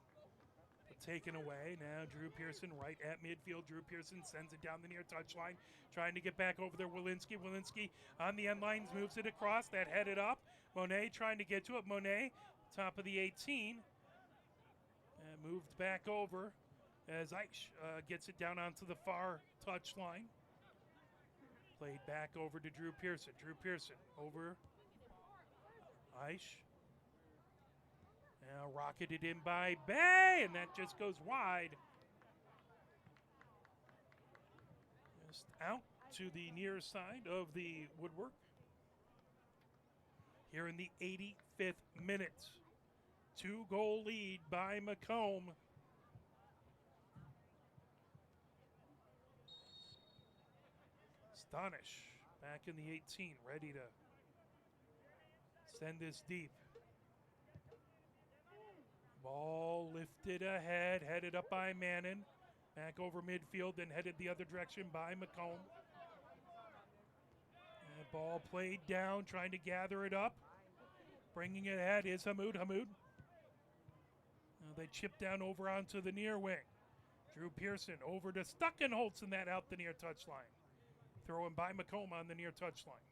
But taken away. Now Drew Pearson right at midfield. Drew Pearson sends it down the near touchline. Trying to get back over there. Walensky. Walensky on the end lines. Moves it across. That headed up. Monet trying to get to it. Monet, top of the 18. And moved back over as Aish gets it down onto the far touchline. Played back over to Drew Pearson. Drew Pearson over Aish. Now rocketed in by Bay, and that just goes wide. Just out to the near side of the woodwork. Here in the 85th minute. 2-goal lead by Macomb. Astonish back in the 18, ready to send this deep. Ball lifted ahead, headed up by Mannon. Back over midfield, then headed the other direction by Macomb. And ball played down, trying to gather it up. Bringing it ahead is Hamoud. Hamoud. They chip down over onto the near wing. Drew Pearson over to Stuckenholtz and that out the near touchline. Throwing by Macomb on the near touchline.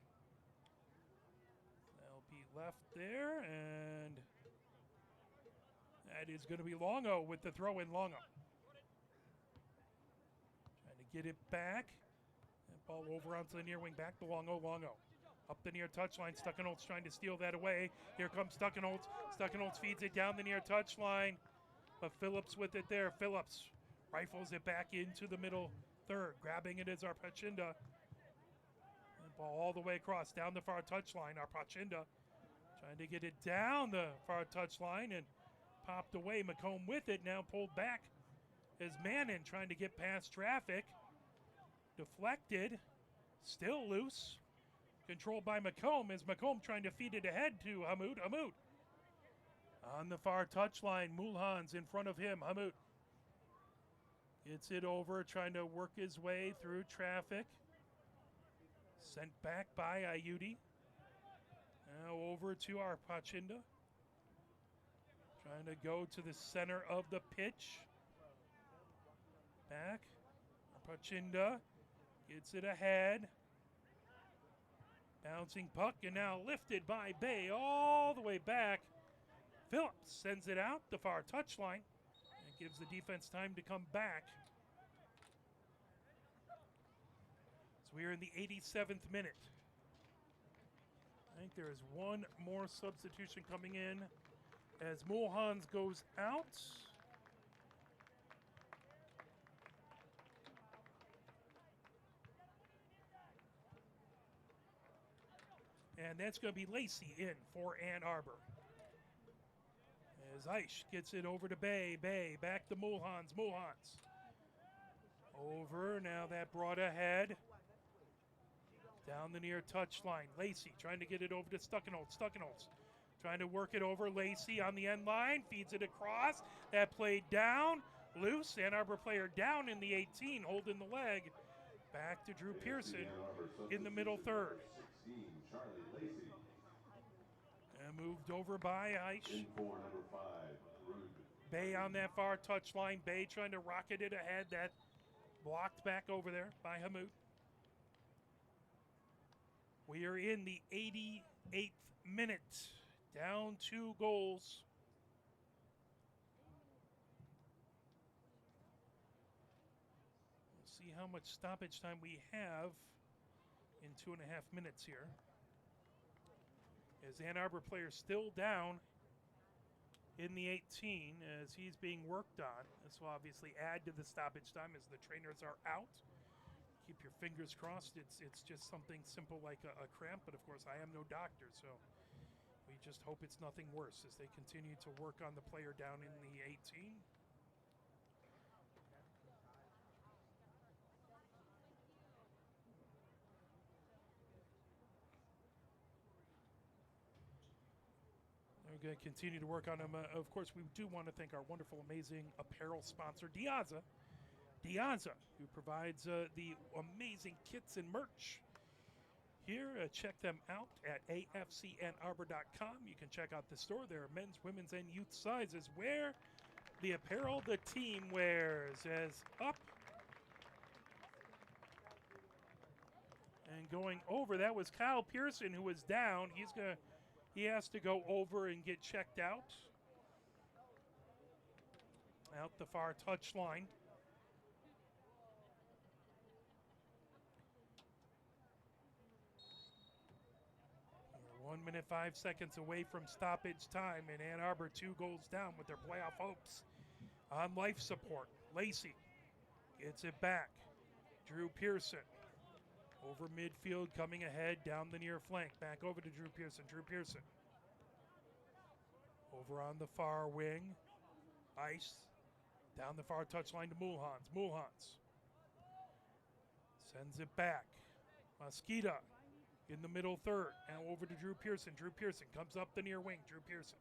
They'll be left there, and that is going to be Longo with the throw in. Longo trying to get it back. That ball over onto the near wing, back to Longo. Longo up the near touchline. Stuckenholtz trying to steal that away. Here comes Stuckenholtz. Stuckenholtz feeds it down the near touchline, but Phillips with it there. Phillips rifles it back into the middle third. Grabbing it is Arpachinda. Ball all the way across, down the far touchline. Arpachinda trying to get it down the far touchline and popped away. Macomb with it, now pulled back as Mannon trying to get past traffic. Deflected, still loose. Controlled by Macomb as Macomb trying to feed it ahead to Hamoud. Hamoud on the far touchline. Mulhans in front of him. Hamoud gets it over, trying to work his way through traffic. Sent back by Ayudi. Now over to Arpachinda. Trying to go to the center of the pitch. Back. Arpachinda gets it ahead. Bouncing puck and now lifted by Bay all the way back. Phillips sends it out the far touchline and Gives the defense time to come back. So we are in the 87th minute. I think there is one more substitution coming in as Mulhans goes out. And that's going to be Lacey in for Ann Arbor. As Aish gets it over to Bay. Bay back to Mulhans. Mulhans. Over. Now that brought ahead. Down the near touchline. Lacey trying to get it over to Stuckenholtz. Stuckenholtz trying to work it over. Lacey on the end line. Feeds it across. That played down. Loose. Ann Arbor player down in the 18. Holding the leg. Back to Drew Pearson in the middle third. And moved over by Aish. Bay on that far touchline. Bay trying to rocket it ahead. That blocked back over there by Hamoud. We are in the 88th minute. Down 2 goals. We'll see how much stoppage time we have in 2.5 minutes here. As Ann Arbor player still down in the 18 as he's being worked on. This will obviously add to the stoppage time as the trainers are out. Keep your fingers crossed. It's just something simple like a cramp, but of course I am no doctor, so we just hope it's nothing worse as they continue to work on the player down in the 18. We're going to continue to work on them. Of course, we do want to thank our wonderful, amazing apparel sponsor, Diaza. Diaza, who provides the amazing kits and merch. Here, check them out at afcannarbor.com. You can check out the store. There are men's, women's, and youth sizes. Wear the apparel the team wears. As up and going over, that was Kyle Pearson who was down. He has to go over and get checked out. Out the far touchline. 1 minute, 5 seconds away from stoppage time, and Ann Arbor 2 goals down with their playoff hopes on life support. Lacey gets it back. Drew Pearson over midfield, coming ahead down the near flank. Back over to Drew Pearson. Drew Pearson over on the far wing. Ice down the far touchline to Mulhans. Mulhans sends it back. Mosquito in the middle third. Now over to Drew Pearson. Drew Pearson comes up the near wing. Drew Pearson.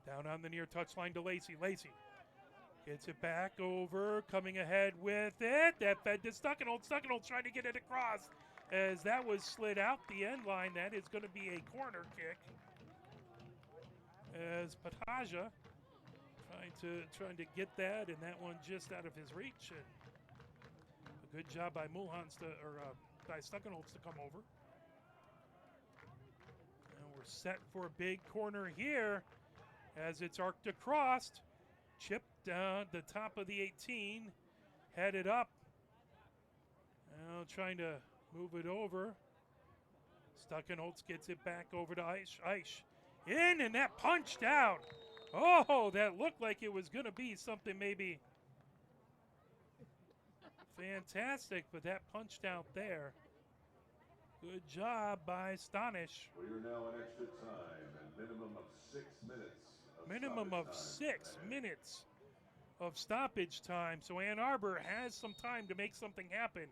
Down on the near touchline to Lacey. Lacey gets it back over. Coming ahead with it. That fed to Stuckenholtz. Stuckenholtz trying to get it across. As that was slid out the end line. That is going to be a corner kick. As Pataja trying to get that, and that one just out of his reach. And a good job by Mulhans by Stuckenholtz to come over. And we're set for a big corner here as it's arced across. Chipped down the top of the 18. Headed up. Now trying to move it over. Stuckenholtz gets it back over to Aish. Aish in, and that punch down. Oh, that looked like it was going to be something maybe fantastic, but that punched out there. Good job by Stonish. We are now in extra time and minimum of 6 minutes. Minimum of 6 minutes of stoppage time. So Ann Arbor has some time to make something happen.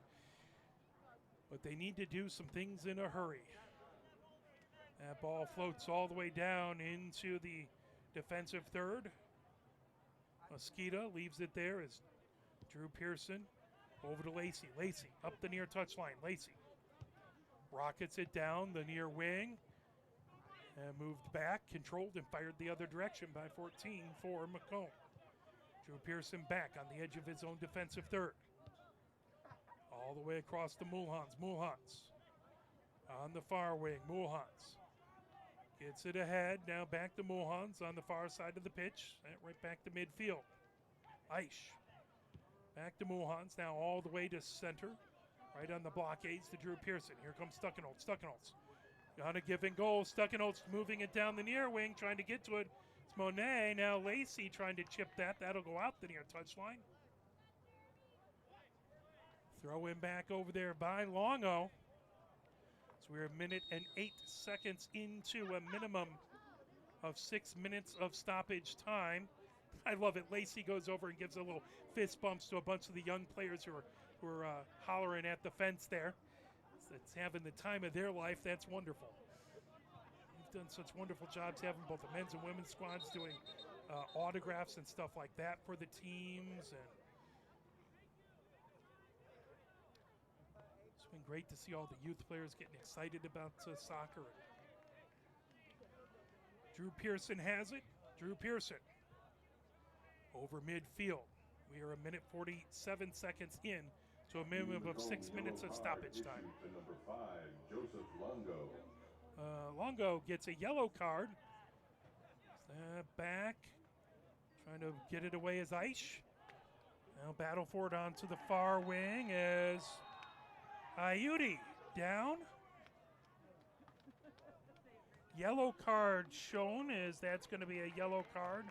But they need to do some things in a hurry. That ball floats all the way down into the defensive third. Mosquito leaves it there as Drew Pearson over to Lacey. Lacey up the near touchline. Lacey rockets it down the near wing and moved back, controlled and fired the other direction by 14 for Macomb. Drew Pearson back on the edge of his own defensive third. All the way across to Mulhans. Mulhans on the far wing. Mulhans Gets it ahead. Now back to Mohans on the far side of the pitch. Right back to midfield. Aish. Back to Mohans. Now all the way to center. Right on the blockades to Drew Pearson. Here comes Stuckenholtz. Stuckenholtz. Got to give and goal. Stuckenholtz moving it down the near wing. Trying to get to it. It's Monet. Now Lacey trying to chip that. That'll go out the near touchline. Throw him back over there by Longo. So we're a minute and 8 seconds into a minimum of 6 minutes of stoppage time. I love it. Lacey goes over and gives a little fist bumps to a bunch of the young players who are hollering at the fence there. It's having the time of their life. That's wonderful. We've done such wonderful jobs having both the men's and women's squads doing autographs and stuff like that for the teams. And it's been great to see all the youth players getting excited about soccer. Drew Pearson has it. Drew Pearson over midfield. We are a minute 47 seconds in to a minimum of 6 minutes of stoppage time. Number 5, Joseph Longo. Longo gets a yellow card. Back, trying to get it away as Aish. Now battle for it onto the far wing as Ayudi down. Yellow card shown as that's going to be a yellow card.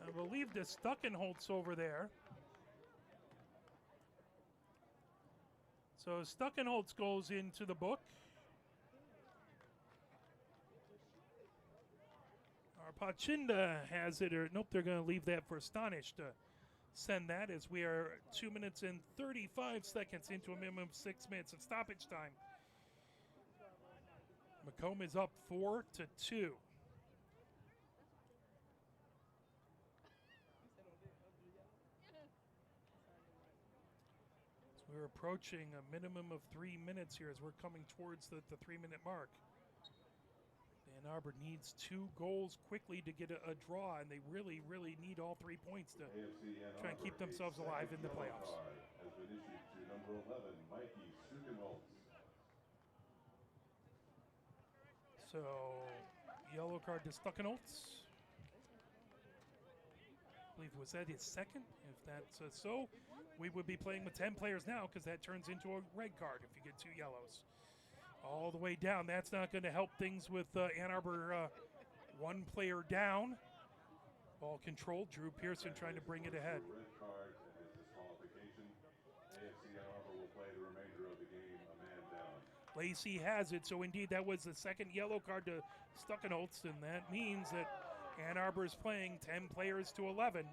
I believe the Stuckenholtz over there. So Stuckenholtz goes into the book. Arpachinda has it, or nope, they're going to leave that for Astonish to send that as we are 2 minutes and 35 seconds into a minimum of 6 minutes of stoppage time. Macomb is up 4-2. We're approaching a minimum of 3 minutes here as we're coming towards the 3-minute mark. Ann Arbor needs 2 goals quickly to get a draw, and they really, really need all 3 points to try and keep themselves alive in the playoffs. Has been issued to number 11, Mikey Stuckenholtz. So, yellow card to Stuckenholtz. I believe, was that his second? If that's so, we would be playing with 10 players now because that turns into a red card if you get 2 yellows. All the way down. That's not going to help things with Ann Arbor 1 player down. Ball controlled. Drew Pearson trying to bring it ahead. Red card and his disqualification. AFC Ann Arbor will play the remainder of the game a man down. Lacey has it. So indeed that was the second yellow card to Stuckenholtz, and that means that Ann Arbor is playing 10 players to 11.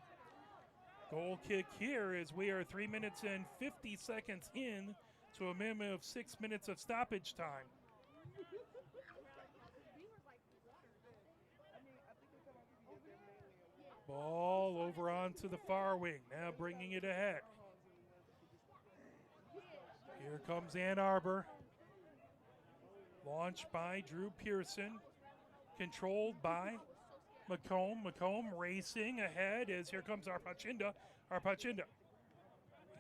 Goal kick here as we are 3 minutes and 50 seconds in to a minimum of 6 minutes of stoppage time. Ball over onto the far wing, now bringing it ahead. Here comes Ann Arbor. Launched by Drew Pearson. Controlled by Macomb. Macomb racing ahead as here comes Arpachinda. Arpachinda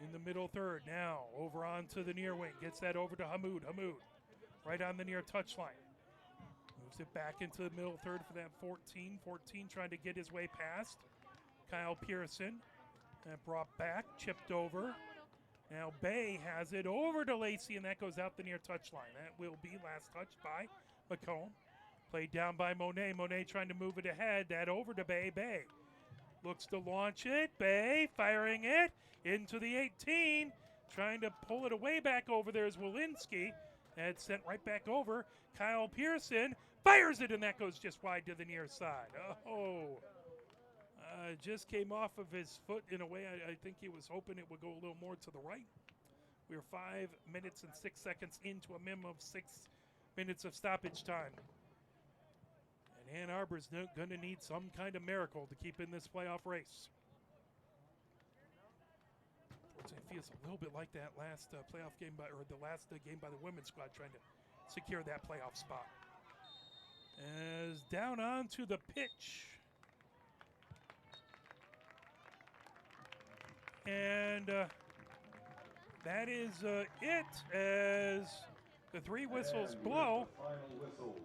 in the middle third now. Over onto the near wing. Gets that over to Hamoud. Hamoud right on the near touchline. Moves it back into the middle third for that 14. 14 trying to get his way past Kyle Pearson. And brought back. Chipped over. Now Bay has it over to Lacey, and that goes out the near touchline. That will be last touched by Macomb. Played down by Monet. Monet trying to move it ahead. That over to Bay. Bay looks to launch it. Bay firing it into the 18. Trying to pull it away back over there is Walensky. That's sent right back over. Kyle Pearson fires it, and that goes just wide to the near side. Just came off of his foot in a way I think he was hoping it would go a little more to the right. We are 5 minutes and 6 seconds into a minimum of 6 minutes of stoppage time. And Ann Arbor's going to need some kind of miracle to keep in this playoff race. It feels a little bit like that last playoff game or the last game by the women's squad trying to secure that playoff spot. As down onto the pitch. And that is it as the 3 whistles blow. The final whistle.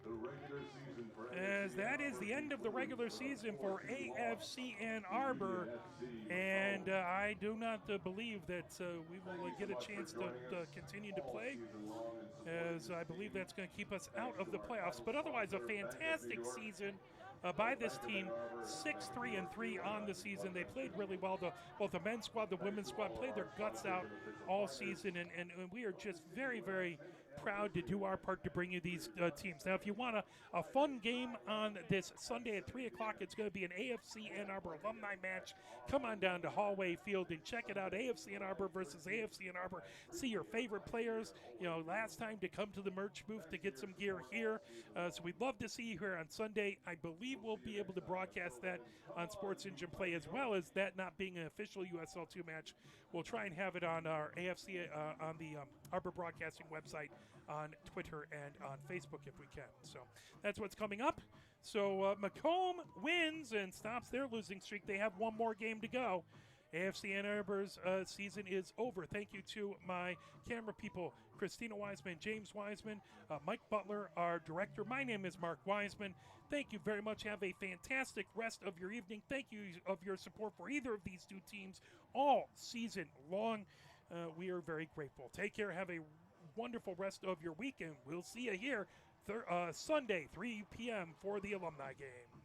The regular season for as AFC that Ann is the Arbor end of the regular concludes season with a for 4-2 AFC Ann loss to Arbor. Union FC And Macomb. I do not believe that we will Thank get you a so much chance for joining to us continue to all play, season long and supporting as this I believe team. that's going to keep us out Thanks of the to our playoffs. title But otherwise, a sponsor, Bank of New fantastic York, season by this Bank of team. Ann Arbor, 6-3 and 3 on the season. They played really well. Both the men's squad, the women's squad played their guts out all season, and we are just very, very proud to do our part to bring you these teams. Now, if you want a fun game on this Sunday at 3 o'clock, it's going to be an AFC Ann Arbor alumni match. Come on down to Hallway Field and check it out. AFC Ann Arbor versus AFC Ann Arbor. See your favorite players. You know, last time to come to the merch booth to get some gear here. So we'd love to see you here on Sunday. I believe we'll be able to broadcast that on Sports Engine Play, as well as that not being an official USL2 match. We'll try and have it on our AFC, on the Arbor Broadcasting website, on Twitter, and on Facebook if we can. So that's what's coming up. So Macomb wins and stops their losing streak. They have one more game to go. AFC Ann Arbor's season is over. Thank you to my camera people, Christina Wiseman, James Wiseman, Mike Butler, our director. My name is Mark Wiseman. Thank you very much. Have a fantastic rest of your evening. Thank you of your support for either of these two teams all season long. We are very grateful. Take care. Have a wonderful rest of your weekend. We'll see you here Sunday, 3 p.m. for the alumni game.